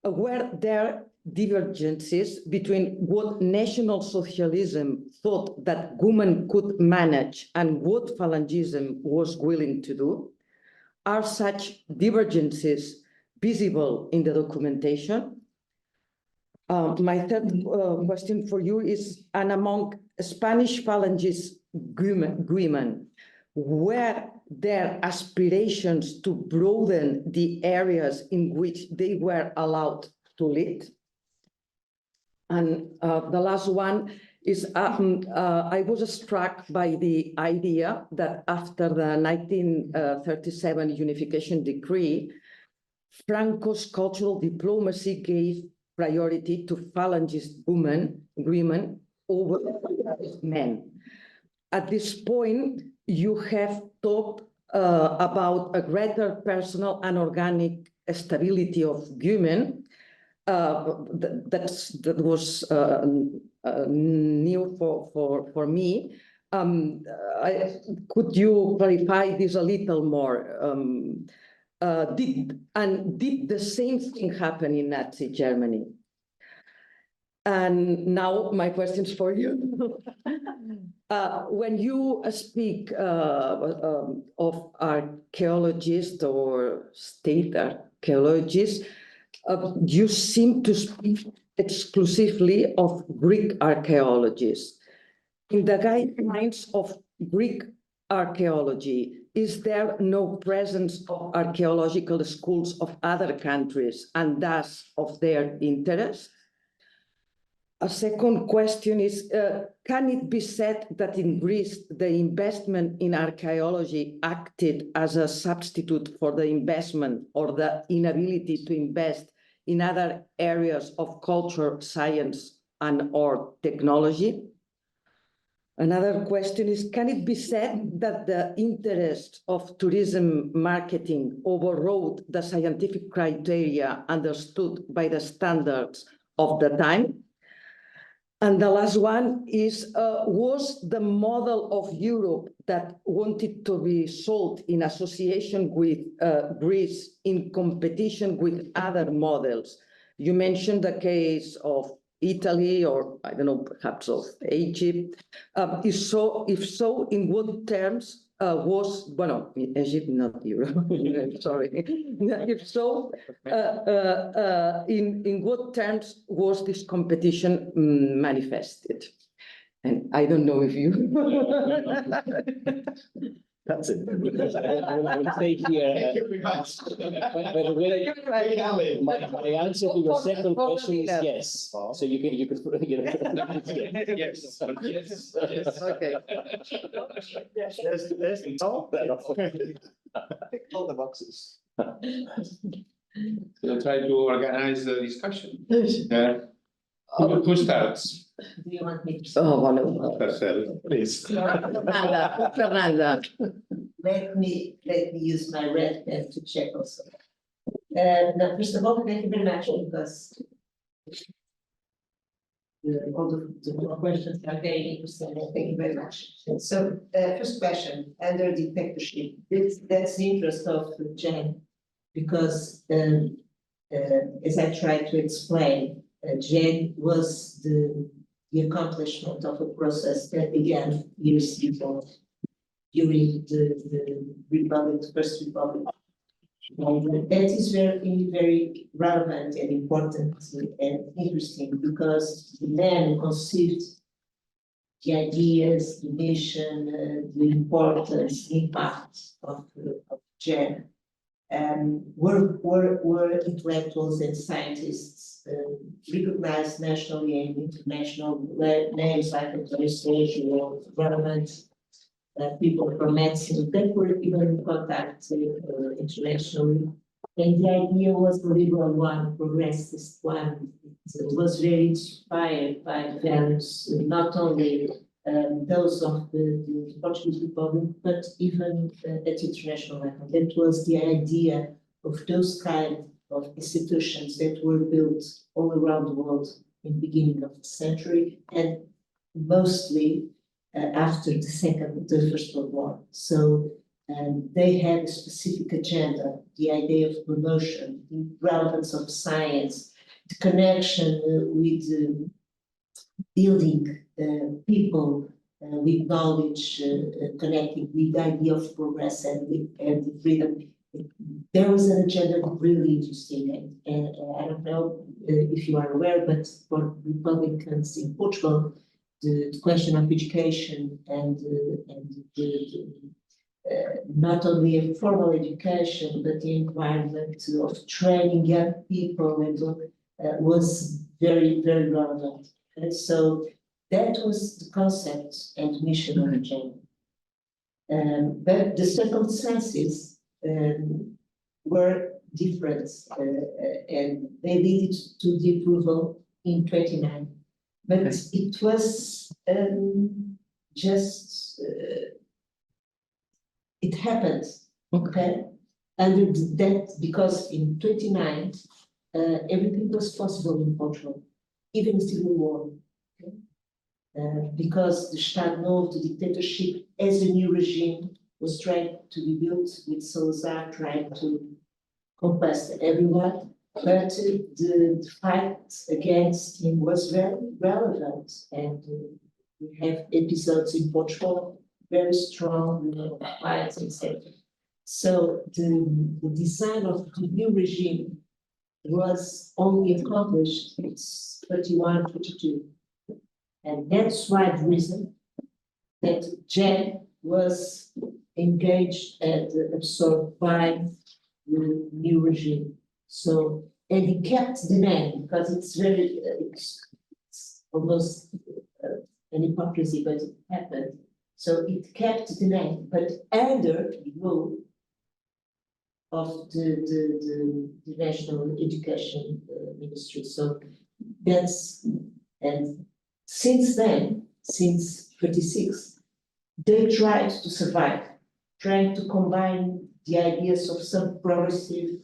Were there divergences between what National Socialism thought that women could manage and what Phalangism was willing to do? Are such divergences visible in the documentation? My third question for you is, and among Spanish Phalangist women, were there aspirations to broaden the areas in which they were allowed to lead? And the last one is, I was struck by the idea that after the 1937 unification decree, Franco's cultural diplomacy gave priority to Phalangist women over men. At this point, you have talked about a greater personal and organic stability of women. That was new for me. Could you clarify this a little more? Did the same thing happen in Nazi Germany? And now my questions for you. When you speak of archaeologists or state archaeologists, you seem to speak exclusively of Greek archaeologists. In the guidelines of Greek archaeology, is there no presence of archaeological schools of other countries and thus of their interest? A second question is, can it be said that in Greece, the investment in archaeology acted as a substitute for the investment or the inability to invest in other areas of culture, science, and or technology? Another question is, can it be said that the interest of tourism marketing overrode the scientific criteria understood by the standards of the time? And the last one is, was the model of Europe that wanted to be sold in association with Greece in competition with other models? You mentioned the case of Italy, or I don't know, perhaps of Egypt. If so, in what terms was, well, Egypt, not Europe, sorry. If so, in what terms was this competition manifested? And I don't know if you. That's it. I will stay here. My answer to your second question is yes. So you could, yes. Okay. All the boxes. We'll try to organize the discussion. Who starts? Do you want me to? Oh, wonderful. Marcel, please. Fernanda. Let me use my red pen to check also. No, first of all, thank you very much because all the questions are very interesting. Thank you very much. So, first question, under dictatorship, that's the interest of Jen, because as I tried to explain, Jen was the accomplishment of a process that began years before, during the Republic, the First Republic. And that is very, very relevant and important and interesting because the man who conceived the ideas, the mission, the importance, impact of Jen were intellectuals and scientists recognized nationally and international names like Periphery or government, people from medicine that were even in contact internationally. And the idea was the liberal one, progressist one. It was very inspired by the values, not only those of the Portuguese Republic, but even at international level. That was the idea of those kind of institutions that were built all around the world in the beginning of the century and mostly after the First World War. So they had a specific agenda, the idea of promotion, the relevance of science, the connection with building people with knowledge, connecting with the idea of progress and freedom. There was an agenda really interesting, and I don't know if you are aware, but for Republicans in Portugal, the question of education and not only a formal education, but the environment of training young people and was very, very relevant. And so that was the concept and mission of the agenda. But the circumstances were different, and they led to the approval in 29. But it was just, it happened, okay? And that, because in 29, everything was possible in Portugal, even the civil war. Okay? Because the Estado Novo, the dictatorship, as a new regime, was trying to be built with Salazar, trying to compass everyone. But the fight against him was very relevant, and we have episodes in Portugal, very strong fights, etc. So the design of the new regime was only accomplished in 31, 32. And that's why the reason that Jen was engaged and absorbed by the new regime. So, and he kept the name because it's very, it's almost an hypocrisy, but it happened. So it kept the name, but under the rule of the National Education Ministry. So that's, and since then, since 36, they tried to survive, trying to combine the ideas of some progressive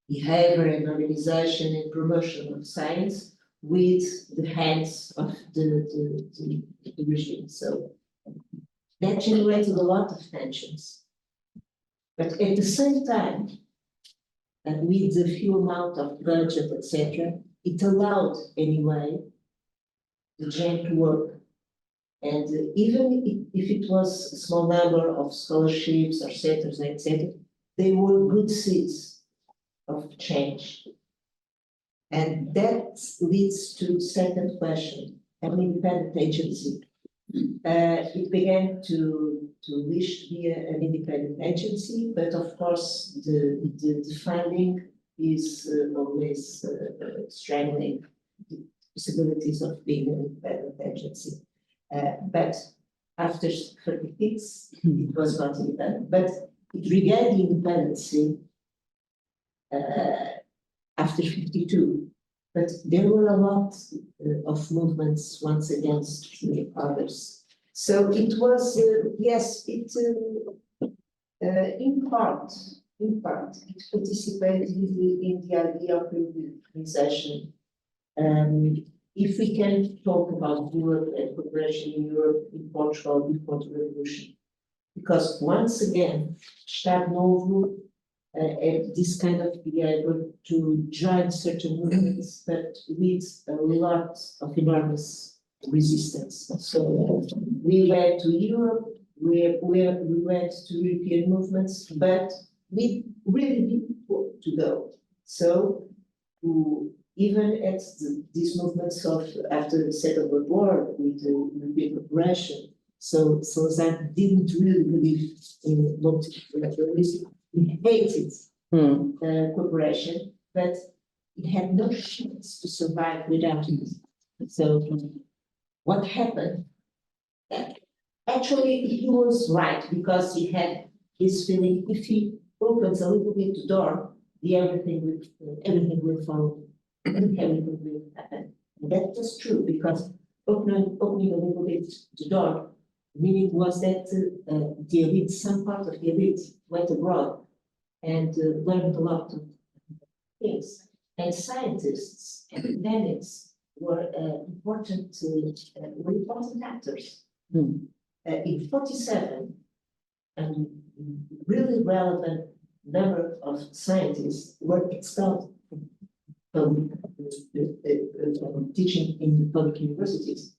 behavior and organization and promotion of science with the hands of the regime. So that generated a lot of tensions. But at the same time, and with the few amount of budget, etc., it allowed anyway the GEN to work And even if it was a small number of scholarships or centers, etc., they were good seeds of change. And that leads to the second question, an independent agency. It began to wish to be an independent agency, but of course the funding is always struggling the possibilities of being an independent agency. But after 36, it was not independent, but it regained independence after 52. But there were a lot of movements once against others. So it was, yes, it in part, it participated in the idea of organization. If we can talk about Europe and cooperation in Europe, in Portugal before the revolution, because once again, Estado Novo had this kind of behavior to join certain movements, but with a lot of enormous resistance. So we went to Europe, we went to European movements, but we really didn't want to go. So even at these movements of after the Second World War with the European cooperation, so Salazar didn't really believe in multilateralism. He hated cooperation, but it had no chance to survive without it. So what happened? Actually, he was right, because he had his feeling if he opens a little bit the door, everything will follow. Everything will happen. And that was true, because opening a little bit the door, meaning was that the elite, some part of the elite, went abroad and learned a lot of things. And scientists and academics were important actors. In 47, a really relevant number of scientists were expelled from teaching in the public universities.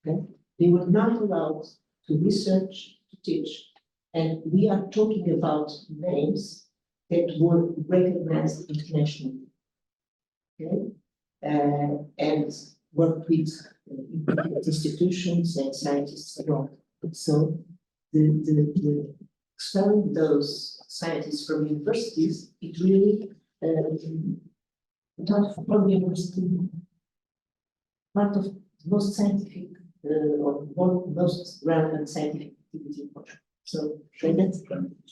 Okay? They were not allowed to research, to teach, and we are talking about names that were recognized internationally. Okay? And worked with institutions and scientists abroad. So the expelling those scientists from universities, it really not from university, part of the most scientific or most relevant scientific activity in Portugal. So that's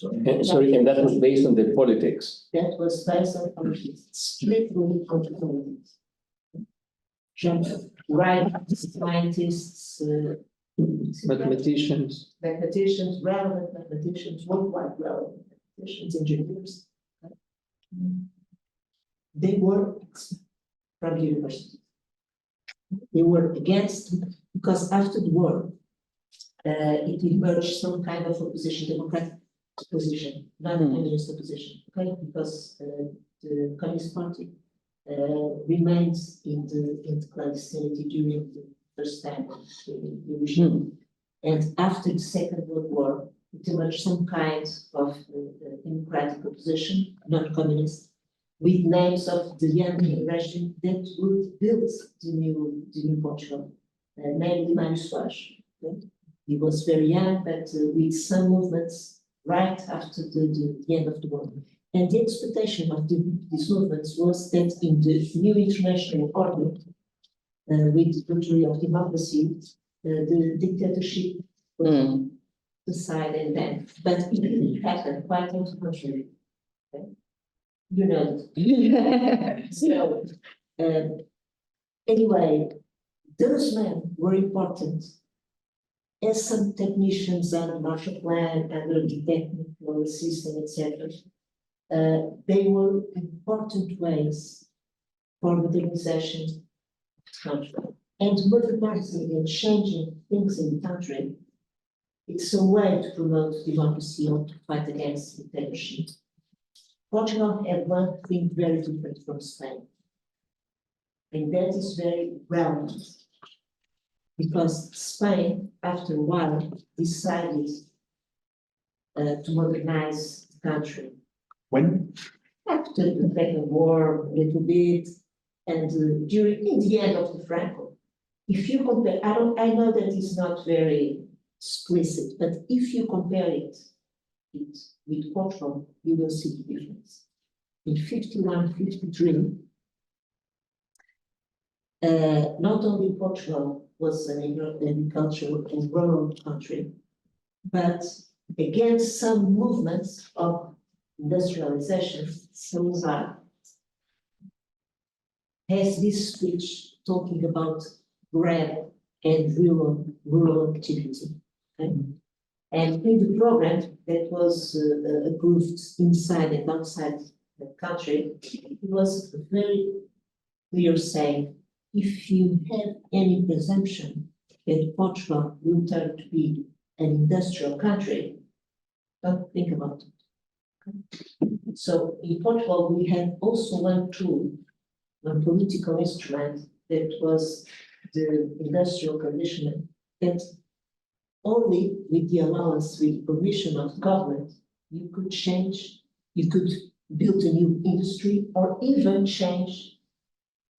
and that was based on the politics. that was based on politics, strictly on politics. Right, scientists, Mathematicians. relevant mathematicians, worldwide relevant mathematicians, engineers. They were from the university. They were against, because after the war, it emerged some kind of opposition, democratic opposition, not communist opposition, okay? Because the Communist Party remains in the clandestinity during the first time of the regime. And after the Second World War, it emerged some kind of democratic opposition, not communist, with names of the young generation that would build the new Portugal, namely Mário Soares. Okay? He was very young, but with some movements right after the end of the war. And the expectation of these movements was that in the new international order, with the victory of democracy, the dictatorship was decided and then, but it didn't happen, quite on the contrary. Okay? You know. So, anyway, those men were important. As some technicians under Marshall Plan, under the technical system, etc., they were important ways for modernization of the country. And modernizing and changing things in the country, it's a way to promote democracy or to fight against dictatorship. Portugal had one thing very different from Spain, and that is very relevant. because Spain, after a while, decided to modernize the country. When? After the Second War, a little bit, and in the end of the Franco. If you compare, I know that it's not very explicit, but if you compare it with Portugal, you will see the difference. In 51, 53, not only Portugal was an agricultural and rural country, but against some movements of industrialization, Salazar has this speech talking about bread and rural activity. Okay? And in the program that was approved inside and outside the country, it was very clear saying, if you have any presumption that Portugal will turn to be an industrial country, don't think about it. Okay? So in Portugal, we had also one tool, one political instrument that was the industrial conditioning, that only with the allowance, with permission of the government, you could change, you could build a new industry or even change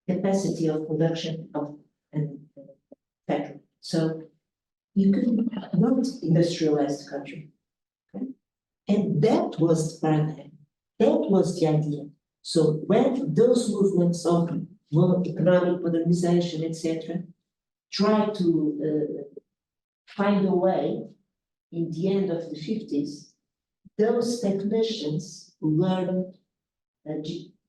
capacity of production of and factory. So you could not industrialize the country. Okay? And that was the paradigm. That was the idea. So when those movements of economic modernization, etc., try to find a way in the end of the 50s, those technicians who learned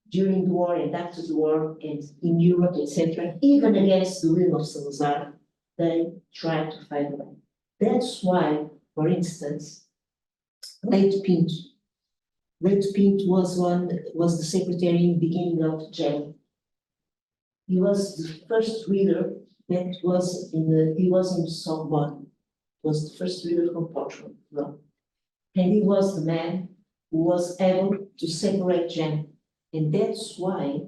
during the war and after the war and in Europe, etc., even against the will of Salazar, they tried to find a way. That's why, for instance, Leite Pinto was the secretary in the beginning of jail. He was the first reader that was he was in Sorbonne, was the first reader from Portugal. And he was the man who was able to separate gem. And that's why,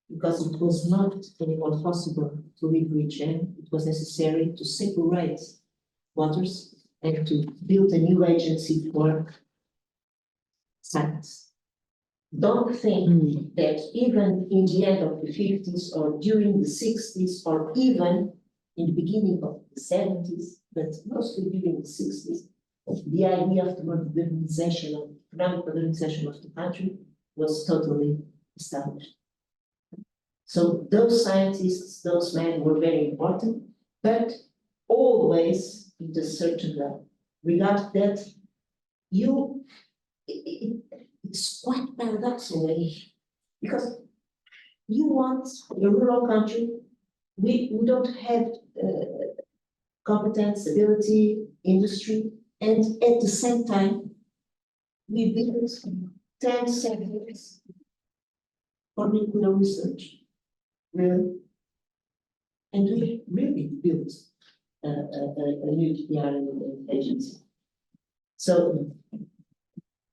because it was not anymore possible to live with gem, it was necessary to separate waters and to build a new agency for science. Don't think that even in the end of the 50s or during the 60s or even in the beginning of the 70s, but mostly during the 60s, the idea of the modernization, of economic modernization of the country was totally established. So those scientists, those men were very important, but always in a certain level. Regard that it's quite paradoxical, because you want a rural country, we don't have competence, ability, industry, and at the same time, we build 10 centers for nuclear research, really. And we really built a nuclear agency. So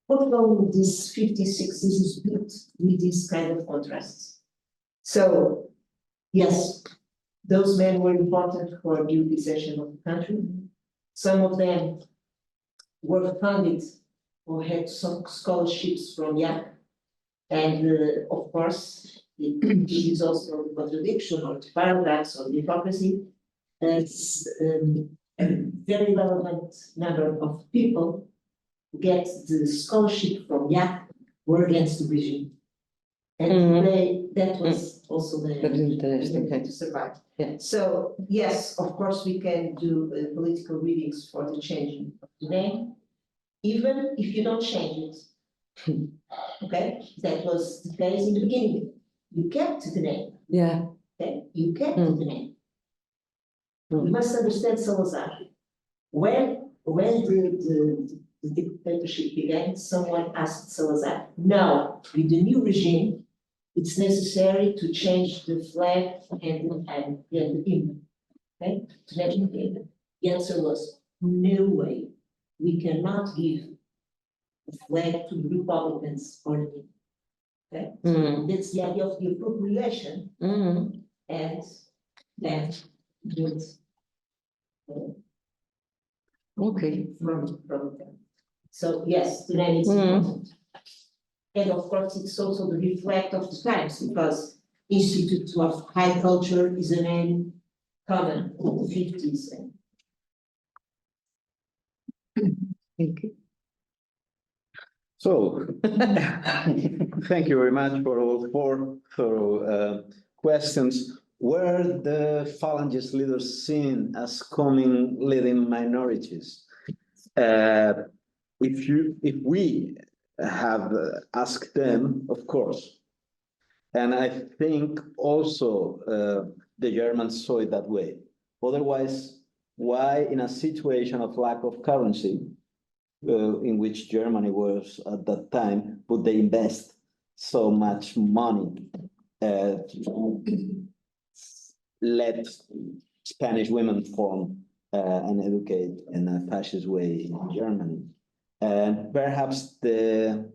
Portugal in these 50s, 60s is built with this kind of contrasts. So, yes, those men were important for the Europeization of the country. Some of them were funded or had some scholarships from YAC. And of course, it is also a contradiction or the paradox or the hypocrisy. It's a very relevant number of people get the scholarship from YAC were against the regime. And that was also the to survive. Yeah. So yes, of course, we can do political readings for the changing of the name, even if you don't change it. Okay, that was the case in the beginning. You kept the name. Yeah. Okay, you kept the name. You must understand Salazar. When the dictatorship began, someone asked Salazar, now, with the new regime, it's necessary to change the flag and the hymn. Okay? The answer was, no way. We cannot give a flag to the Republicans or the hymn. Okay? So that's the idea of the appropriation and then build Okay. from them. So yes, the name is important. And of course, it's also the reflect of the times, because Institute of High Culture is a name common in the 50s. Thank you. So, thank you very much for all four thorough questions. Were the Phalangist leaders seen as coming leading minorities? If we have asked them, of course, and I think also the Germans saw it that way. Otherwise, why in a situation of lack of currency, in which Germany was at that time, would they invest so much money to let Spanish women form and educate in a fascist way in Germany? And perhaps the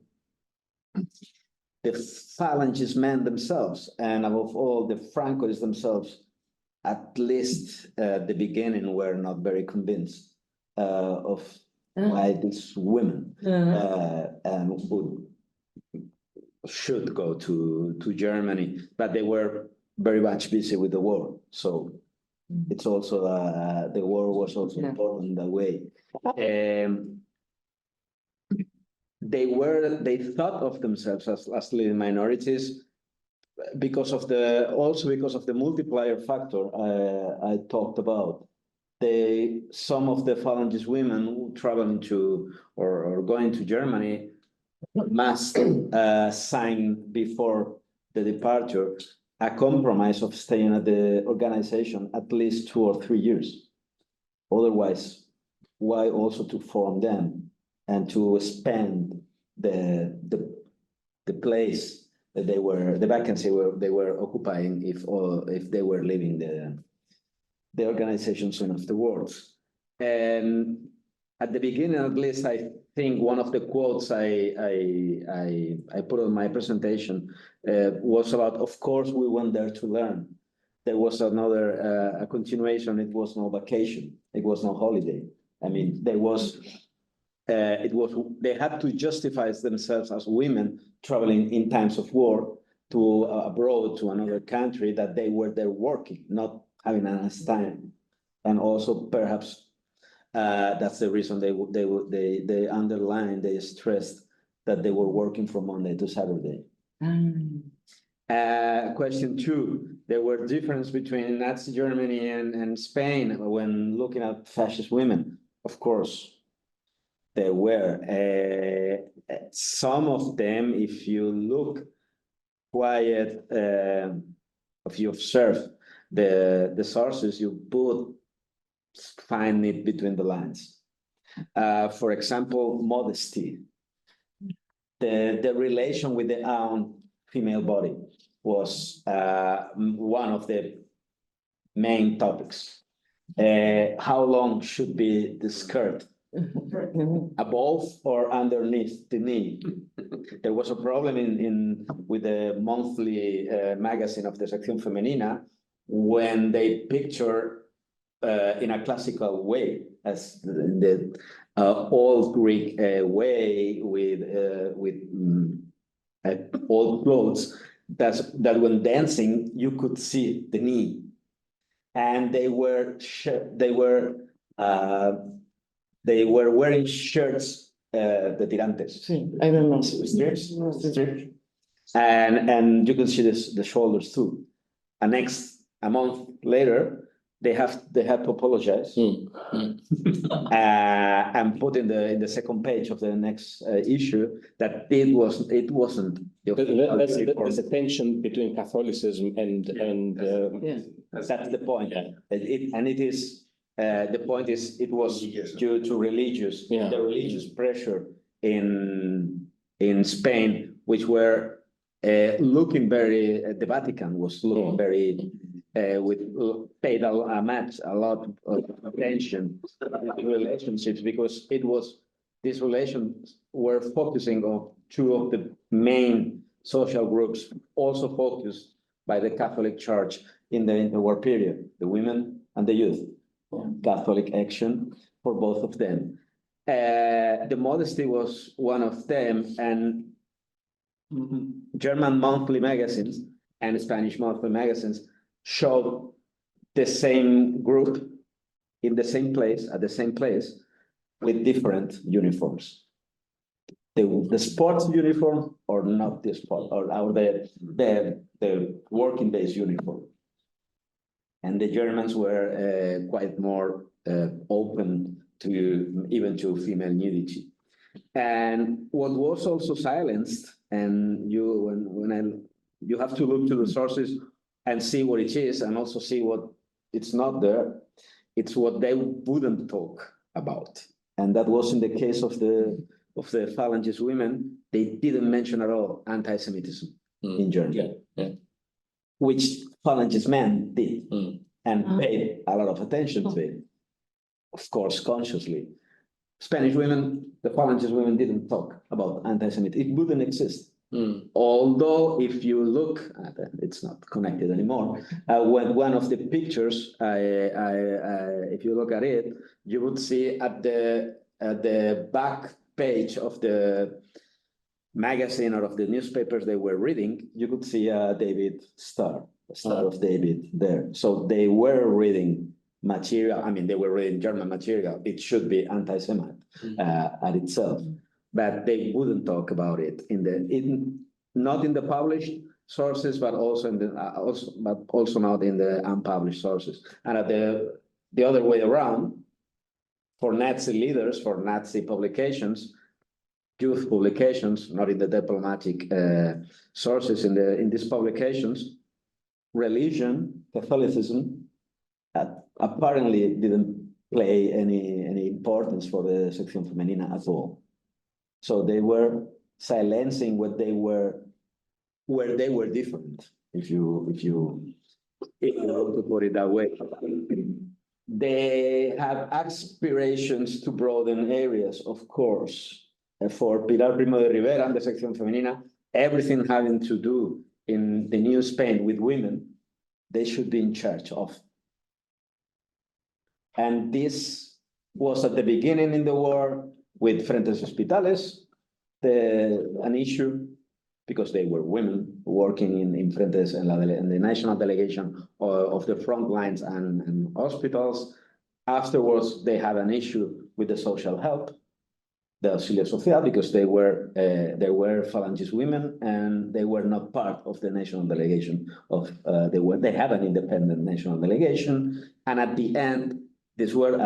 Phalangist men themselves, and above all, the Francoists themselves, at least at the beginning, were not very convinced of why these women should go to Germany, but they were very much busy with the war. So it's also the war was also important in that way. They thought of themselves as leading minorities because of the multiplier factor I talked about. Some of the Phalangist women traveling to or going to Germany must sign before the departure a compromise of staying at the organization at least 2 or 3 years. Otherwise, why also to form them and to spend the place that the vacancy where they were occupying if they were leaving the organization soon afterwards. And at the beginning, at least, I think one of the quotes I put on my presentation was about, of course, we went there to learn. There was another a continuation. It was no vacation. It was no holiday. I mean, they had to justify themselves as women traveling in times of war to abroad to another country, that they were there working, not having a nice time. And also perhaps that's the reason they underlined, they stressed that they were working from Monday to Saturday. Question 2, there were differences between Nazi Germany and Spain when looking at fascist women. Of course, there were. Some of them, if you look quiet, if you observe the sources, you would find it between the lines. For example, modesty. The relation with the own female body was one of the main topics. How long should be the skirt? Above or underneath the knee? There was a problem with the monthly magazine of the Sección Femenina when they picture in a classical way, as the old Greek way with old clothes, that when dancing you could see the knee, and they were wearing shirts, the tirantes. I remember. Strips. And you can see the shoulders too. And a month later, they have to apologize and put in the second page of the next issue that it wasn't. That's the tension between Catholicism and that's the point. Yeah. The point is it was due to the religious pressure in Spain, which were looking very. The Vatican was looking very. Paid a lot of attention in relationships, because these relations were focusing on 2 of the main social groups, also focused by the Catholic Church in the interwar period, the women and the youth. Catholic action for both of them. The modesty was one of them, and German monthly magazines and Spanish monthly magazines showed the same group in the same place, at the same place, with different uniforms. The sports uniform or not the sport, or the working days uniform. And the Germans were quite more open to even to female nudity. And what was also silenced, and you have to look to the sources and see what it is, and also see what it's not there. It's what they wouldn't talk about, and that was in the case of the Falangist women. They didn't mention at all anti-Semitism in Germany, which Falangist men did and paid a lot of attention to it, of course, consciously. Spanish women, the Falangist women didn't talk about anti-Semitism. It wouldn't exist. Although if you look at it, it's not connected anymore. When one of the pictures, if you look at it, you would see at the back page of the magazine or of the newspapers they were reading, you could see a David star, a Star of David there. So they were reading material. I mean, they were reading German material. It should be anti-Semite at itself. But they wouldn't talk about it not in the published sources, but also in also not in the unpublished sources. And at the other way around, for Nazi leaders, for Nazi publications, youth publications, not in the diplomatic sources, in these publications, religion, Catholicism, apparently didn't play any importance for the Sección Femenina at all. So they were silencing what they were, where they were different, if you want to put it that way. They have aspirations to broaden areas, of course. For Pilar Primo de Rivera and the Sección Femenina, everything having to do in the New Spain with women, they should be in charge of. And this was at the beginning in the war with Frentes Hospitales, an issue, because they were women working in Frentes and the national delegation of the front lines and hospitals. Afterwards, they had an issue with the social help, the auxilio social, because they were Falangist women and they were not part of the national delegation of they had an independent national delegation, and at the end, these were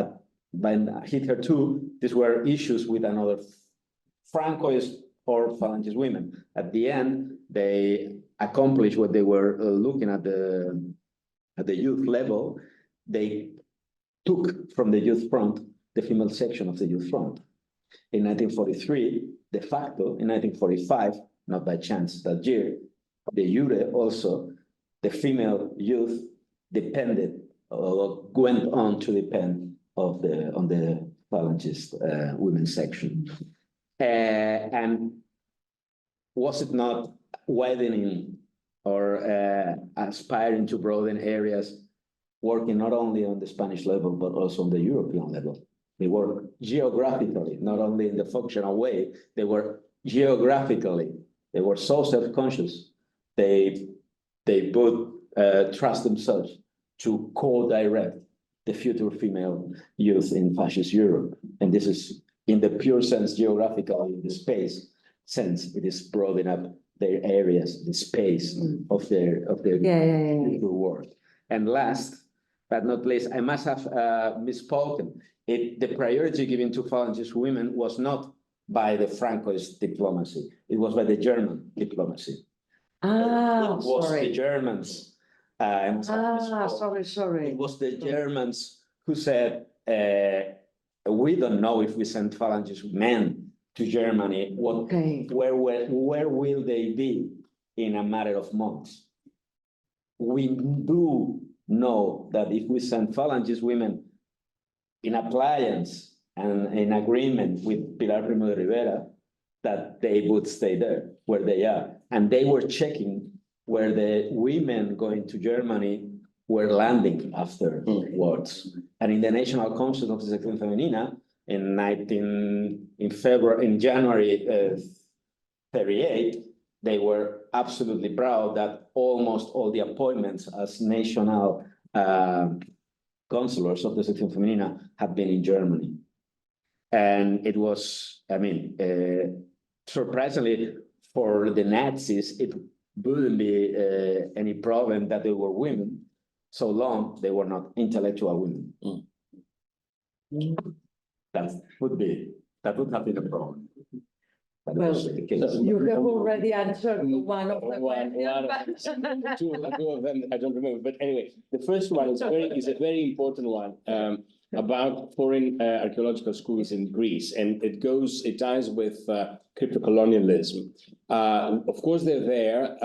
by hitherto, these were issues with another Francoist or Falangist women. At the end, they accomplished what they were looking at the youth level. They took from the youth front the female section of the youth front. In 1943, de facto, in 1945, not by chance that year, de jure also, the female youth depended or went on to depend on the Falangist women's section. And was it not widening or aspiring to broaden areas, working not only on the Spanish level, but also on the European level? They were geographically, not only in the functional way, they were geographically, they were so self-conscious, they would trust themselves to co-direct the future female youth in fascist Europe. And this is in the pure sense, geographically, in the space sense, it is broadening up their areas, the space of their world. And last but not least, I must have misspoken. The priority given to Falangist women was not by the Francoist diplomacy, it was by the German diplomacy. It was the Germans. Sorry. It was the Germans who said, we don't know if we send Falangist men to Germany, where will they be in a matter of months? We do know that if we send Falangist women in appliance and in agreement with Pilar Primo de Rivera, that they would stay there where they are. And they were checking where the women going to Germany were landing afterwards. And in the National Council of the Sección Femenina in January 38, they were absolutely proud that almost all the appointments as national councillors of the Sección Femenina have been in Germany. And it was, I mean, surprisingly for the Nazis, it wouldn't be any problem that they were women, so long they were not intellectual women. That would have been a problem. Well, you have already answered one of the questions. Two of them, I don't remember. But anyway, the first one is a very important one about foreign archaeological schools in Greece, and it ties with crypto-colonialism. Of course, they're there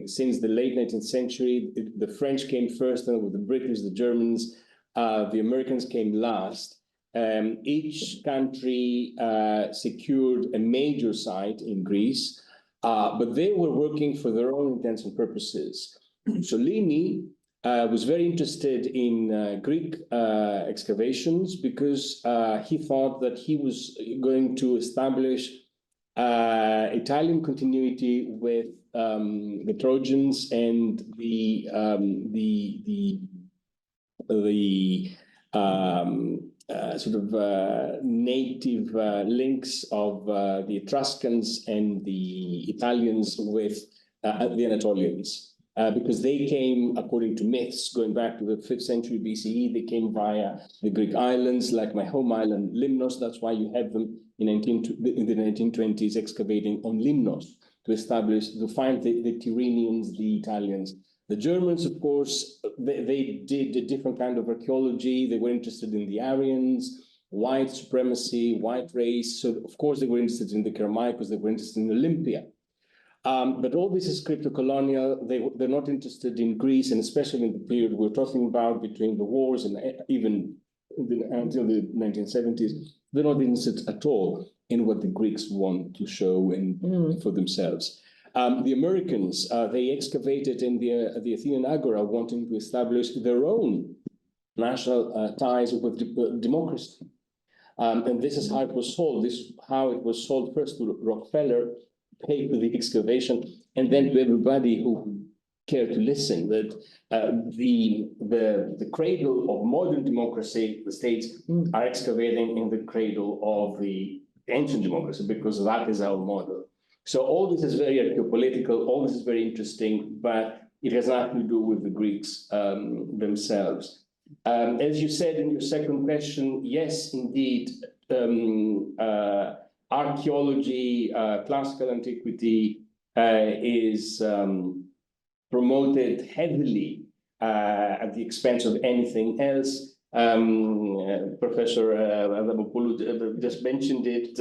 since the late 19th century. The French came first, and with the British, the Germans, the Americans came last. Each country secured a major site in Greece, but they were working for their own intents and purposes. Mussolini was very interested in Greek excavations because he thought that he was going to establish Italian continuity with the Trojans and the native links of the Etruscans and the Italians with the Anatolians, because they came, according to myths, going back to the 5th century BCE, they came via the Greek islands, like my home island, Limnos. That's why you have them in the 1920s excavating on Limnos to find the Tyrrhenians, the Italians. The Germans, of course, they did a different kind of archaeology. They were interested in the Aryans, white supremacy, white race. So, of course, they were interested in the Kerameikos, they were interested in Olympia. But all this is crypto-colonial. They're not interested in Greece, and especially in the period we're talking about between the wars and even until the 1970s, they're not interested at all in what the Greeks want to show and for themselves. The Americans, they excavated in the Athenian Agora, wanting to establish their own national ties with democracy. And this is how it was sold. This is how it was sold first to Rockefeller, paid for the excavation, and then to everybody who cared to listen, that the cradle of modern democracy, the states, are excavating in the cradle of the ancient democracy, because that is our model. So all this is very archaeopolitical, all this is very interesting, but it has nothing to do with the Greeks themselves. As you said in your second question, yes, indeed, archaeology, classical antiquity is promoted heavily at the expense of anything else. Professor Adamopoulos just mentioned it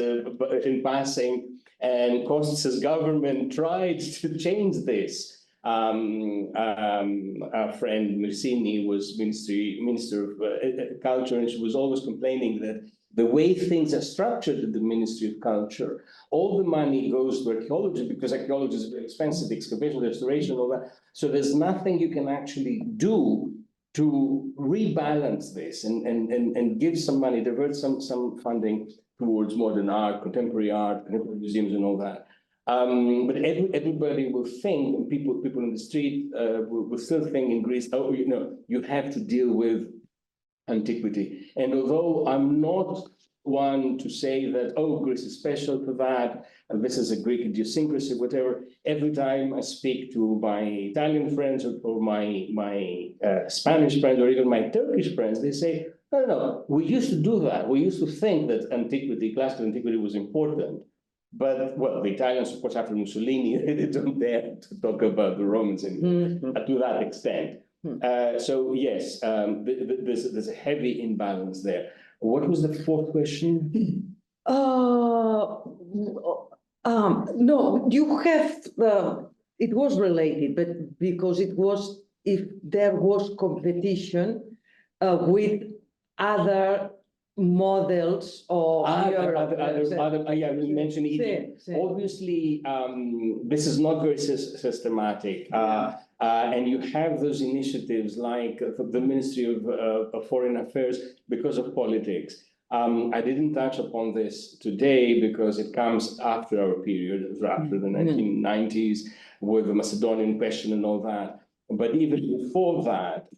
in passing. And Kostas' government tried to change this. Our friend Mersini was Minister of Culture, and she was always complaining that the way things are structured at the Ministry of Culture, all the money goes to archaeology because archaeology is very expensive, excavation, restoration, all that. So there's nothing you can actually do to rebalance this and give some money, divert some funding towards modern art, contemporary museums and all that. But everybody will think, and people in the street will still think in Greece, oh, you have to deal with antiquity. And although I'm not one to say that, oh, Greece is special for that, and this is a Greek idiosyncrasy, whatever, every time I speak to my Italian friends or my Spanish friends or even my Turkish friends, they say, no, we used to do that. We used to think that antiquity, classical antiquity was important. But, well, the Italians, of course, after Mussolini, they don't dare to talk about the Romans anymore to that extent. So, yes, there's a heavy imbalance there. What was the fourth question? No, you have, it was related, but because it was, if there was competition with other models of Europe. Yeah, we mentioned Egypt. Sí, sí. Obviously, this is not very systematic. And you have those initiatives like the Ministry of Foreign Affairs because of politics. I didn't touch upon this today because it comes after our period, after the 1990s, with the Macedonian question and all that. But even before that,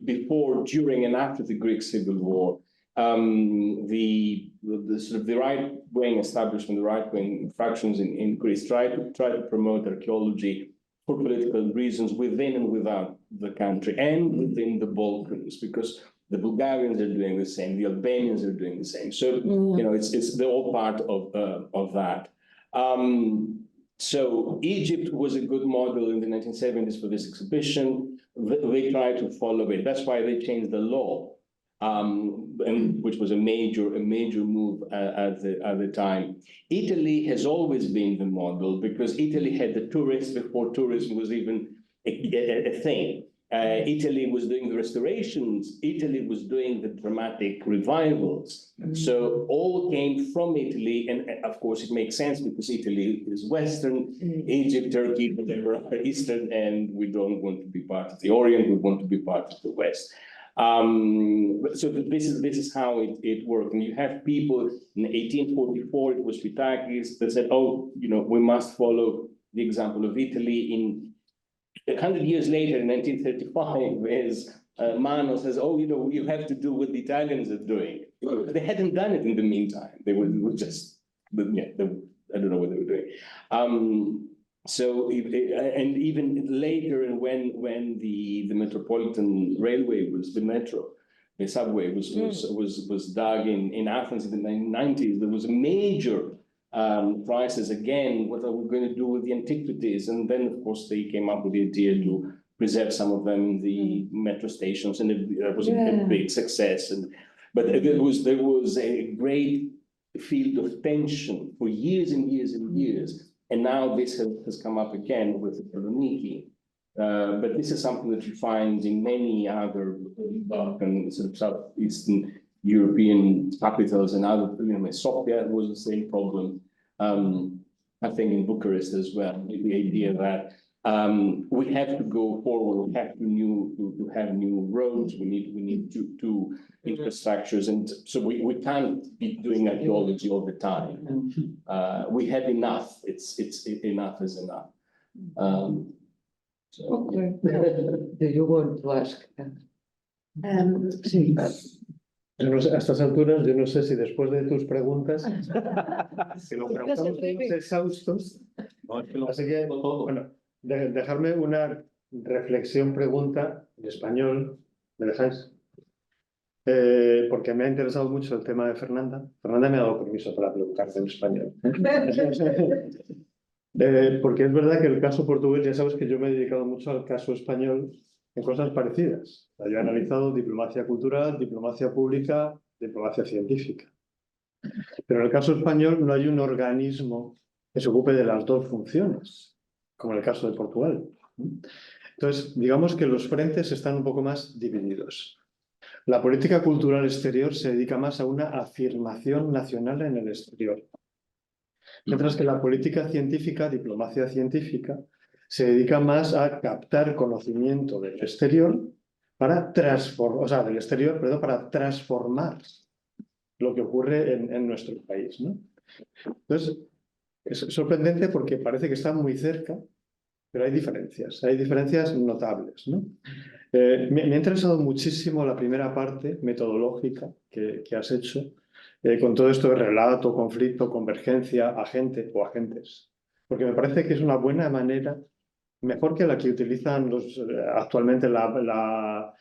before, during, and after the Greek Civil War, the sort of the right-wing establishment, the right-wing fractions in Greece try to promote archaeology for political reasons within and without the country and within the Balkans, because the Bulgarians are doing the same, the Albanians are doing the same. So you know, they're all part of that. So Egypt was a good model in the 1970s for this exhibition. They tried to follow it. That's why they changed the law, and which was a major move at the time. Italy has always been the model because Italy had the tourists before tourism was even a thing. Italy was doing the restorations. Italy was doing the dramatic revivals. So all came from Italy, and of course it makes sense because Italy is Western, Egypt, Turkey, whatever are Eastern, and we don't want to be part of the Orient. We want to be part of the West. So this is how it worked. And you have people in 1844, it was Pitakis that said, oh, you know, we must follow the example of Italy. In 100 years later, in 1935, is Mano says, oh, you know, you have to do what the Italians are doing. They hadn't done it in the meantime. They were just, yeah, I don't know what they were doing. So, and even later, and when the Metropolitan Railway was the metro, the subway was dug in Athens in the 1990s, there was a major crisis again. What are we going to do with the antiquities? And then, of course, they came up with the idea to preserve some of them in the metro stations, and it was a big success. But there was a great field of tension for years and years and years. And now this has come up again with Thessaloniki. But this is something that you find in many other Balkan, sort of Southeastern European capitals and other, you know, Sofia was the same problem. I think in Bucharest as well, the idea that we have to go forward, we have to have new roads, we need to infrastructures, and so we can't be doing archaeology all the time. We have enough. It's enough is enough. Okay. Do you want to ask? Sí. Yo no sé, a estas alturas, yo no sé si después de tus preguntas, si lo preguntamos exhaustos, así que, bueno, dejarme una reflexión, pregunta en español, ¿me dejáis? Porque me ha interesado mucho el tema de Fernanda. Fernanda me ha dado permiso para preguntarte en español. Porque es verdad que el caso portugués, ya sabes que yo me he dedicado mucho al caso español en cosas parecidas. Yo he analizado diplomacia cultural, diplomacia pública, diplomacia científica. Pero en el caso español no hay un organismo que se ocupe de las dos funciones, como en el caso de Portugal. Entonces, digamos que los frentes están un poco más divididos. La política cultural exterior se dedica más a una afirmación nacional en el exterior. Mientras que la política científica, diplomacia científica, se dedica más a captar conocimiento del exterior para transformar, para transformar lo que ocurre en nuestro país, ¿no? Entonces, es sorprendente porque parece que están muy cerca, pero hay diferencias notables, ¿no? Me ha interesado muchísimo la primera parte metodológica que has hecho, con todo esto de relato, conflicto, convergencia, agente o agentes, porque me parece que es una buena manera, mejor que la que utilizan actualmente la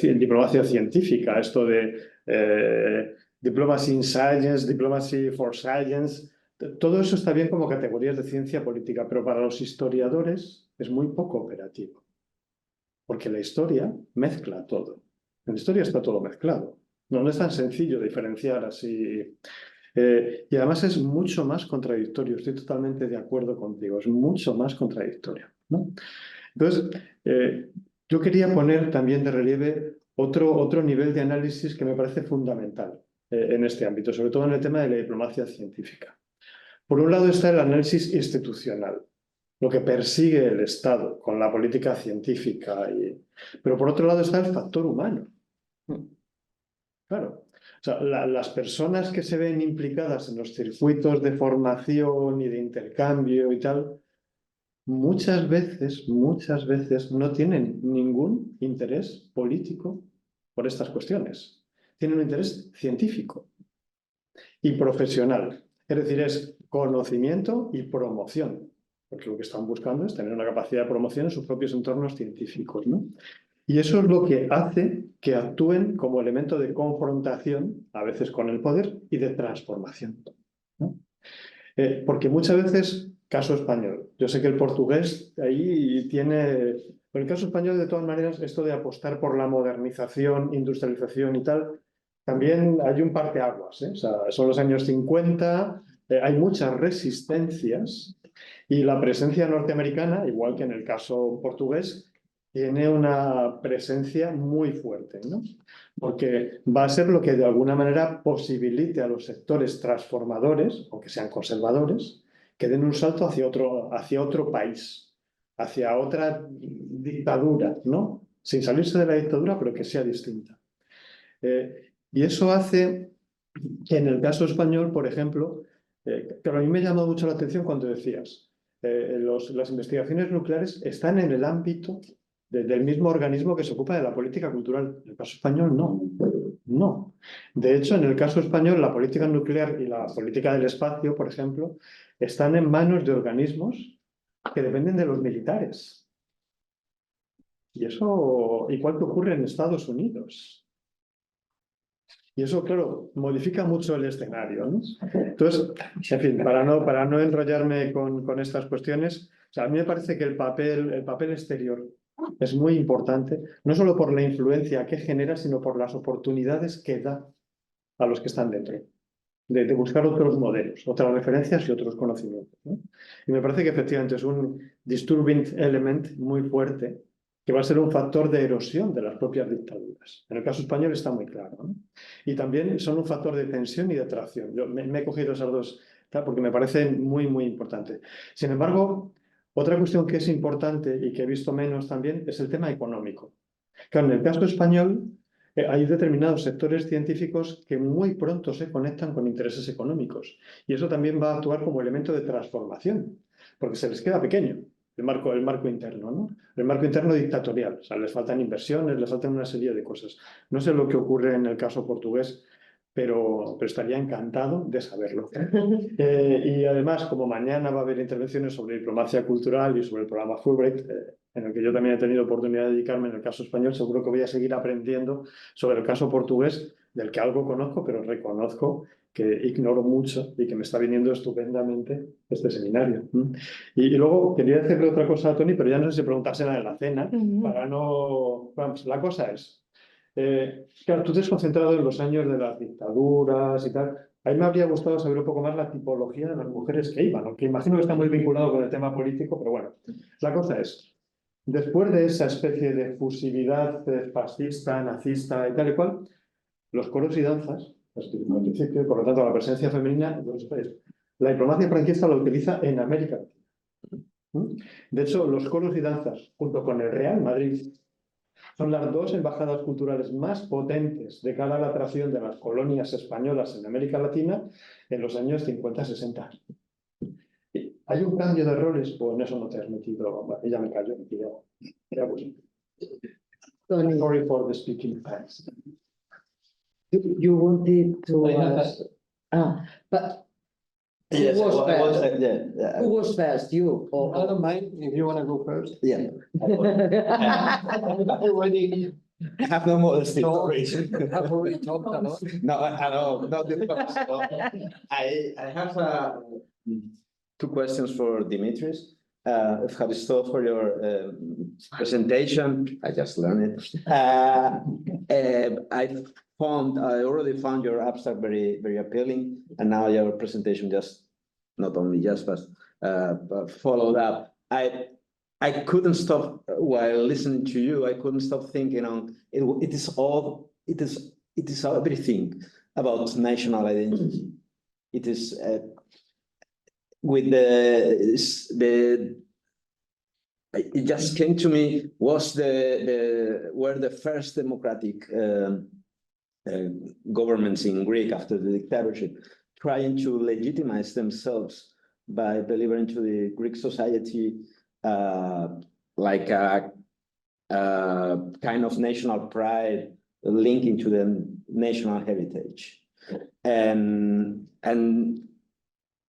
diplomacia científica, esto de diplomacy in science, diplomacy for science. Todo eso está bien como categorías de ciencia política, pero para los historiadores es muy poco operativo, porque la historia mezcla todo. En la historia está todo mezclado. No es tan sencillo diferenciar así. Y además es mucho más contradictorio. Estoy totalmente de acuerdo contigo. Es mucho más contradictorio, ¿no? Entonces, yo quería poner también de relieve otro nivel de análisis que me parece fundamental en este ámbito, sobre todo en el tema de la diplomacia científica. Por un lado está el análisis institucional, lo que persigue el Estado con la política científica, pero por otro lado está el factor humano. Claro, o sea, las personas que se ven implicadas en los circuitos de formación y de intercambio y tal, muchas veces no tienen ningún interés político por estas cuestiones. Tienen un interés científico y profesional. Es decir, es conocimiento y promoción. Porque lo que están buscando es tener una capacidad de promoción en sus propios entornos científicos, ¿no? Y eso es lo que hace que actúen como elemento de confrontación, a veces con el poder, y de transformación, ¿no? Porque muchas veces, caso español, yo sé que el portugués ahí tiene... Pero el caso español, de todas maneras, esto de apostar por la modernización, industrialización y tal, también hay un parteaguas, ¿eh? O sea, son los años 50, hay muchas resistencias y la presencia norteamericana, igual que en el caso portugués, tiene una presencia muy fuerte, ¿no? Porque va a ser lo que de alguna manera posibilite a los sectores transformadores, o que sean conservadores, que den un salto hacia otro país, hacia otra dictadura, ¿no? Sin salirse de la dictadura, pero que sea distinta. Y eso hace que en el caso español, por ejemplo, pero a mí me llama mucho la atención cuando decías, las investigaciones nucleares están en el ámbito del mismo organismo que se ocupa de la política cultural. En el caso español, no. No. De hecho, en el caso español, la política nuclear y la política del espacio, por ejemplo, están en manos de organismos que dependen de los militares. Y eso, igual que ocurre en Estados Unidos. Y eso, claro, modifica mucho el escenario, ¿no? Entonces, en fin, para no enrollarme con estas cuestiones, o sea, a mí me parece que el papel exterior es muy importante, no solo por la influencia que genera, sino por las oportunidades que da a los que están dentro, de buscar otros modelos, otras referencias y otros conocimientos, ¿no? Y me parece que efectivamente es un disturbing element muy fuerte, que va a ser un factor de erosión de las propias dictaduras. En el caso español está muy claro, ¿no? Y también son un factor de tensión y de atracción. Yo me he cogido esas dos porque me parecen muy, muy importantes. Sin embargo, otra cuestión que es importante y que he visto menos también es el tema económico. Claro, en el caso español hay determinados sectores científicos que muy pronto se conectan con intereses económicos. Y eso también va a actuar como elemento de transformación, porque se les queda pequeño. El marco interno, ¿no? El marco interno dictatorial. O sea, les faltan inversiones, les faltan una serie de cosas. No sé lo que ocurre en el caso portugués, pero estaría encantado de saberlo. Y además, como mañana va a haber intervenciones sobre diplomacia cultural y sobre el programa Fulbright, en el que yo también he tenido oportunidad de dedicarme en el caso español, seguro que voy a seguir aprendiendo sobre el caso portugués, del que algo conozco, pero reconozco que ignoro mucho y que me está viniendo estupendamente este seminario. Y luego quería decirle otra cosa a Toni, pero ya no sé si preguntársela en la cena, para no... Vamos, la cosa es, claro, tú te has concentrado en los años de las dictaduras y tal. A mí me habría gustado saber un poco más la tipología de las mujeres que iban, aunque imagino que está muy vinculado con el tema político, pero bueno, la cosa es, después de esa especie de fusividad fascista, nazista y tal y cual, los coros y danzas, al principio, por lo tanto, la presencia femenina, la diplomacia franquista la utiliza en América Latina. De hecho, los coros y danzas, junto con el Real Madrid, son las dos embajadas culturales más potentes de cara a la atracción de las colonias españolas en América Latina en los años 50-60. ¿Hay un cambio de roles o en eso no te has metido? Bueno, ya me callo. Ya pues. Sorry for the speaking fast. You wanted to... but Yes, who was first, you? I don't mind if you want to go first. Yeah. I already I have no more have already talked a lot. No, I know. No, I have two questions for Dimitris. Ευχαριστώ for your presentation. I just learned it. I already found your abstract very, very appealing, and now your presentation just not only just but followed up. I couldn't stop while listening to you. I couldn't stop thinking on it. It is everything about national identity. It is with the. It just came to me was were the first democratic governments in Greek after the dictatorship trying to legitimize themselves by delivering to the Greek society like a kind of national pride linking to the national heritage, and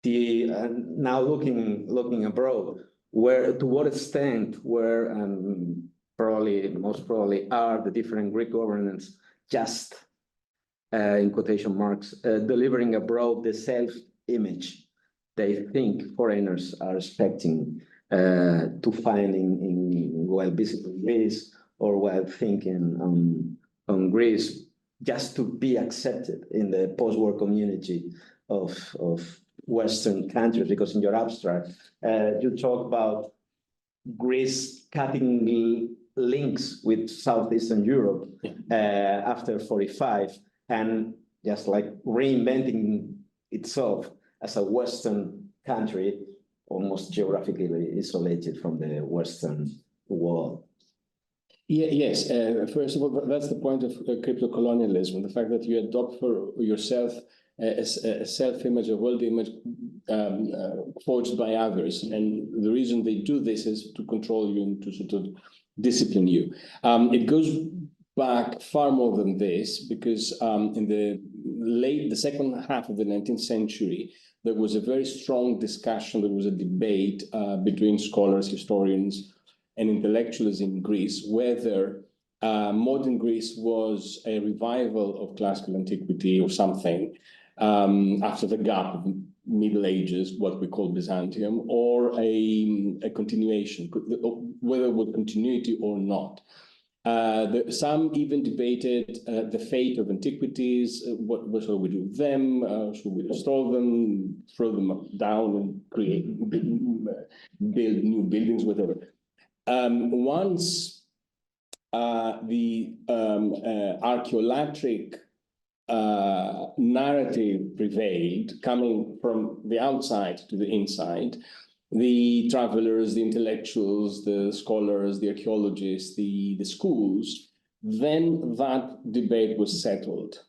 now looking abroad, to what extent most probably are the different Greek governments just in quotation marks delivering abroad the self-image they think foreigners are expecting to find while visiting Greece or while thinking on Greece, just to be accepted in the post-war community of Western countries. Because in your abstract, you talk about Greece cutting links with Southeastern Europe after 45, and just like reinventing itself as a Western country, almost geographically isolated from the Western world. Yeah, yes. First of all, that's the point of crypto-colonialism, the fact that you adopt for yourself a self-image, a world image forged by others. And the reason they do this is to control you and to sort of discipline you. It goes back far more than this, because in the second half of the 19th century, there was a very strong discussion, there was a debate between scholars, historians, and intellectuals in Greece, whether modern Greece was a revival of classical antiquity or something after the gap of Middle Ages, what we call Byzantium, or a continuation, whether it was continuity or not. Some even debated the fate of antiquities. What shall we do with them? Should we restore them, throw them down, and build new buildings, whatever? Once the archaeopolitics narrative prevailed, coming from the outside to the inside, the travelers, the intellectuals, the scholars, the archaeologists, the schools, then that debate was settled.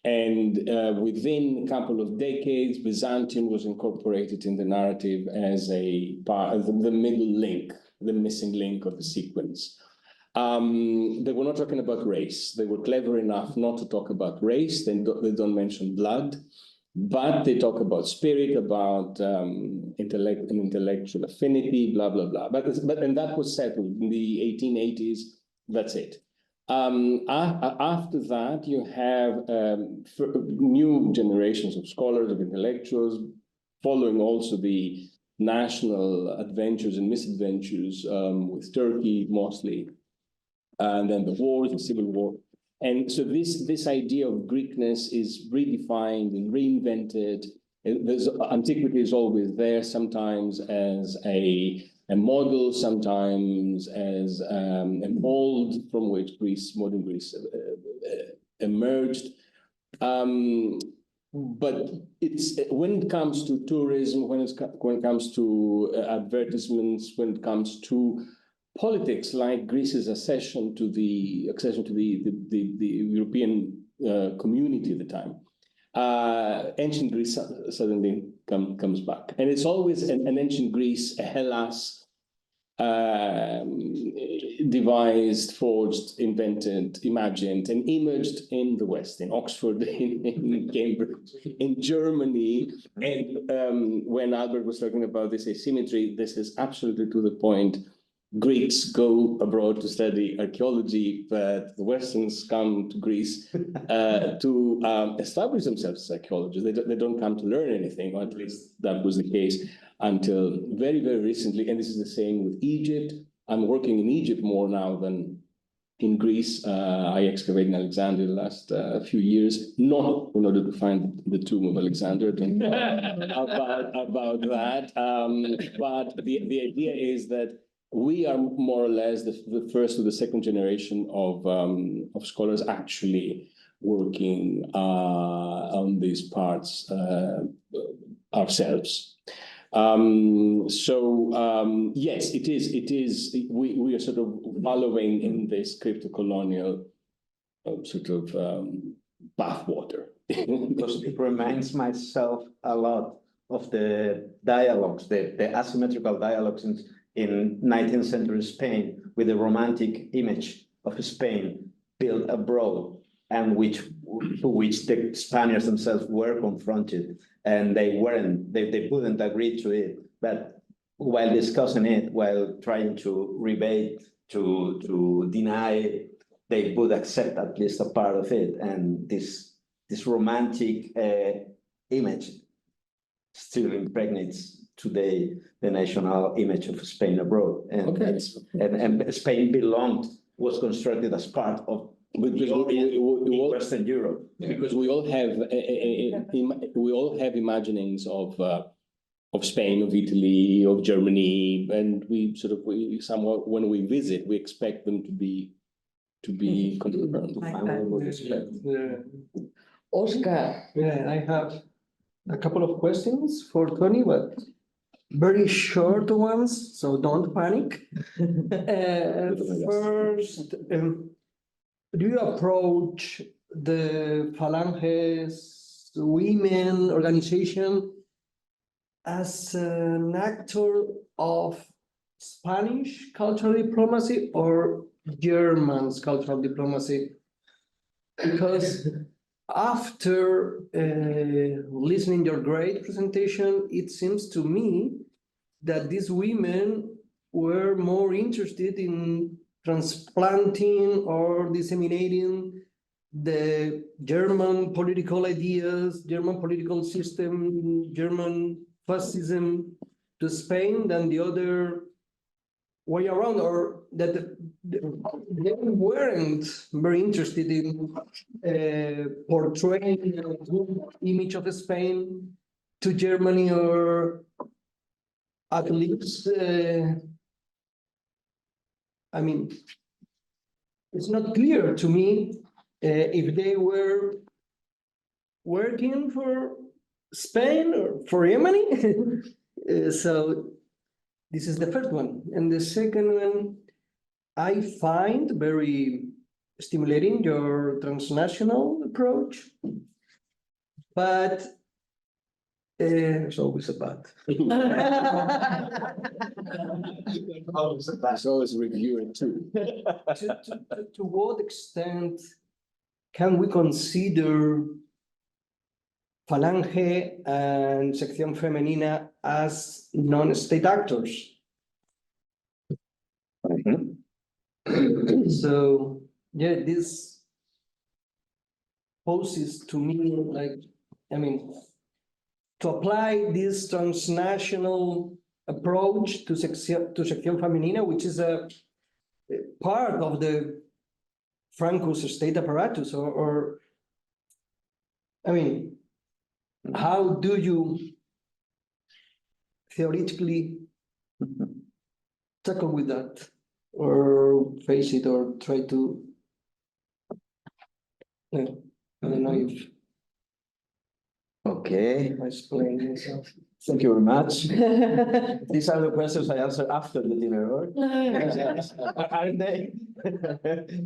And within a couple of decades, Byzantium was incorporated in the narrative as a part of the middle link, the missing link of the sequence. They were not talking about race. They were clever enough not to talk about race. They don't mention blood, but they talk about spirit, about intellectual affinity, blah, blah, blah. And that was settled in the 1880s. That's it. After that, you have new generations of scholars, of intellectuals, following also the national adventures and misadventures with Turkey mostly, and then the wars, the civil war. And so this idea of Greekness is redefined and reinvented. Antiquity is always there, sometimes as a model, sometimes as a mold from which modern Greece emerged. But when it comes to tourism, when it comes to advertisements, when it comes to politics, like Greece's accession to the European community at the time, ancient Greece suddenly comes back, and it's always an ancient Greece, a Hellas, devised, forged, invented, imagined, and emerged in the West, in Oxford, in Cambridge, in Germany. And when Albert was talking about this asymmetry, this is absolutely to the point. Greeks go abroad to study archaeology, but the Westerns come to Greece to establish themselves as archaeologists. They don't come to learn anything, or at least that was the case until very, very recently. And this is the same with Egypt. I'm working in Egypt more now than in Greece. I excavated in Alexandria the last few years, not in order to find the tomb of Alexander, don't know about that. But the idea is that we are more or less the first or the second generation of scholars actually working on these parts ourselves. Yes, it is. We are sort of wallowing in this crypto-colonial sort of bathwater. Because it reminds myself a lot of the dialogues, the asymmetrical dialogues in 19th century Spain, with the romantic image of Spain built abroad, and to which the Spaniards themselves were confronted, and they wouldn't agree to it. But while discussing it, while trying to rebate, to deny, they would accept at least a part of it. And this romantic image still impregnates today the national image of Spain abroad. And Spain was constructed as part of Western Europe. Because we all have imaginings of Spain, of Italy, of Germany, and we somehow, when we visit, we expect them to be confirmed. Oscar. Yeah, I have a couple of questions for Toni, but very short ones, so don't panic. First, do you approach the Phalanges women organization as an actor of Spanish cultural diplomacy or German's cultural diplomacy? Because after listening to your great presentation, it seems to me that these women were more interested in transplanting or disseminating the German political ideas, German political system, German fascism to Spain than the other way around, or that they weren't very interested in portraying a good image of Spain to Germany, or at least, I mean, it's not clear to me if they were working for Spain or for Germany. So this is the first one. And the second one, I find very stimulating your transnational approach, but There's always a but. There's always reviewing too. to what extent can we consider Falange and Sección Femenina as non-state actors? So, yeah, this poses to me like, I mean, to apply this transnational approach to Sección Femenina, which is a part of the Franco's state apparatus, or I mean, how do you theoretically tackle with that, or face it, or try to, I don't know if Okay, I explain myself. thank you very much. These are the questions I answer after the dinner, right? Aren't they?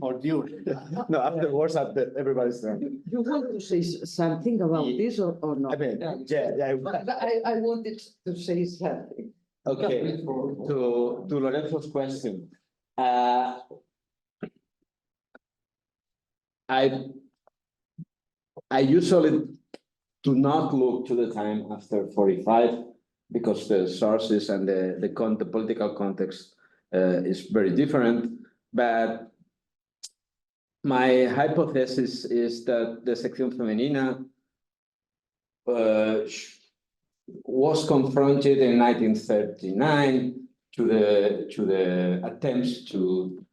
Or during? No, afterwards, after everybody's done. You want to say something about this or not? I mean, I wanted to say something. Okay, to Lorenzo's question. I usually do not look to the time after 45 because the sources and the political context is very different. But my hypothesis is that the Sección Femenina was confronted in 1939 to the attempts to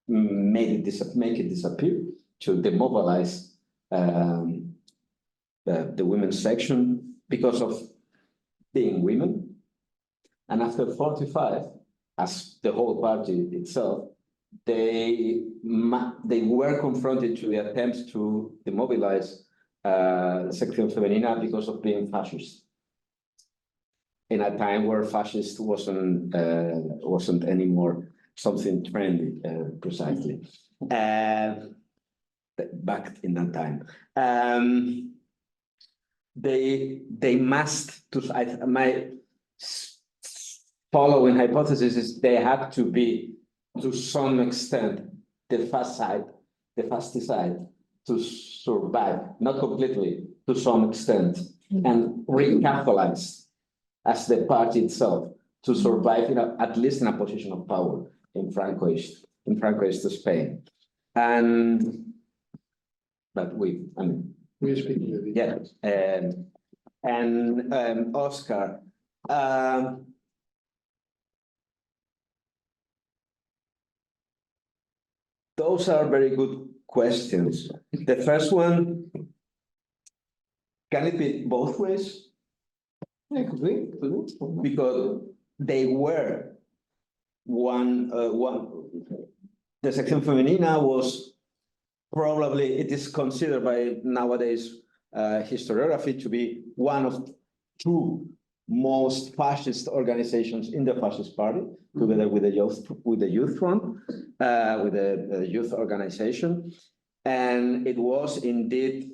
make it disappear, to demobilize the women's section because of being women. And after 45, as the whole party itself, they were confronted to the attempts to demobilize Sección Femenina because of being fascist. In a time where fascist wasn't anymore something trendy, precisely. Back in that time, they must. My following hypothesis is they have to be, to some extent, the fascist to survive, not completely, to some extent, and recapitalize as the party itself to survive, at least in a position of power in Francoist Spain. But we speak the yeah, and Oscar. Those are very good questions. The first one, can it be both ways? Yeah, could be. Because they were the Sección Femenina was probably, it is considered by nowadays historiography to be one of two most fascist organizations in the fascist party, together with the youth front, with the youth organization. And it was indeed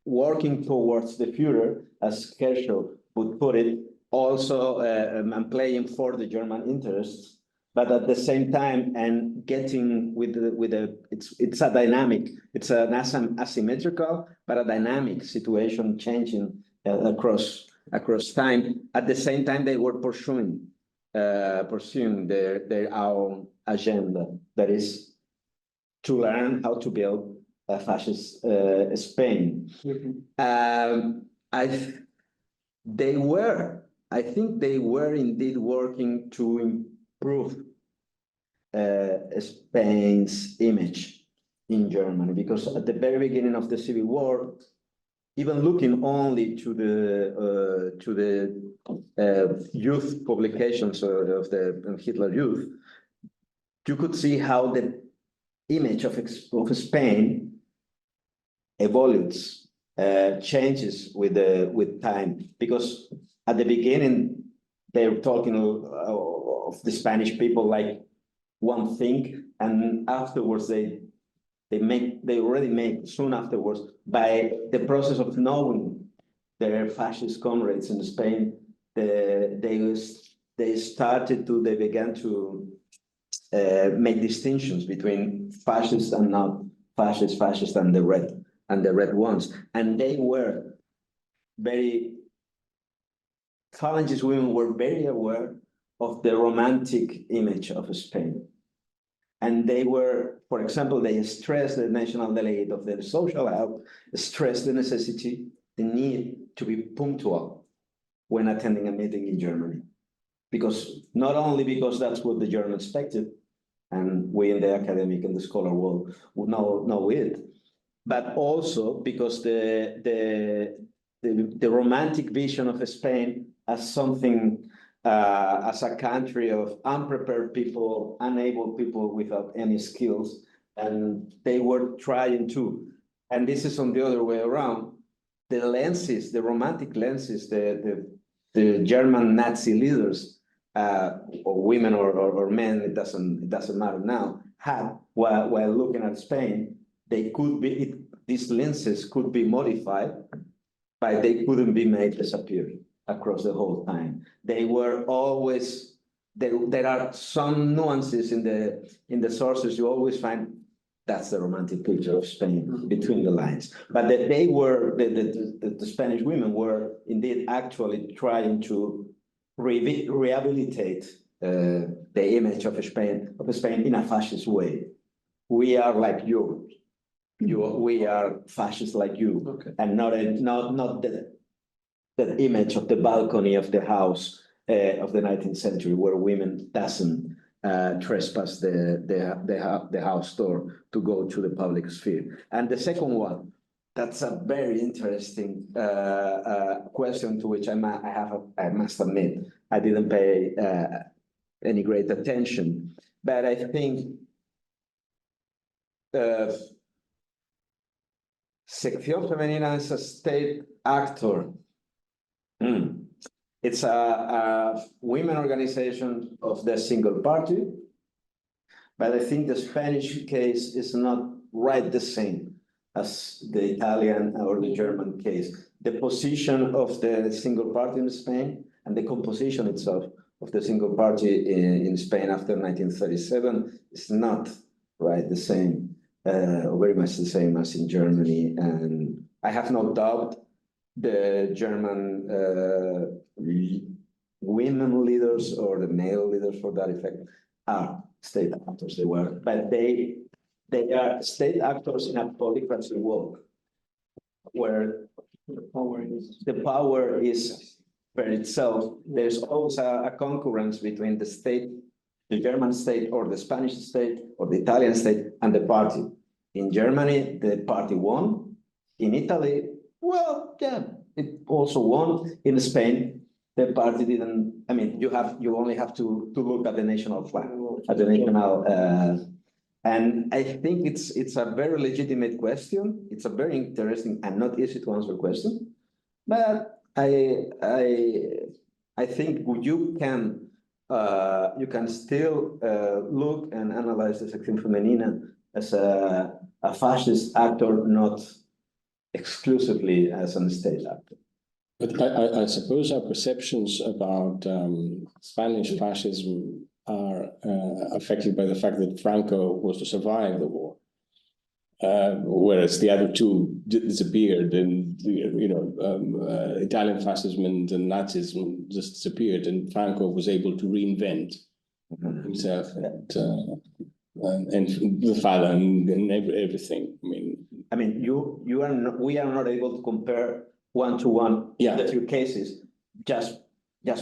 working towards the future, as Herschel would put it, also and playing for the German interests, but at the same time and getting it's a dynamic, it's an asymmetrical but a dynamic situation changing across time. At the same time, they were pursuing their own agenda, that is to learn how to build a fascist Spain. I think they were indeed working to improve Spain's image in Germany, because at the very beginning of the Civil War, even looking only to the youth publications of the Hitler Youth, you could see how the image of Spain evolves, changes with time, because at the beginning they were talking of the Spanish people like one thing, and afterwards they already make, soon afterwards, by the process of knowing their fascist comrades in Spain, they began to make distinctions between fascist and not fascist and the red ones. And they were Phalanges women were very aware of the romantic image of Spain. And they were, for example, they stressed, the national delegate of the social help, stressed the need to be punctual when attending a meeting in Germany. Because not only because that's what the Germans expected, and we in the academic and the scholar world would know it, but also because the romantic vision of Spain as something, as a country of unprepared people, unable people without any skills, and they were trying to, and this is on the other way around, the lenses, the romantic lenses, the German Nazi leaders, or women or men, it doesn't matter now, had while looking at Spain, these lenses could be modified, but they couldn't be made disappear across the whole time. They were always, there are some nuances in the sources, you always find that's the romantic picture of Spain between the lines. But that they were, the Spanish women were indeed actually trying to rehabilitate the image of Spain in a fascist way. We are like you. We are fascists like you, okay. And not that image of the balcony of the house of the 19th century where women doesn't trespass the house door to go to the public sphere. And the second one, that's a very interesting question to which I must admit I didn't pay any great attention. But I think Sección Femenina is a state actor. It's a women organization of the single party, but I think the Spanish case is not right the same as the Italian or the German case. The position of the single party in Spain and the composition itself of the single party in Spain after 1937 is not right the same, very much the same as in Germany. And I have no doubt the German women leaders or the male leaders for that effect are state actors. They were, but they are state actors in a polycracy world where the power is per itself. There's always a concurrence between the state, the German state or the Spanish state or the Italian state and the party. In Germany, the party won. In Italy, well, yeah, it also won. In Spain, the party didn't. I mean, you only have to look at the national flag, at the national. And I think it's a very legitimate question. It's a very interesting and not easy to answer question. But I think you can still look and analyze the Sección Femenina as a fascist actor, not exclusively as a state actor. But I suppose our perceptions about Spanish fascism are affected by the fact that Franco was to survive the war, whereas the other two disappeared, and Italian fascism and Nazism just disappeared, and Franco was able to reinvent himself and the father and everything. I mean, we are not able to compare one-to-one the two cases. Just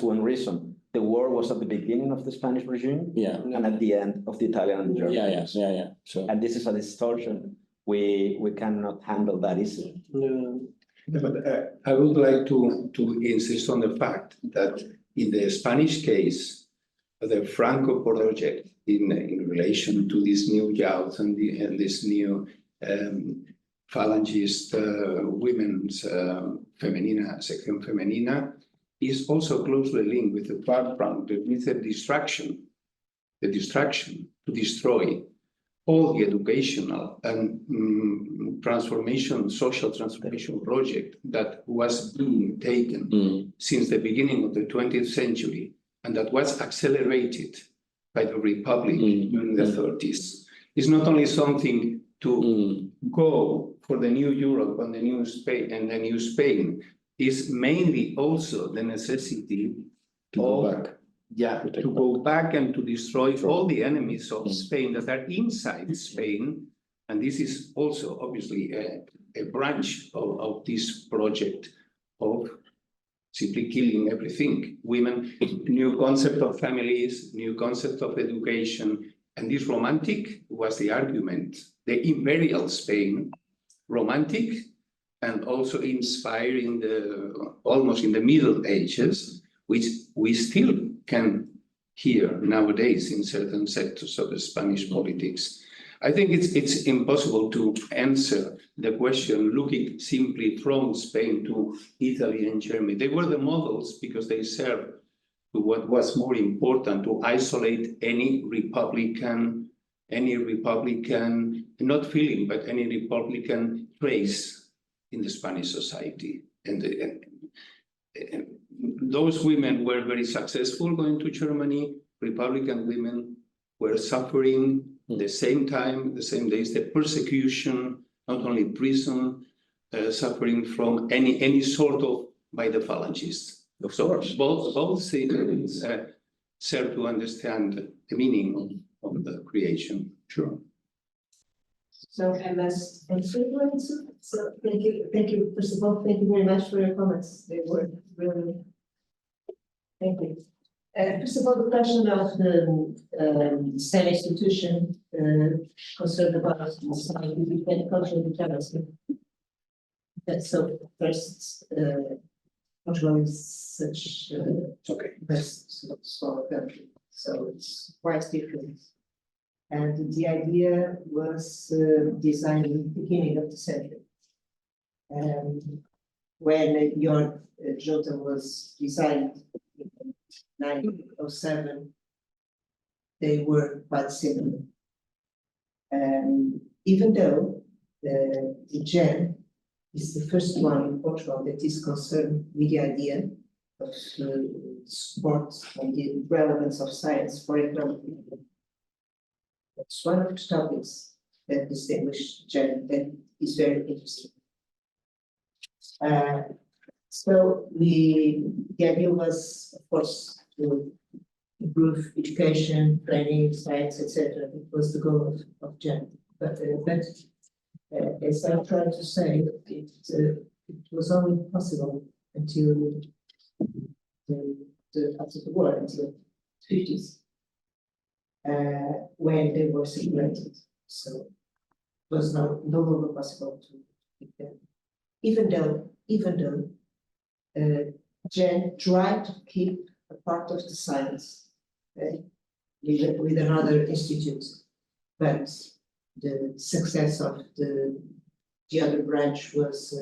one reason. The war was at the beginning of the Spanish regime and at the end of the Italian and the German. So, and this is a distortion. We cannot handle that easily. But I would like to insist on the fact that in the Spanish case, the Franco project in relation to this new youth and this new Falangist women's femenina, Sección Femenina, is also closely linked with the background, with the distraction to destroy all the educational and social transformation project that was being taken since the beginning of the 20th century, and that was accelerated by the Republic during the 30s. It's not only something to go for the new Europe and the new Spain, is mainly also the necessity to go back and to destroy all the enemies of Spain that are inside Spain. And this is also obviously a branch of this project of simply killing everything. Women, new concept of families, new concept of education. And this romantic was the argument. The imperial Spain, romantic, and also inspiring almost in the Middle Ages, which we still can hear nowadays in certain sectors of the Spanish politics. I think it's impossible to answer the question looking simply from Spain to Italy and Germany. They were the models because they served to what was more important, to isolate any Republican, not feeling, but any Republican trace in the Spanish society. And those women were very successful going to Germany. Republican women were suffering the same time, the same days, the persecution, not only prison, suffering from any sort of by the Falangists. Of course. Both things serve to understand the meaning of the creation. Sure. So I must answer. So thank you. First of all, thank you very much for your comments. They were really. Thank you. First of all, the question of the state institution concerned about cultural determinism. So first, Portugal is such a vast, small country, so it's quite different. And the idea was designed in the beginning of the century. When your junta was designed in 1907, they were quite similar. Even though the GEN is the first one in Portugal that is concerned with the idea of support and the relevance of science for economic people. That's one of the topics that distinguish GEN that is very interesting. So the idea was, of course, to improve education, training, science, etc. It was the goal of GEN. But as I'm trying to say, it was only possible until after the war, until the 50s, when they were separated. So it was no longer possible to keep them. Even though GEN tried to keep a part of the science with another institute, but the success of the other branch was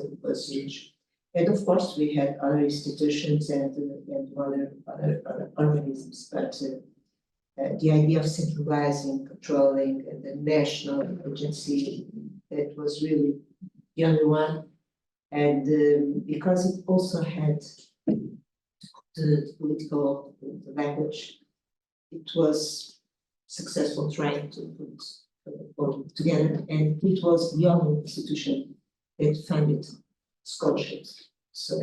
huge. And of course, we had other institutions and other organisms, but the idea of centralizing, controlling, and the national agency, that was really the only one. And because it also had the political language, it was successful trying to put all together, and it was the only institution that funded scholarships. So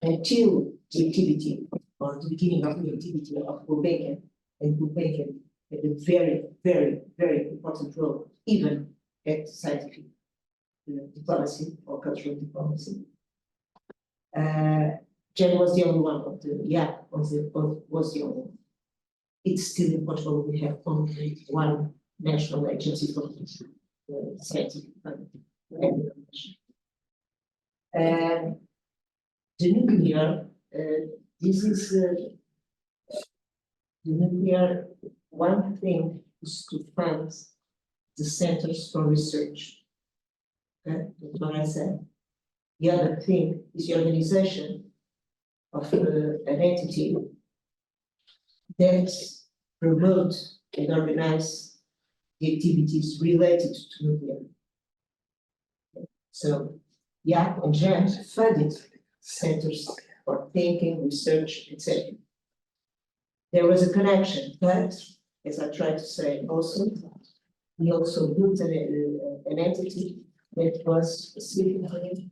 until the activity, or the beginning of the activity of Pompeu, and Pompeu had a very, very, very important role, even at scientific diplomacy or cultural diplomacy. GEN was the only one of the, was the only one. It's still in Portugal, we have only one national agency for scientific and the nuclear, this is the nuclear. One thing is to fund the centers for research. Okay, that's what I said. The other thing is the organization of an entity that promote and organize the activities related to nuclear. So, and GEN funded centers for thinking, research, etc. There was a connection, but as I tried to say also, we also built an entity that was specifically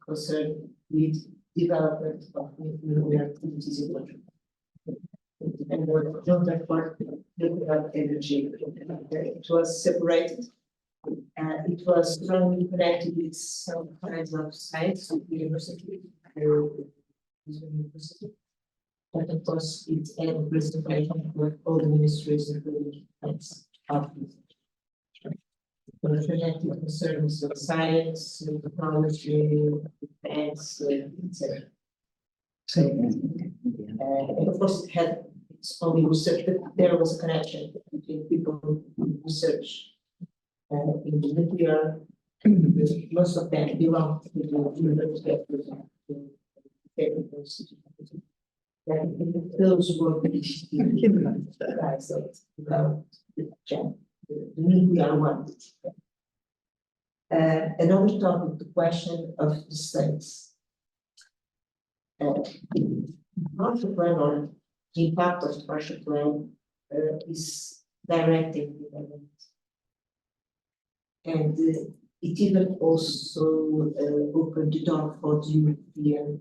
concerned with development of nuclear activities in Portugal. And the junta for nuclear energy, it was separated. It was strongly connected with some kinds of science with the university, but of course it had a presentation with all the ministries, including science. Connected concerns of science, technology, defense, etc. So, and of course it had its own research, but there was a connection between people who research in the nuclear. Most of them belong to the Universitat. Those were the guys that developed the nuclear one. Another topic, the question of the states. Marshall Plan, or the impact of the Marshall Plan, is directing development. And it even also opened the door for the European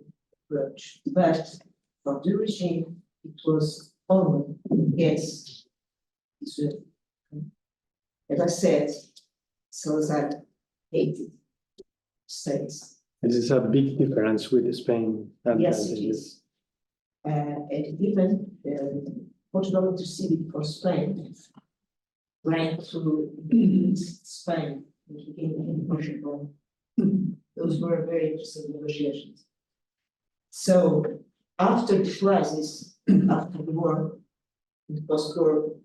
approach. But for the regime, it was only yes, Israel. As I said, Salazar hated states. This is a big difference with Spain. Yes, it is. And even Portugal interceded for Spain, trying to beat Spain in Portugal. Those were very interesting negotiations. So after the crisis, after the war, the post-war,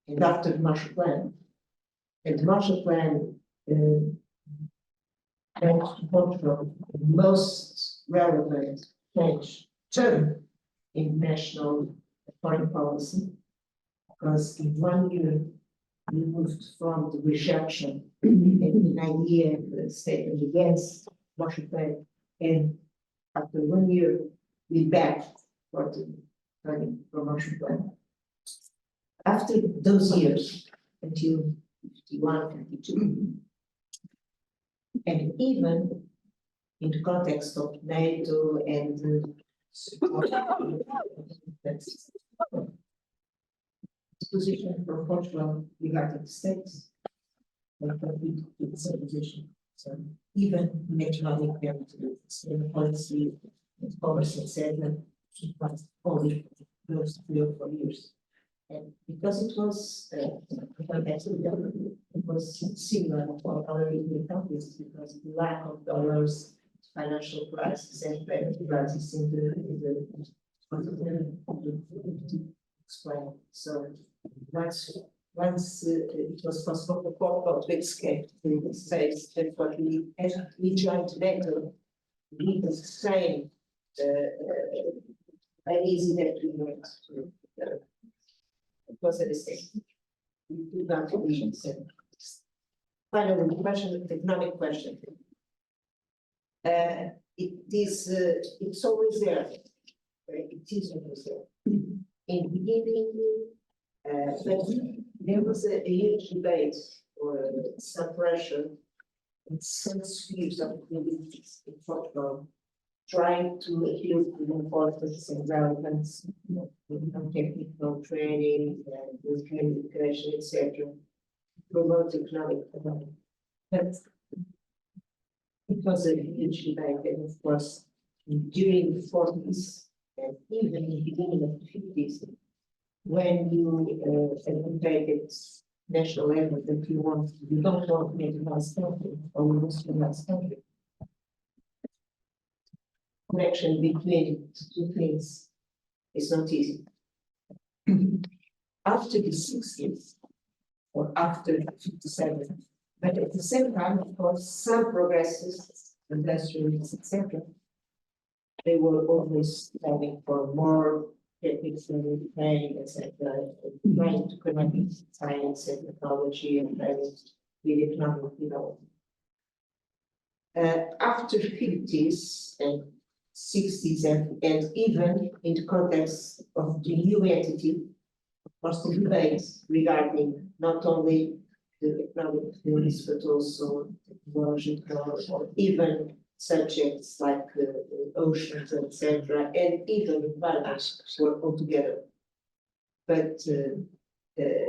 and after the Marshall Plan, and the Marshall Plan and Portugal, the most relevant change term in national foreign policy, because in 1 year we moved from the rejection and the idea statement against Marshall Plan, and after 1 year we backed for the Marshall Plan. After those years, until 51, 52, and even in the context of NATO and the position for Portugal regarding the states, and complete with the same position. So even in economic terms, same policy, commerce, etc., it was only those 3 or 4 years. And because it was similar for other European countries, because of the lack of dollars, financial crisis, and credit crisis in the explain. So once it was possible for Portugal to escape the space, that's what we joined NATO with the same uneasy that we went through. It was a mistake. We do not believe. Finally, the question, the economic question. It's always there. It is always there. In the beginning, but there was a huge debate or some pressure and some spheres of politics in Portugal, trying to appeal to the importance and relevance of technical training and education, etc., promote economic development. But it was a huge debate, and of course, during the 40s and even in the beginning of the 50s, when you advocated national level that you don't want to make a nice country or you want to make a nice country. Connection between the two things is not easy. After the 60s or after 57, but at the same time, of course, some progresses, industrialists, etc., they were always striving for more technical training, etc., trying to connect science and technology and training with economic development. After 50s and 60s and even in the context of the new entity, of course, the debates regarding not only the economic theories, but also technological or even subjects like oceans, etc., and even environment were all together. But the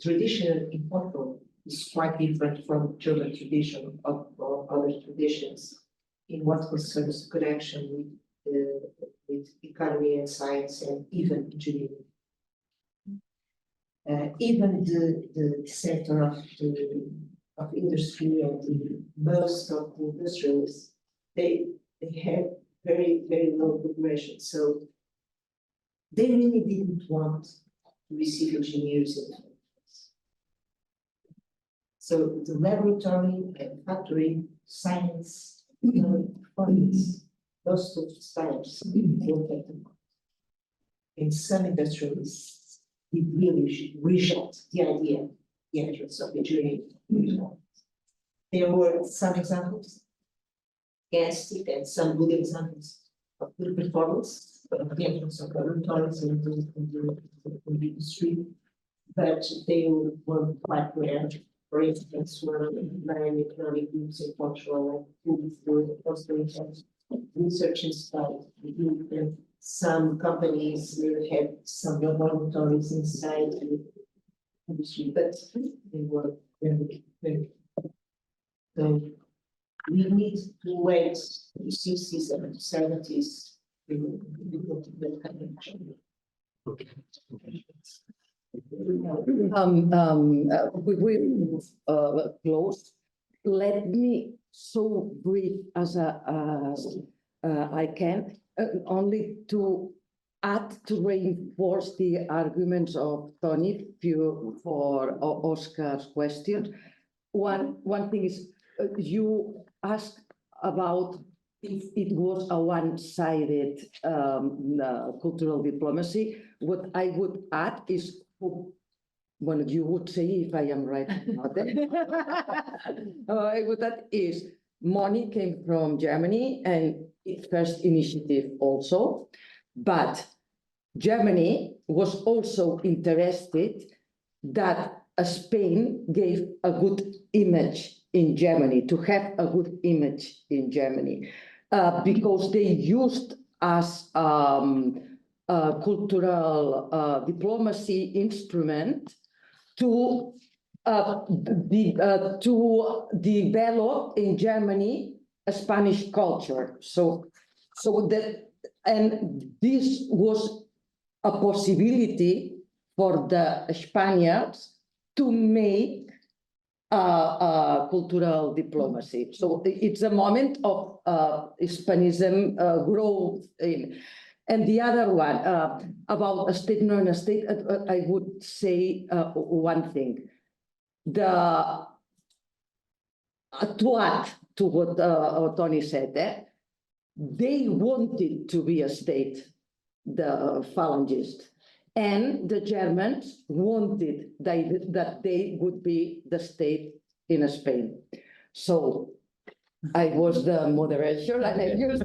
tradition in Portugal is quite different from German tradition or other traditions in what concerns connection with economy and science and even engineering. Even the sector of industry and most of the industrialists, they have very, very low population. So they really didn't want to receive engineers in the factories. So the laboratory and factory science, performance, those two styles don't get them. In some industrialists, we really reject the idea, the entrance of engineering. There were some examples against it and some good examples of good performance of the entrance of laboratories in the industry, but they were quite rare. For instance, one of the main economic groups in Portugal, research institute, and some companies had some laboratories inside the industry, but they were very, very. So we need to wait to the 60s and 70s to that connection. We close. Let me so brief as a I can, only to add to reinforce the arguments of Toni for Oscar's question. One thing is, you asked about if it was a one-sided cultural diplomacy. What I would add is, well, you would say if I am right or not. I would add is, money came from Germany and its first initiative also, but Germany was also interested that Spain gave a good image in Germany, to have a good image in Germany, because they used as a cultural diplomacy instrument to develop in Germany a Spanish culture. So that, and this was a possibility for the Spaniards to make cultural diplomacy. So it's a moment of Hispanism growth in. And the other one, about a state, not a state, I would say one thing. To add to what Toni said, they wanted to be a state, the Phalangists, and the Germans wanted that they would be the state in Spain. So I was the moderator and I used